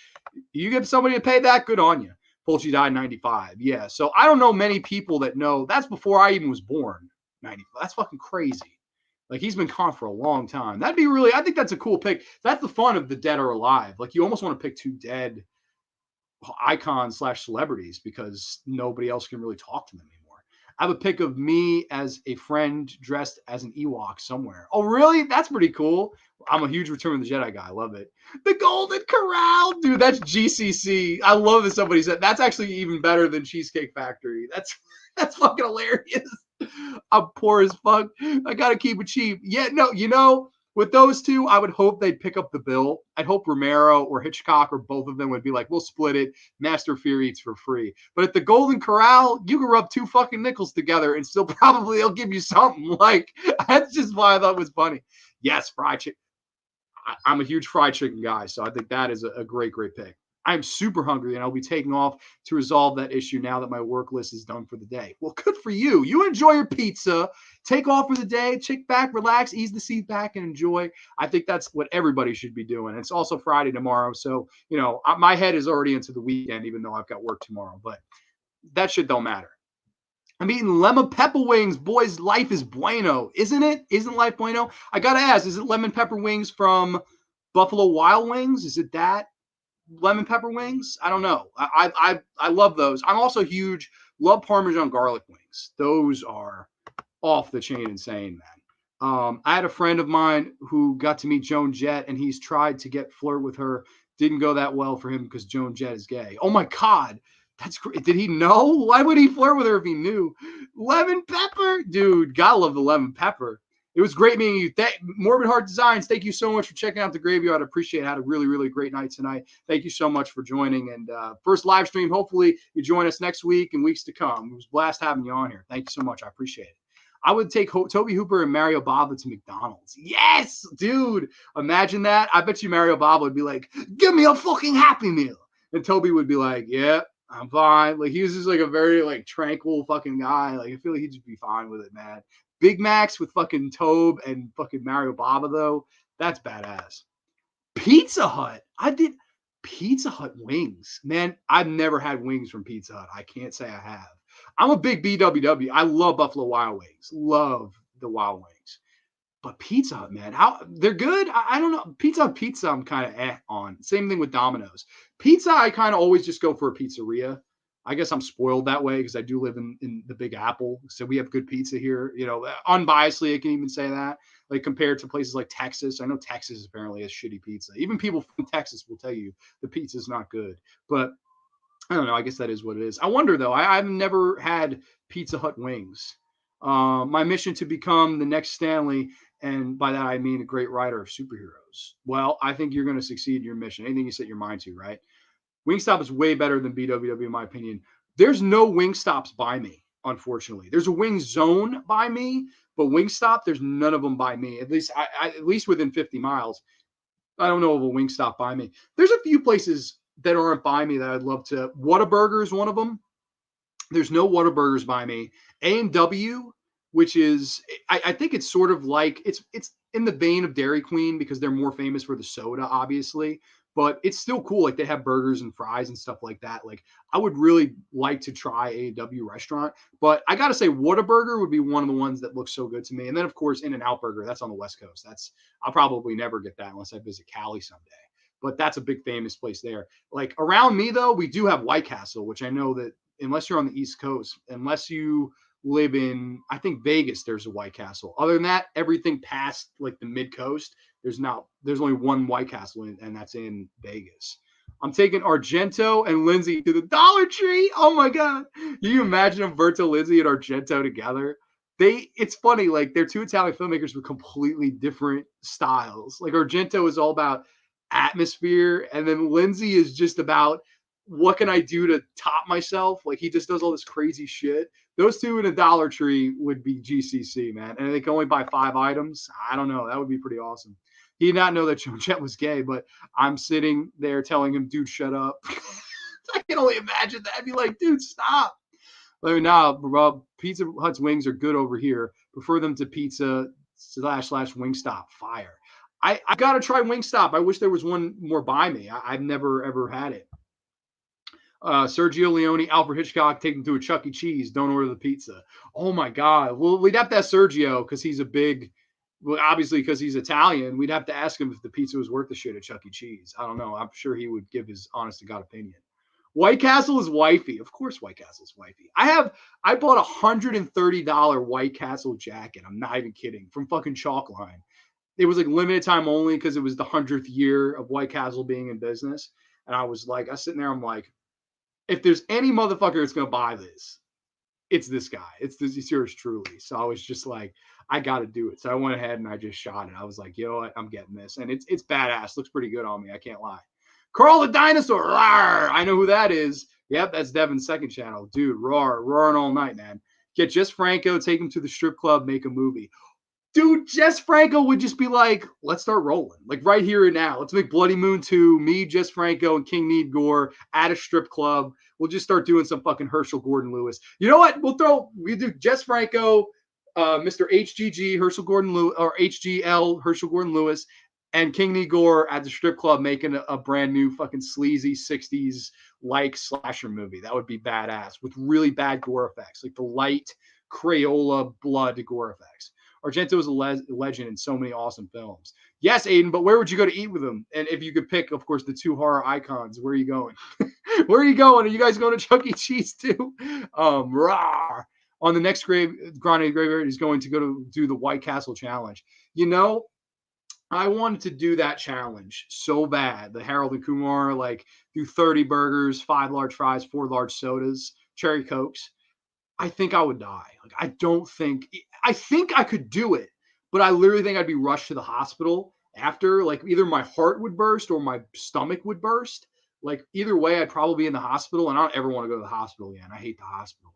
you get somebody to pay that, good on you. Fulci died in 95. Yeah, so I don't know many people that know. That's before I even was born. 95. That's fucking crazy. Like, he's been gone for a long time. That'd be really, I think that's a cool pick. That's the fun of the dead or alive. Like, you almost want to pick 2 dead icons / celebrities because nobody else can really talk to them anymore. I have a pic of me as a friend dressed as an Ewok somewhere. Oh, really? That's pretty cool. I'm a huge Return of the Jedi guy. I love it. The Golden Corral. Dude, that's GCC. I love that somebody said that's actually even better than Cheesecake Factory. That's fucking hilarious. I'm poor as fuck. I gotta keep it cheap. Yeah, no, with those two, I would hope they'd pick up the bill. I'd hope Romero or Hitchcock or both of them would be like, we'll split it. Master Fear eats for free. But at the Golden Corral, you can rub 2 fucking nickels together and still probably they'll give you something. Like, that's just why I thought it was funny. Yes, fried chicken. I'm a huge fried chicken guy, so I think that is a great pick. I'm super hungry, and I'll be taking off to resolve that issue now that my work list is done for the day. Well, good for you. You enjoy your pizza. Take off for the day. Kick back, relax, ease the seat back, and enjoy. I think that's what everybody should be doing. It's also Friday tomorrow, so, my head is already into the weekend, even though I've got work tomorrow. But that shit don't matter. I'm eating lemon pepper wings. Boys, life is bueno. Isn't it? Isn't life bueno? I got to ask, is it lemon pepper wings from Buffalo Wild Wings? Is it that? Lemon pepper wings? I don't know. I love those. I'm also huge, love Parmesan garlic wings. Those are off the chain insane, man. I had a friend of mine who got to meet Joan Jett, and he's tried to flirt with her. Didn't go that well for him because Joan Jett is gay. Oh my God. That's great. Did he know? Why would he flirt with her if he knew? Lemon pepper, dude. Gotta love the lemon pepper. It was great meeting you. Morbid Heart Designs, thank you so much for checking out the graveyard. I appreciate it. Had a really, really great night tonight. Thank you so much for joining. And first live stream, hopefully you join us next week and weeks to come. It was a blast having you on here. Thank you so much. I appreciate it. I would take Toby Hooper and Mario Bava to McDonald's. Yes, dude. Imagine that. I bet you Mario Bava would be like, give me a fucking Happy Meal. And Toby would be like, yeah, I'm fine. Like, he was just like a very like tranquil fucking guy. Like, I feel like he'd just be fine with it, man. Big Macs with fucking Tobe and fucking Mario Bava, though, that's badass. Pizza Hut. I did Pizza Hut wings. Man, I've never had wings from Pizza Hut. I can't say I have. I'm a big BWW. I love Buffalo Wild Wings. Love the Wild Wings. But Pizza Hut, man, how they're good. I don't know. Pizza, I'm kind of on. Same thing with Domino's. Pizza, I kind of always just go for a pizzeria. I guess I'm spoiled that way because I do live in the Big Apple. So we have good pizza here. You know, unbiasedly, I can even say that. Like compared to places like Texas. I know Texas apparently has shitty pizza. Even people from Texas will tell you the pizza is not good. But I don't know. I guess that is what it is. I wonder, though. I've never had Pizza Hut wings. My mission to become the next Stanley, and by that I mean a great writer of superheroes. Well, I think you're going to succeed in your mission. Anything you set your mind to, right? Wingstop is way better than BWW in my opinion. There's no Wingstops by me, unfortunately. There's a Wing Zone by me, but Wingstop, there's none of them by me. At least at least within 50 miles. I don't know of a Wingstop by me. There's a few places that aren't by me that I'd love to. Whataburger is one of them. There's no Whataburgers by me. A&W, which is I think it's sort of like it's in the vein of Dairy Queen because they're more famous for the soda, obviously. But it's still cool. Like they have burgers and fries and stuff like that. Like I would really like to try A&W restaurant, but I gotta say Whataburger would be one of the ones that looks so good to me. And then of course In-N-Out Burger, that's on the West Coast. I'll probably never get that unless I visit Cali someday. But that's a big famous place there. Like around me though, we do have White Castle, which I know that unless you're on the East Coast, unless you live in, I think Vegas, there's a White Castle. Other than that, everything past like the mid coast, there's only one White Castle, and that's in Vegas. I'm taking Argento and Lindsay to the Dollar Tree. Oh my God. Can you imagine Umberto Lindsay and Argento together? It's funny, like they're two Italian filmmakers with completely different styles. Like Argento is all about atmosphere, and then Lindsay is just about what can I do to top myself? Like he just does all this crazy shit. Those two in a Dollar Tree would be GCC, man. And they can only buy 5 items. I don't know. That would be pretty awesome. He did not know that Joan Jett was gay, but I'm sitting there telling him, dude, shut up. I can only imagine that. I'd be like, dude, stop. Let me know, bro. Pizza Hut's wings are good over here. Prefer them to pizza / Wingstop. Fire. I got to try Wingstop. I wish there was one more by me. I've never, ever had it. Sergio Leone, Alfred Hitchcock, take them to a Chuck E. Cheese. Don't order the pizza. Oh my God. Well, we'd have to ask Sergio because he's obviously because he's Italian. We'd have to ask him if the pizza was worth the shit at Chuck E. Cheese. I don't know. I'm sure he would give his honest to God opinion. White Castle is wifey. Of course, White Castle is wifey. I bought $130 White Castle jacket. I'm not even kidding. From fucking Chalkline. It was like limited time only because it was the 100th year of White Castle being in business. And I was sitting there, I'm like, if there's any motherfucker that's going to buy this, it's this guy. It's yours truly. So I was just like, I got to do it. So I went ahead and I just shot it. I was like, you know what? I'm getting this. And it's badass. Looks pretty good on me. I can't lie. Carl the Dinosaur. Rawr! I know who that is. Yep, that's Devin's second channel. Dude, roaring all night, man. Get Jess Franco, take him to the strip club, make a movie. Dude, Jess Franco would just be like, let's start rolling. Like right here and now. Let's make Bloody Moon 2, me, Jess Franco, and King Need Gore at a strip club. We'll just start doing some fucking Herschel Gordon Lewis. You know what? We do Jess Franco, Mr. HGG, Herschel Gordon Lewis, or HGL, Herschel Gordon Lewis, and King Need Gore at the strip club making a brand new fucking sleazy 60s like slasher movie. That would be badass with really bad gore effects, like the light Crayola blood gore effects. Argento is a legend in so many awesome films. Yes, Aiden, but where would you go to eat with him? And if you could pick, of course, the 2 horror icons, where are you going? Where are you going? Are you guys going to Chuck E. Cheese too? Rah! On the next Grande Graveyard, he's going to go to do the White Castle Challenge. You know, I wanted to do that challenge so bad. The Harold and Kumar, like, do 30 burgers, 5 large fries, 4 large sodas, cherry Cokes. I think I would die. Like, I think I could do it, but I literally think I'd be rushed to the hospital after. Like, either my heart would burst or my stomach would burst. Like, either way, I'd probably be in the hospital, and I don't ever want to go to the hospital again. I hate the hospital.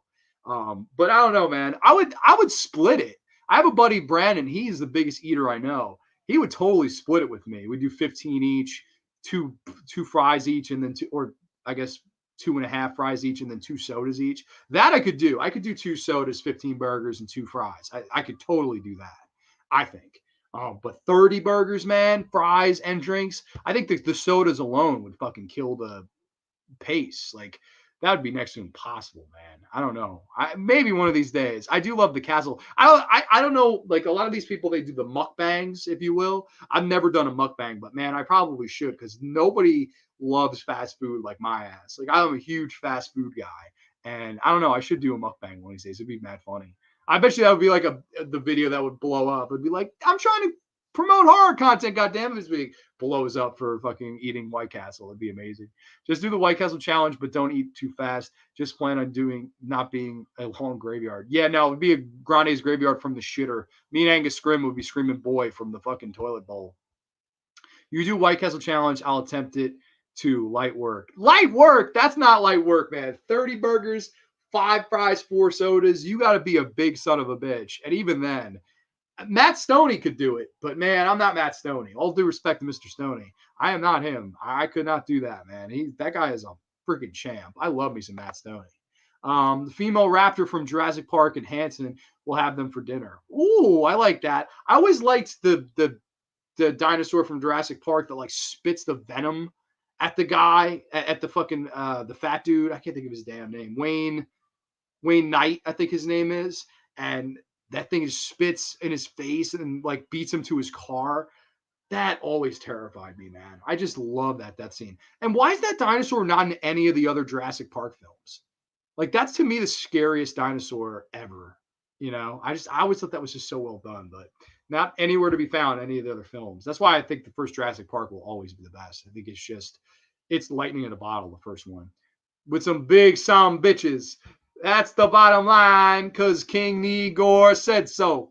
But I don't know, man. I would split it. I have a buddy, Brandon. He's the biggest eater I know. He would totally split it with me. We do 15 each, two fries each, and then two, or I guess 2.5 fries each, and then 2 sodas each. That I could do. I could do 2 sodas, 15 burgers, and 2 fries. I could totally do that, I think. But 30 burgers, man, fries and drinks. I think the sodas alone would fucking kill the pace. Like, that would be next to impossible, man. I don't know. Maybe one of these days. I do love the castle. I don't know. Like, a lot of these people, they do the mukbangs, if you will. I've never done a mukbang, but man, I probably should, because nobody loves fast food like my ass. Like, I'm a huge fast food guy, and I don't know. I should do a mukbang one of these days. It'd be mad funny. I bet you that would be like the video that would blow up. It'd be like, I'm trying to promote horror content. Goddamn, this week blows up for fucking eating White Castle. It'd be amazing. Just do the White Castle challenge, but don't eat too fast. Just plan on not being a long graveyard. Yeah, no, it would be a Grande's graveyard from the shitter. Me and Angus Scrim would be screaming boy from the fucking toilet bowl. You do White Castle challenge, I'll attempt it too. Light work. Light work? That's not light work, man. 30 burgers, 5 fries, 4 sodas. You got to be a big son of a bitch. And even then, Matt Stoney could do it, but man, I'm not Matt Stoney. All due respect to Mr. Stoney, I am not him. I could not do that, man. That guy is a freaking champ. I love me some Matt Stoney. The female raptor from Jurassic Park and Hanson will have them for dinner. Ooh, I like that. I always liked the dinosaur from Jurassic Park that like spits the venom at the guy, at the fucking the fat dude. I can't think of his damn name. Wayne Knight, I think his name is, and that thing just spits in his face and like beats him to his car. That always terrified me, man. I just love that scene. And why is that dinosaur not in any of the other Jurassic Park films? Like, that's to me the scariest dinosaur ever. You know, I always thought that was just so well done, but not anywhere to be found in any of the other films. That's why I think the first Jurassic Park will always be the best. I think it's lightning in a bottle, the first one, with some big some bitches. That's the bottom line, because King Igor said so.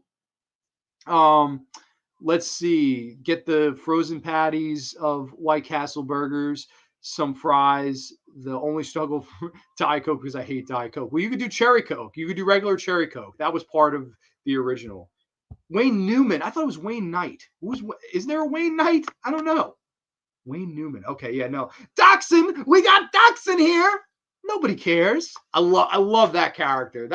Let's see. Get the frozen patties of White Castle burgers, some fries. The only struggle for Diet Coke, because I hate Diet Coke. Well, you could do cherry Coke. You could do regular cherry Coke. That was part of the original. Wayne Newman. I thought it was Wayne Knight. Is there a Wayne Knight? I don't know. Wayne Newman. Okay, yeah, no. Dachshund. We got Dachshund here. Nobody cares. I love that character.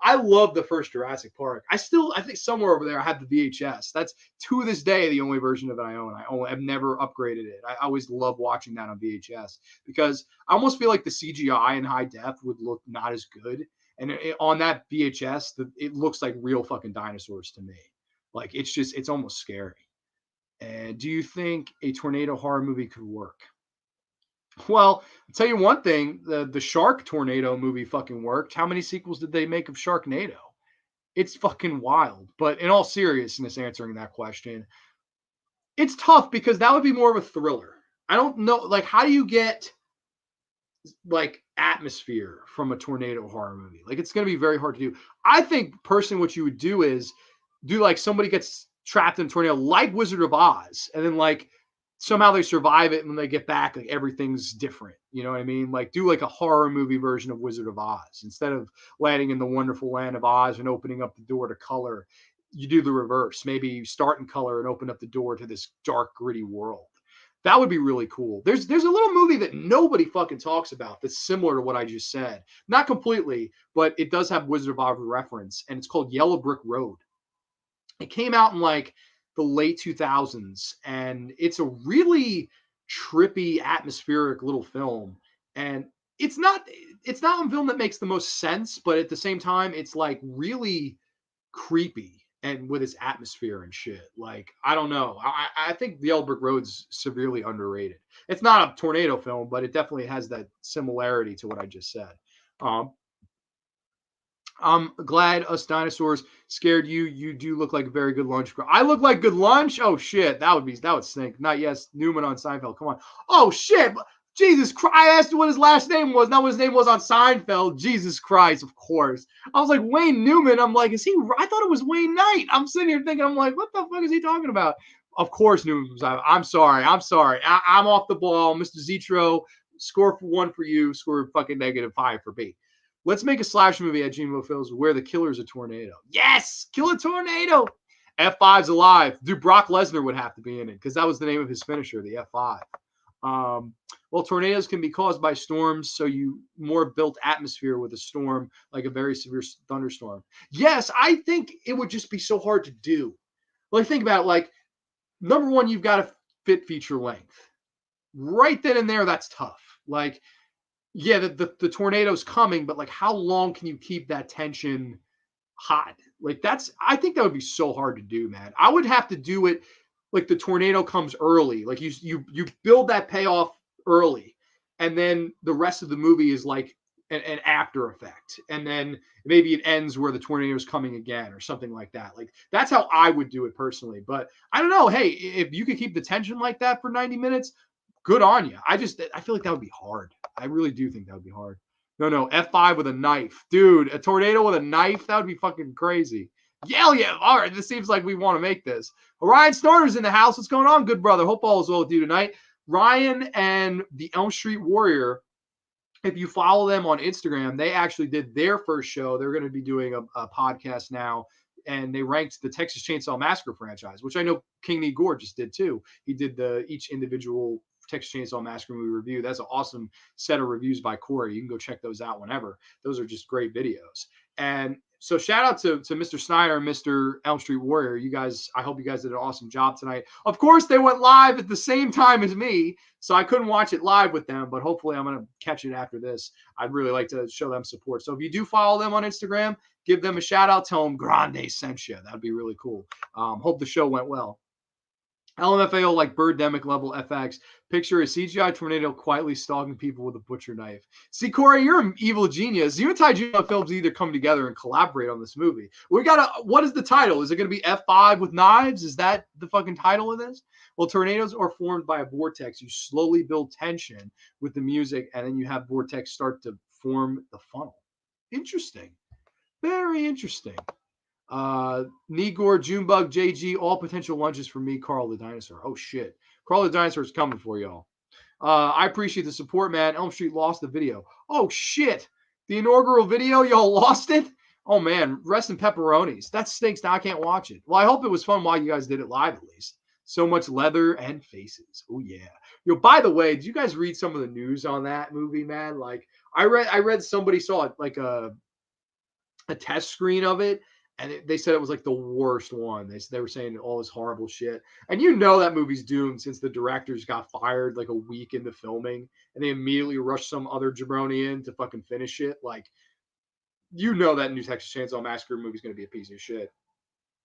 I love the first Jurassic Park. I think somewhere over there I have the VHS. That's to this day the only version of it I own. I've never upgraded it. I always love watching that on VHS, because I almost feel like the CGI in high def would look not as good. And on that VHS, it looks like real fucking dinosaurs to me. Like, it's almost scary. And do you think a tornado horror movie could work? Well, I'll tell you one thing, the Shark Tornado movie fucking worked. How many sequels did they make of Sharknado? It's fucking wild. But in all seriousness, answering that question, it's tough, because that would be more of a thriller. I don't know, like, how do you get like atmosphere from a tornado horror movie? Like, it's going to be very hard to do. I think personally what you would do is do like somebody gets trapped in a tornado, like Wizard of Oz, and then like somehow they survive it, and when they get back, like, everything's different. You know what I mean? Like, do like a horror movie version of Wizard of Oz. Instead of landing in the wonderful land of Oz and opening up the door to color, you do the reverse. Maybe you start in color and open up the door to this dark, gritty world. That would be really cool. There's a little movie that nobody fucking talks about that's similar to what I just said. Not completely, but it does have Wizard of Oz reference, and it's called Yellow Brick Road. It came out in like the late 2000s, and it's a really trippy, atmospheric little film. And it's not a film that makes the most sense, but at the same time, it's like really creepy and with its atmosphere and shit. Like, I don't know. I think The Yellow Brick Road's severely underrated. It's not a tornado film, but it definitely has that similarity to what I just said. I'm glad us dinosaurs scared you. You do look like a very good lunch. I look like good lunch? Oh shit, that would stink. Not yes, Newman on Seinfeld. Come on. Oh shit. Jesus Christ. I asked what his last name was, not what his name was on Seinfeld. Jesus Christ, of course. I was like, Wayne Newman. I'm like, is he? I thought it was Wayne Knight. I'm sitting here thinking, I'm like, what the fuck is he talking about? Of course, Newman was. I'm sorry. I'm off the ball. Mr. Zitro, score for 1 for you, score fucking -5 for B. Let's make a slash movie at Gmail Films where the killer's a tornado. Yes, kill a tornado. F5's alive. Dude, Brock Lesnar would have to be in it because that was the name of his finisher, the F5. Well, tornadoes can be caused by storms, so you more built atmosphere with a storm, like a very severe thunderstorm. Yes, I think it would just be so hard to do. Like, think about it, like, number one, you've got to fit feature length. Right then and there, that's tough. Like, yeah, the tornado's coming, but like, how long can you keep that tension hot? Like, I think that would be so hard to do, man. I would have to do it like the tornado comes early. Like you build that payoff early, and then the rest of the movie is like an after effect, and then maybe it ends where the tornado is coming again or something like that. Like, that's how I would do it personally. But I don't know. Hey, if you could keep the tension like that for 90 minutes, good on you. I feel like that would be hard. I really do think that would be hard. No, F5 with a knife. Dude, a tornado with a knife? That would be fucking crazy. Hell yeah. All right, this seems like we want to make this. Ryan Snorter's in the house. What's going on, good brother? Hope all is well with you tonight. Ryan and the Elm Street Warrior, if you follow them on Instagram, they actually did their first show. They're going to be doing a podcast now, and they ranked the Texas Chainsaw Massacre franchise, which I know King Igor just did too. He did each individual Texas Chainsaw Massacre movie review. That's an awesome set of reviews by Corey. You can go check those out whenever. Those are just great videos. And so shout out to Mr. Snyder and Mr. Elm Street Warrior. You guys, I hope you guys did an awesome job tonight. Of course, they went live at the same time as me, so I couldn't watch it live with them, but hopefully I'm going to catch it after this. I'd really like to show them support. So if you do follow them on Instagram, give them a shout out. Tell them Grande sent you. That'd be really cool. Hope the show went well. LMFAO like Birdemic level FX. Picture a CGI tornado quietly stalking people with a butcher knife. See, Corey, you're an evil genius. You and Ty Juno Films either come together and collaborate on this movie. What is the title? Is it going to be F5 with knives? Is that the fucking title of this? Well, tornadoes are formed by a vortex. You slowly build tension with the music, and then you have vortex start to form the funnel. Interesting. Very interesting. Nigor, Junebug, JG, all potential lunches for me, Carl the Dinosaur. Oh, shit. Carl the Dinosaur is coming for y'all. I appreciate the support, man. Elm Street lost the video. Oh, shit. The inaugural video, y'all lost it? Oh, man. Rest in pepperonis. That stinks. Now I can't watch it. Well, I hope it was fun while you guys did it live, at least. So much leather and faces. Oh, yeah. Yo, by the way, did you guys read some of the news on that movie, man? Like, I read somebody saw it, like a test screen of it. And they said it was like the worst one. They were saying all this horrible shit. And you know that movie's doomed since the directors got fired like a week into filming. And they immediately rushed some other jabroni in to fucking finish it. Like, you know that new Texas Chainsaw Massacre movie's going to be a piece of shit.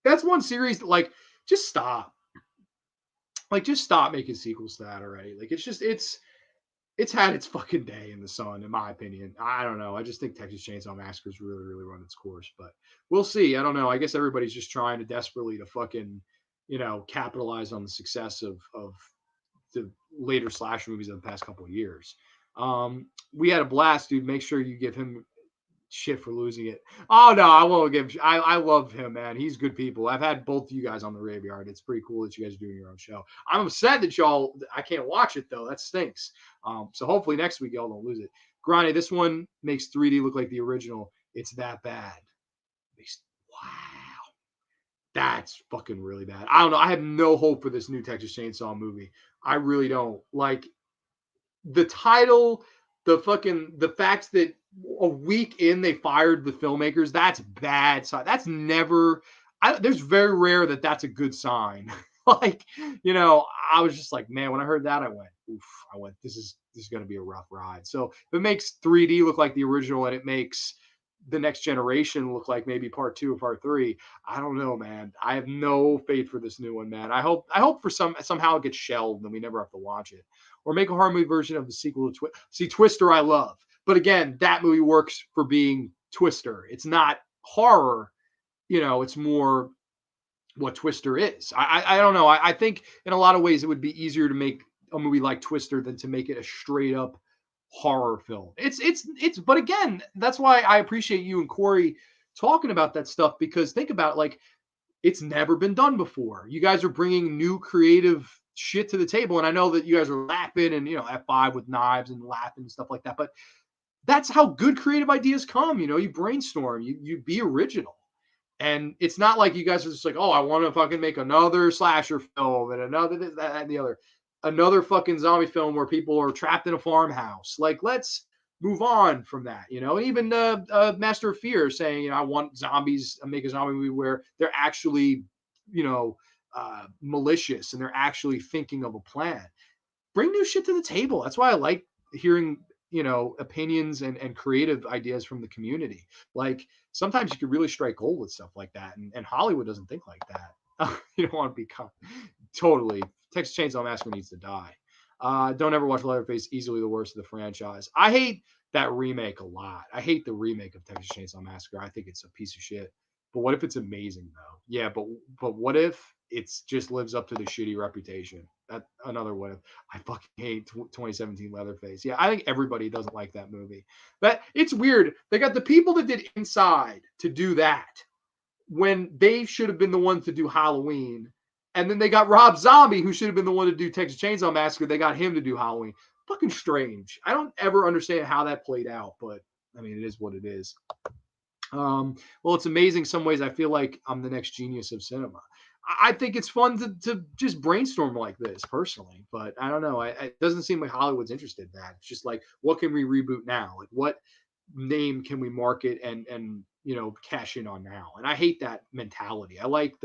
That's one series that, like, just stop. Like, just stop making sequels to that already. Like, it's had its fucking day in the sun, in my opinion. I don't know. I just think Texas Chainsaw Massacre's really, really run its course, but we'll see. I don't know. I guess everybody's just trying to desperately to fucking, capitalize on the success of the later slasher movies of the past couple of years. We had a blast, dude. Make sure you give him shit for losing it. Oh no, I won't give. I love him, man. He's good people. I've had both of you guys on the Graveyard. It's pretty cool that you guys are doing your own show. I'm upset that I can't watch it though. That stinks. So hopefully next week y'all don't lose it. Grande, this one makes 3D look like the original. It's that bad. Wow. That's fucking really bad. I don't know. I have no hope for this new Texas Chainsaw movie. I really don't. Like, the title, the fact that a week in they fired the filmmakers, that's bad. So that's never, there's very rare that that's a good sign. Like, I was just like, man, when I heard that, I went, this is going to be a rough ride. So if it makes 3D look like the original and it makes the Next Generation look like maybe part 2 or part 3, I don't know, man. I have no faith for this new one, man. I hope for somehow it gets shelved and we never have to watch it, or make a horror movie version of the sequel to Twister. I love, but again, that movie works for being Twister. It's not horror, it's more what Twister is. I don't know. I think in a lot of ways it would be easier to make a movie like Twister than to make it a straight up horror film. But again, that's why I appreciate you and Corey talking about that stuff, because think about it, like, it's never been done before. You guys are bringing new creative shit to the table. And I know that you guys are laughing and, F5 with knives and laughing and stuff like that. But that's how good creative ideas come. You brainstorm, you be original. And it's not like you guys are just like, oh, I want to fucking make another slasher film and another this, that, and the other. Another fucking zombie film where people are trapped in a farmhouse. Like, let's move on from that. Even Master of Fear saying, I want zombies, make a zombie movie where they're actually, malicious and they're actually thinking of a plan. Bring new shit to the table. That's why I like hearing, opinions and creative ideas from the community. Like, sometimes you could really strike gold with stuff like that. And Hollywood doesn't think like that. You don't want to become totally. Texas Chainsaw Massacre needs to die. Don't ever watch Leatherface, easily the worst of the franchise. I hate that remake a lot. I hate the remake of Texas Chainsaw Massacre. I think it's a piece of shit. But what if it's amazing though? Yeah, but what if it's just lives up to the shitty reputation? That another what if. I fucking hate 2017 Leatherface. Yeah, I think everybody doesn't like that movie. But it's weird. They got the people that did Inside to do that when they should have been the ones to do Halloween. And then they got Rob Zombie, who should have been the one to do Texas Chainsaw Massacre. They got him to do Halloween. Fucking strange. I don't ever understand how that played out, but I mean, it is what it is. Well, it's amazing. Some ways I feel like I'm the next genius of cinema. I think it's fun to just brainstorm like this personally, but I don't know. It doesn't seem like Hollywood's interested in that. It's just like, what can we reboot now? Like, what name can we market and cash in on now? And I hate that mentality. I like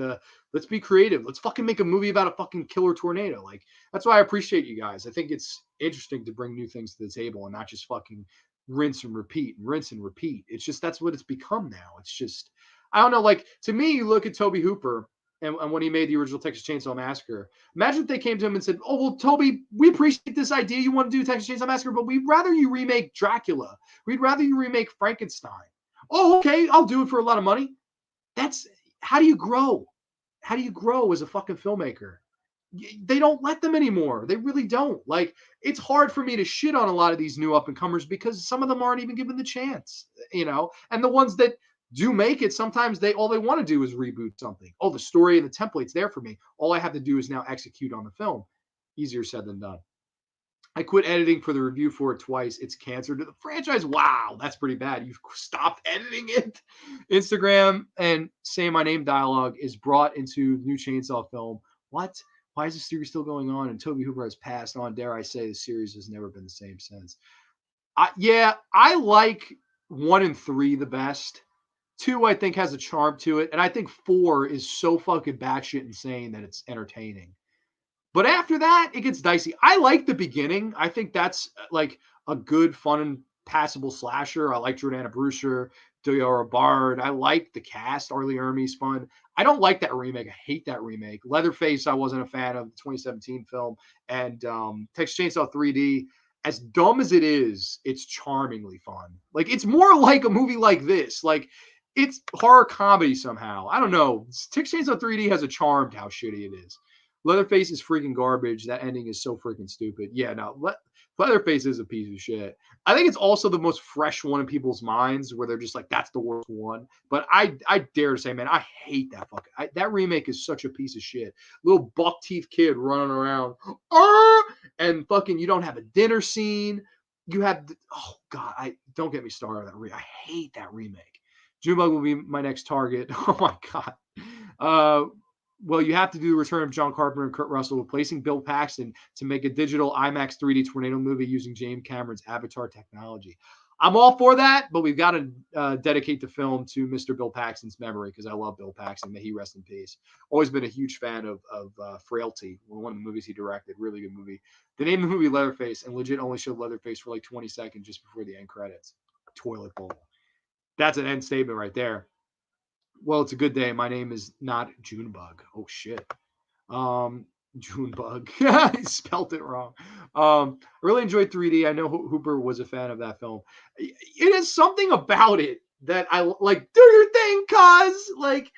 let's be creative. Let's fucking make a movie about a fucking killer tornado. Like, that's why I appreciate you guys. I think it's interesting to bring new things to the table and not just fucking rinse and repeat and rinse and repeat. It's just, that's what it's become now. It's just, I don't know. Like, to me, you look at Tobe Hooper and when he made the original Texas Chainsaw Massacre, imagine if they came to him and said, oh, well, Tobe, we appreciate this idea. You want to do Texas Chainsaw Massacre, but we'd rather you remake Dracula. We'd rather you remake Frankenstein. Oh, okay, I'll do it for a lot of money. That's, how do you grow? How do you grow as a fucking filmmaker? They don't let them anymore. They really don't. Like, it's hard for me to shit on a lot of these new up and comers because some of them aren't even given the chance, and the ones that do make it, sometimes all they want to do is reboot something. Oh, the story and the template's there for me. All I have to do is now execute on the film. Easier said than done. I quit editing for the review for it twice. It's cancer to the franchise. Wow, that's pretty bad. You've stopped editing it. Instagram and Say My Name dialogue is brought into the new Chainsaw film. What? Why is the series still going on? And Tobe Hooper has passed on. Dare I say the series has never been the same since. I like 1 and 3 the best. 2, I think, has a charm to it. And I think 4 is so fucking batshit insane that it's entertaining. But after that, it gets dicey. I like the beginning. I think that's like a good, fun, and passable slasher. I like Jordana Brewster, Deora Bard. I like the cast. Arlie Ermey's fun. I don't like that remake. I hate that remake. Leatherface, I wasn't a fan of the 2017 film. And Texas Chainsaw 3D, as dumb as it is, it's charmingly fun. Like, it's more like a movie like this. Like, it's horror comedy somehow. I don't know. Texas Chainsaw 3D has a charm to how shitty it is. Leatherface is freaking garbage. That ending is so freaking stupid. Yeah, no, Leatherface is a piece of shit. I think it's also the most fresh one in people's minds where they're just like, that's the worst one. But I dare to say, man, I hate that fucking. That remake is such a piece of shit. Little buck teeth kid running around. And fucking, you don't have a dinner scene. You have, oh God, don't get me started on that. I hate that remake. Junebug will be my next target. Oh my God. Well, you have to do the return of John Carpenter and Kurt Russell, replacing Bill Paxton to make a digital IMAX 3D tornado movie using James Cameron's Avatar technology. I'm all for that, but we've got to dedicate the film to Mr. Bill Paxton's memory because I love Bill Paxton. May he rest in peace. Always been a huge fan of Frailty, one of the movies he directed. Really good movie. They named the movie Leatherface and legit only showed Leatherface for like 20 seconds just before the end credits. Toilet bowl. That's an end statement right there. Well, it's a good day. My name is not Junebug. Oh, shit. Junebug. He spelt it wrong. I really enjoyed 3D. I know Hooper was a fan of that film. It is something about it that I like. Do your thing, cuz. Like,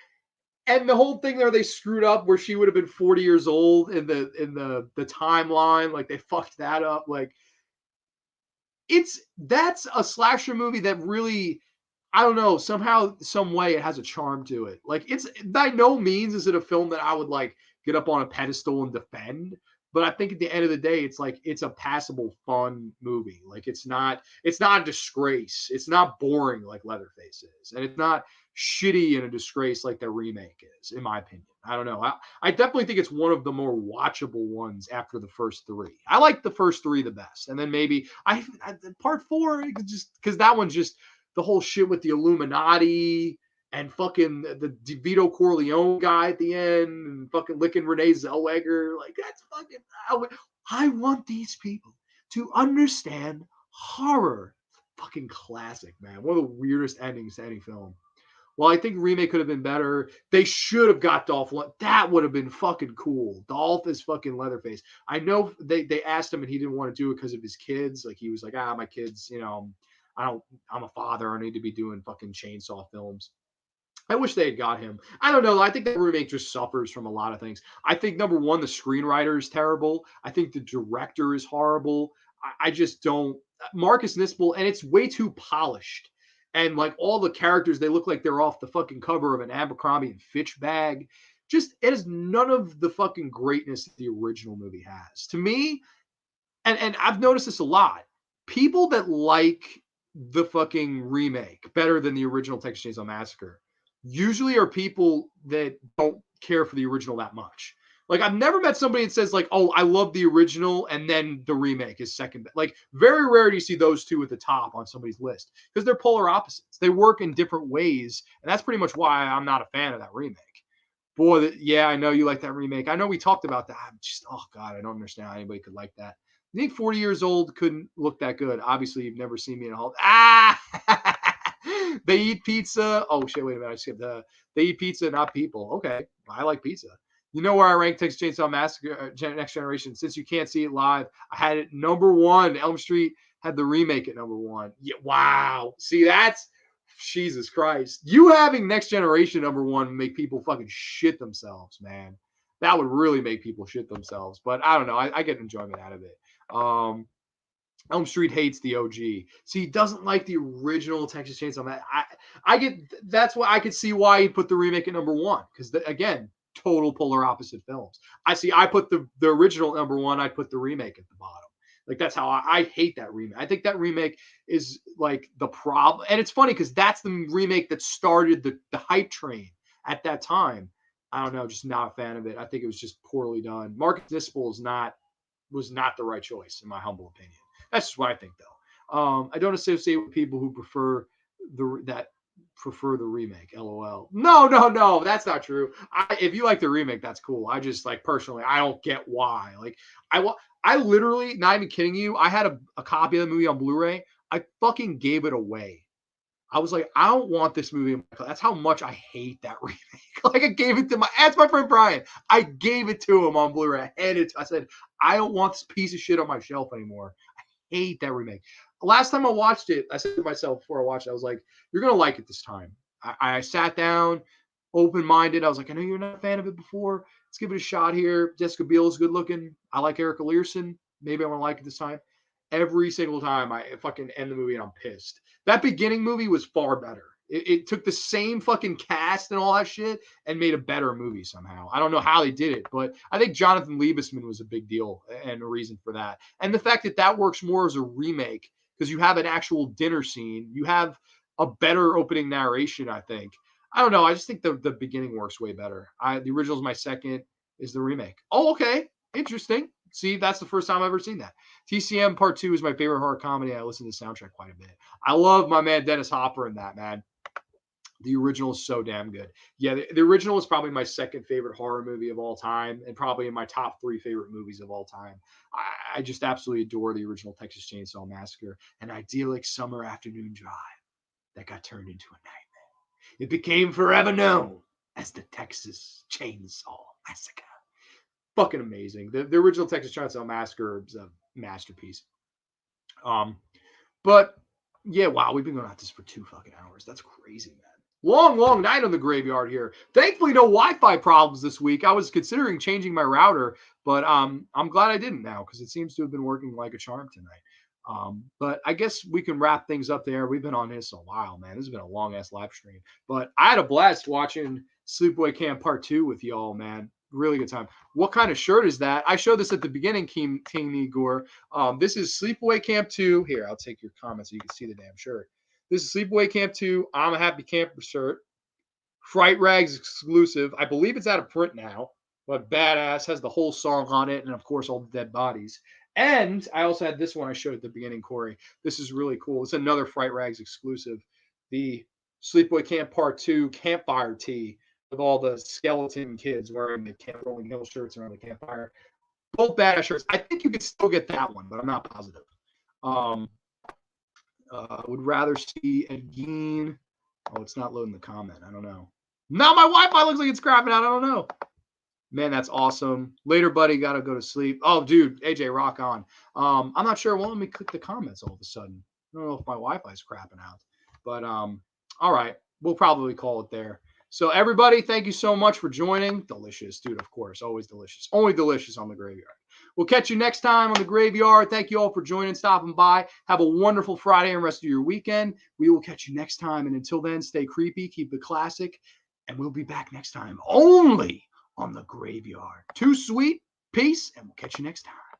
And the whole thing there, they screwed up where she would have been 40 years old in the timeline. Like they fucked that up. Like that's a slasher movie that really, I don't know, somehow, some way it has a charm to it. Like it's by no means is it a film that I would like get up on a pedestal and defend. But I think at the end of the day, it's like it's a passable, fun movie. Like it's not a disgrace. It's not boring like Leatherface is, and it's not shitty and a disgrace like the remake is, in my opinion. I don't know. I definitely think it's one of the more watchable ones after the first three. I like the first three the best, and then maybe I part four just because that one's just the whole shit with the Illuminati and fucking the Vito Corleone guy at the end and fucking licking Renee Zellweger. Like that's fucking. I want these people to understand horror. Fucking classic, man. One of the weirdest endings to any film. Well, I think remake could have been better. They should have got Dolph. That would have been fucking cool. Dolph is fucking Leatherface. I know they asked him and he didn't want to do it because of his kids. Like he was like, my kids, I'm a father. I need to be doing fucking chainsaw films. I wish they had got him. I don't know. I think the remake just suffers from a lot of things. I think number one, the screenwriter is terrible. I think the director is horrible. I just don't. Marcus Nispel, and it's way too polished. And like all the characters, they look like they're off the fucking cover of an Abercrombie and Fitch bag. Just it has none of the fucking greatness that the original movie has. To me, and I've noticed this a lot. People that like the fucking remake better than the original Texas Chainsaw Massacre usually are people that don't care for the original that much. Like I've never met somebody that says like, "Oh, I love the original," and then the remake is second. Like very rare do you see those two at the top on somebody's list because they're polar opposites. They work in different ways, and that's pretty much why I'm not a fan of that remake. Boy, yeah, I know you like that remake. I know we talked about that. I'm just, oh god, I don't understand how anybody could like that. I think 40 years old couldn't look that good. Obviously, you've never seen me in a hall. They eat pizza. Oh shit, wait a minute. I skipped they eat pizza, not people. Okay. I like pizza. You know where I rank Texas Chainsaw Massacre Next Generation? Since you can't see it live, I had it number one. Elm Street had the remake at number one. Yeah, wow. See, that's Jesus Christ. You having Next Generation number one would make people fucking shit themselves, man. That would really make people shit themselves. But I don't know. I get enjoyment out of it. Elm Street hates the OG. See, he doesn't like the original Texas Chainsaw Massacre. I get that's why I could see why he put the remake at number one because again, total polar opposite films. I put the original number one. I put the remake at the bottom. Like that's how I hate that remake. I think that remake is like the problem, and it's funny because that's the remake that started the hype train at that time. I don't know, just not a fan of it. I think it was just poorly done. Marcus Nispel was not the right choice in my humble opinion. That's just what I think, though. I don't associate with people who prefer the remake. LOL. No, that's not true. If you like the remake, that's cool. I just like personally, I don't get why. Like, I literally, not even kidding you, I had a copy of the movie on Blu-ray. I fucking gave it away. I was like, I don't want this movie. That's how much I hate that remake. Like I gave it to that's my friend Brian. I gave it to him on Blu-ray. I said, I don't want this piece of shit on my shelf anymore. I hate that remake. Last time I watched it, I said to myself before I watched it, I was like, you're going to like it this time. I sat down, open-minded. I was like, I know you're not a fan of it before. Let's give it a shot here. Jessica Biel is good looking. I like Erica Learson. Maybe I want to like it this time. Every single time I fucking end the movie and I'm pissed. That beginning movie was far better. It took the same fucking cast and all that shit and made a better movie somehow. I don't know how they did it, but I think Jonathan Liebesman was a big deal and a reason for that. And the fact that works more as a remake because you have an actual dinner scene. You have a better opening narration, I think. I don't know. I just think the beginning works way better. The original is my second, is the remake. Oh, okay. Interesting. See, that's the first time I've ever seen that. TCM Part 2 is my favorite horror comedy. I listen to the soundtrack quite a bit. I love my man Dennis Hopper in that, man. The original is so damn good. Yeah, the original is probably my second favorite horror movie of all time and probably in my top 3 favorite movies of all time. I just absolutely adore the original Texas Chainsaw Massacre, an idyllic summer afternoon drive that got turned into a nightmare. It became forever known as the Texas Chainsaw Massacre. Fucking amazing. The original Texas Chainsaw Massacre is a masterpiece. But yeah, wow, we've been going at this for 2 fucking hours. That's crazy, man. Long night on the graveyard here. Thankfully, no Wi-Fi problems this week. I was considering changing my router, but I'm glad I didn't now because it seems to have been working like a charm tonight. But I guess we can wrap things up there. We've been on this a while, man. This has been a long-ass live stream. But I had a blast watching Sleepaway Camp Part 2 with y'all, man. Really good time. What kind of shirt is that? I showed this at the beginning, King Igor. This is Sleepaway Camp 2. Here, I'll take your comments so you can see the damn shirt. This is Sleepaway Camp 2. I'm a Happy Camper shirt. Fright Rags exclusive. I believe it's out of print now, but badass. Has the whole song on it, and of course, all the dead bodies. And I also had this one I showed at the beginning, Corey. This is really cool. It's another Fright Rags exclusive. The Sleepaway Camp Part 2 campfire tee with all the skeleton kids wearing the Camp Rolling Hill shirts around the campfire. Both badass shirts. I think you could still get that one, but I'm not positive. Would rather see again. Oh, it's not loading the comment. I don't know. Now my Wi-Fi looks like it's crapping out. I don't know. Man, that's awesome. Later, buddy. Got to go to sleep. Oh, dude. AJ, rock on. I'm not sure. Well, let me click the comments all of a sudden. I don't know if my Wi-Fi is crapping out. But, all right. We'll probably call it there. So, everybody, thank you so much for joining. Delicious, dude, of course. Always delicious. Only delicious on the graveyard. We'll catch you next time on the graveyard. Thank you all for joining, stopping by. Have a wonderful Friday and rest of your weekend. We will catch you next time. And until then, stay creepy, keep it classic, and we'll be back next time only on the graveyard. Too sweet. Peace, and we'll catch you next time.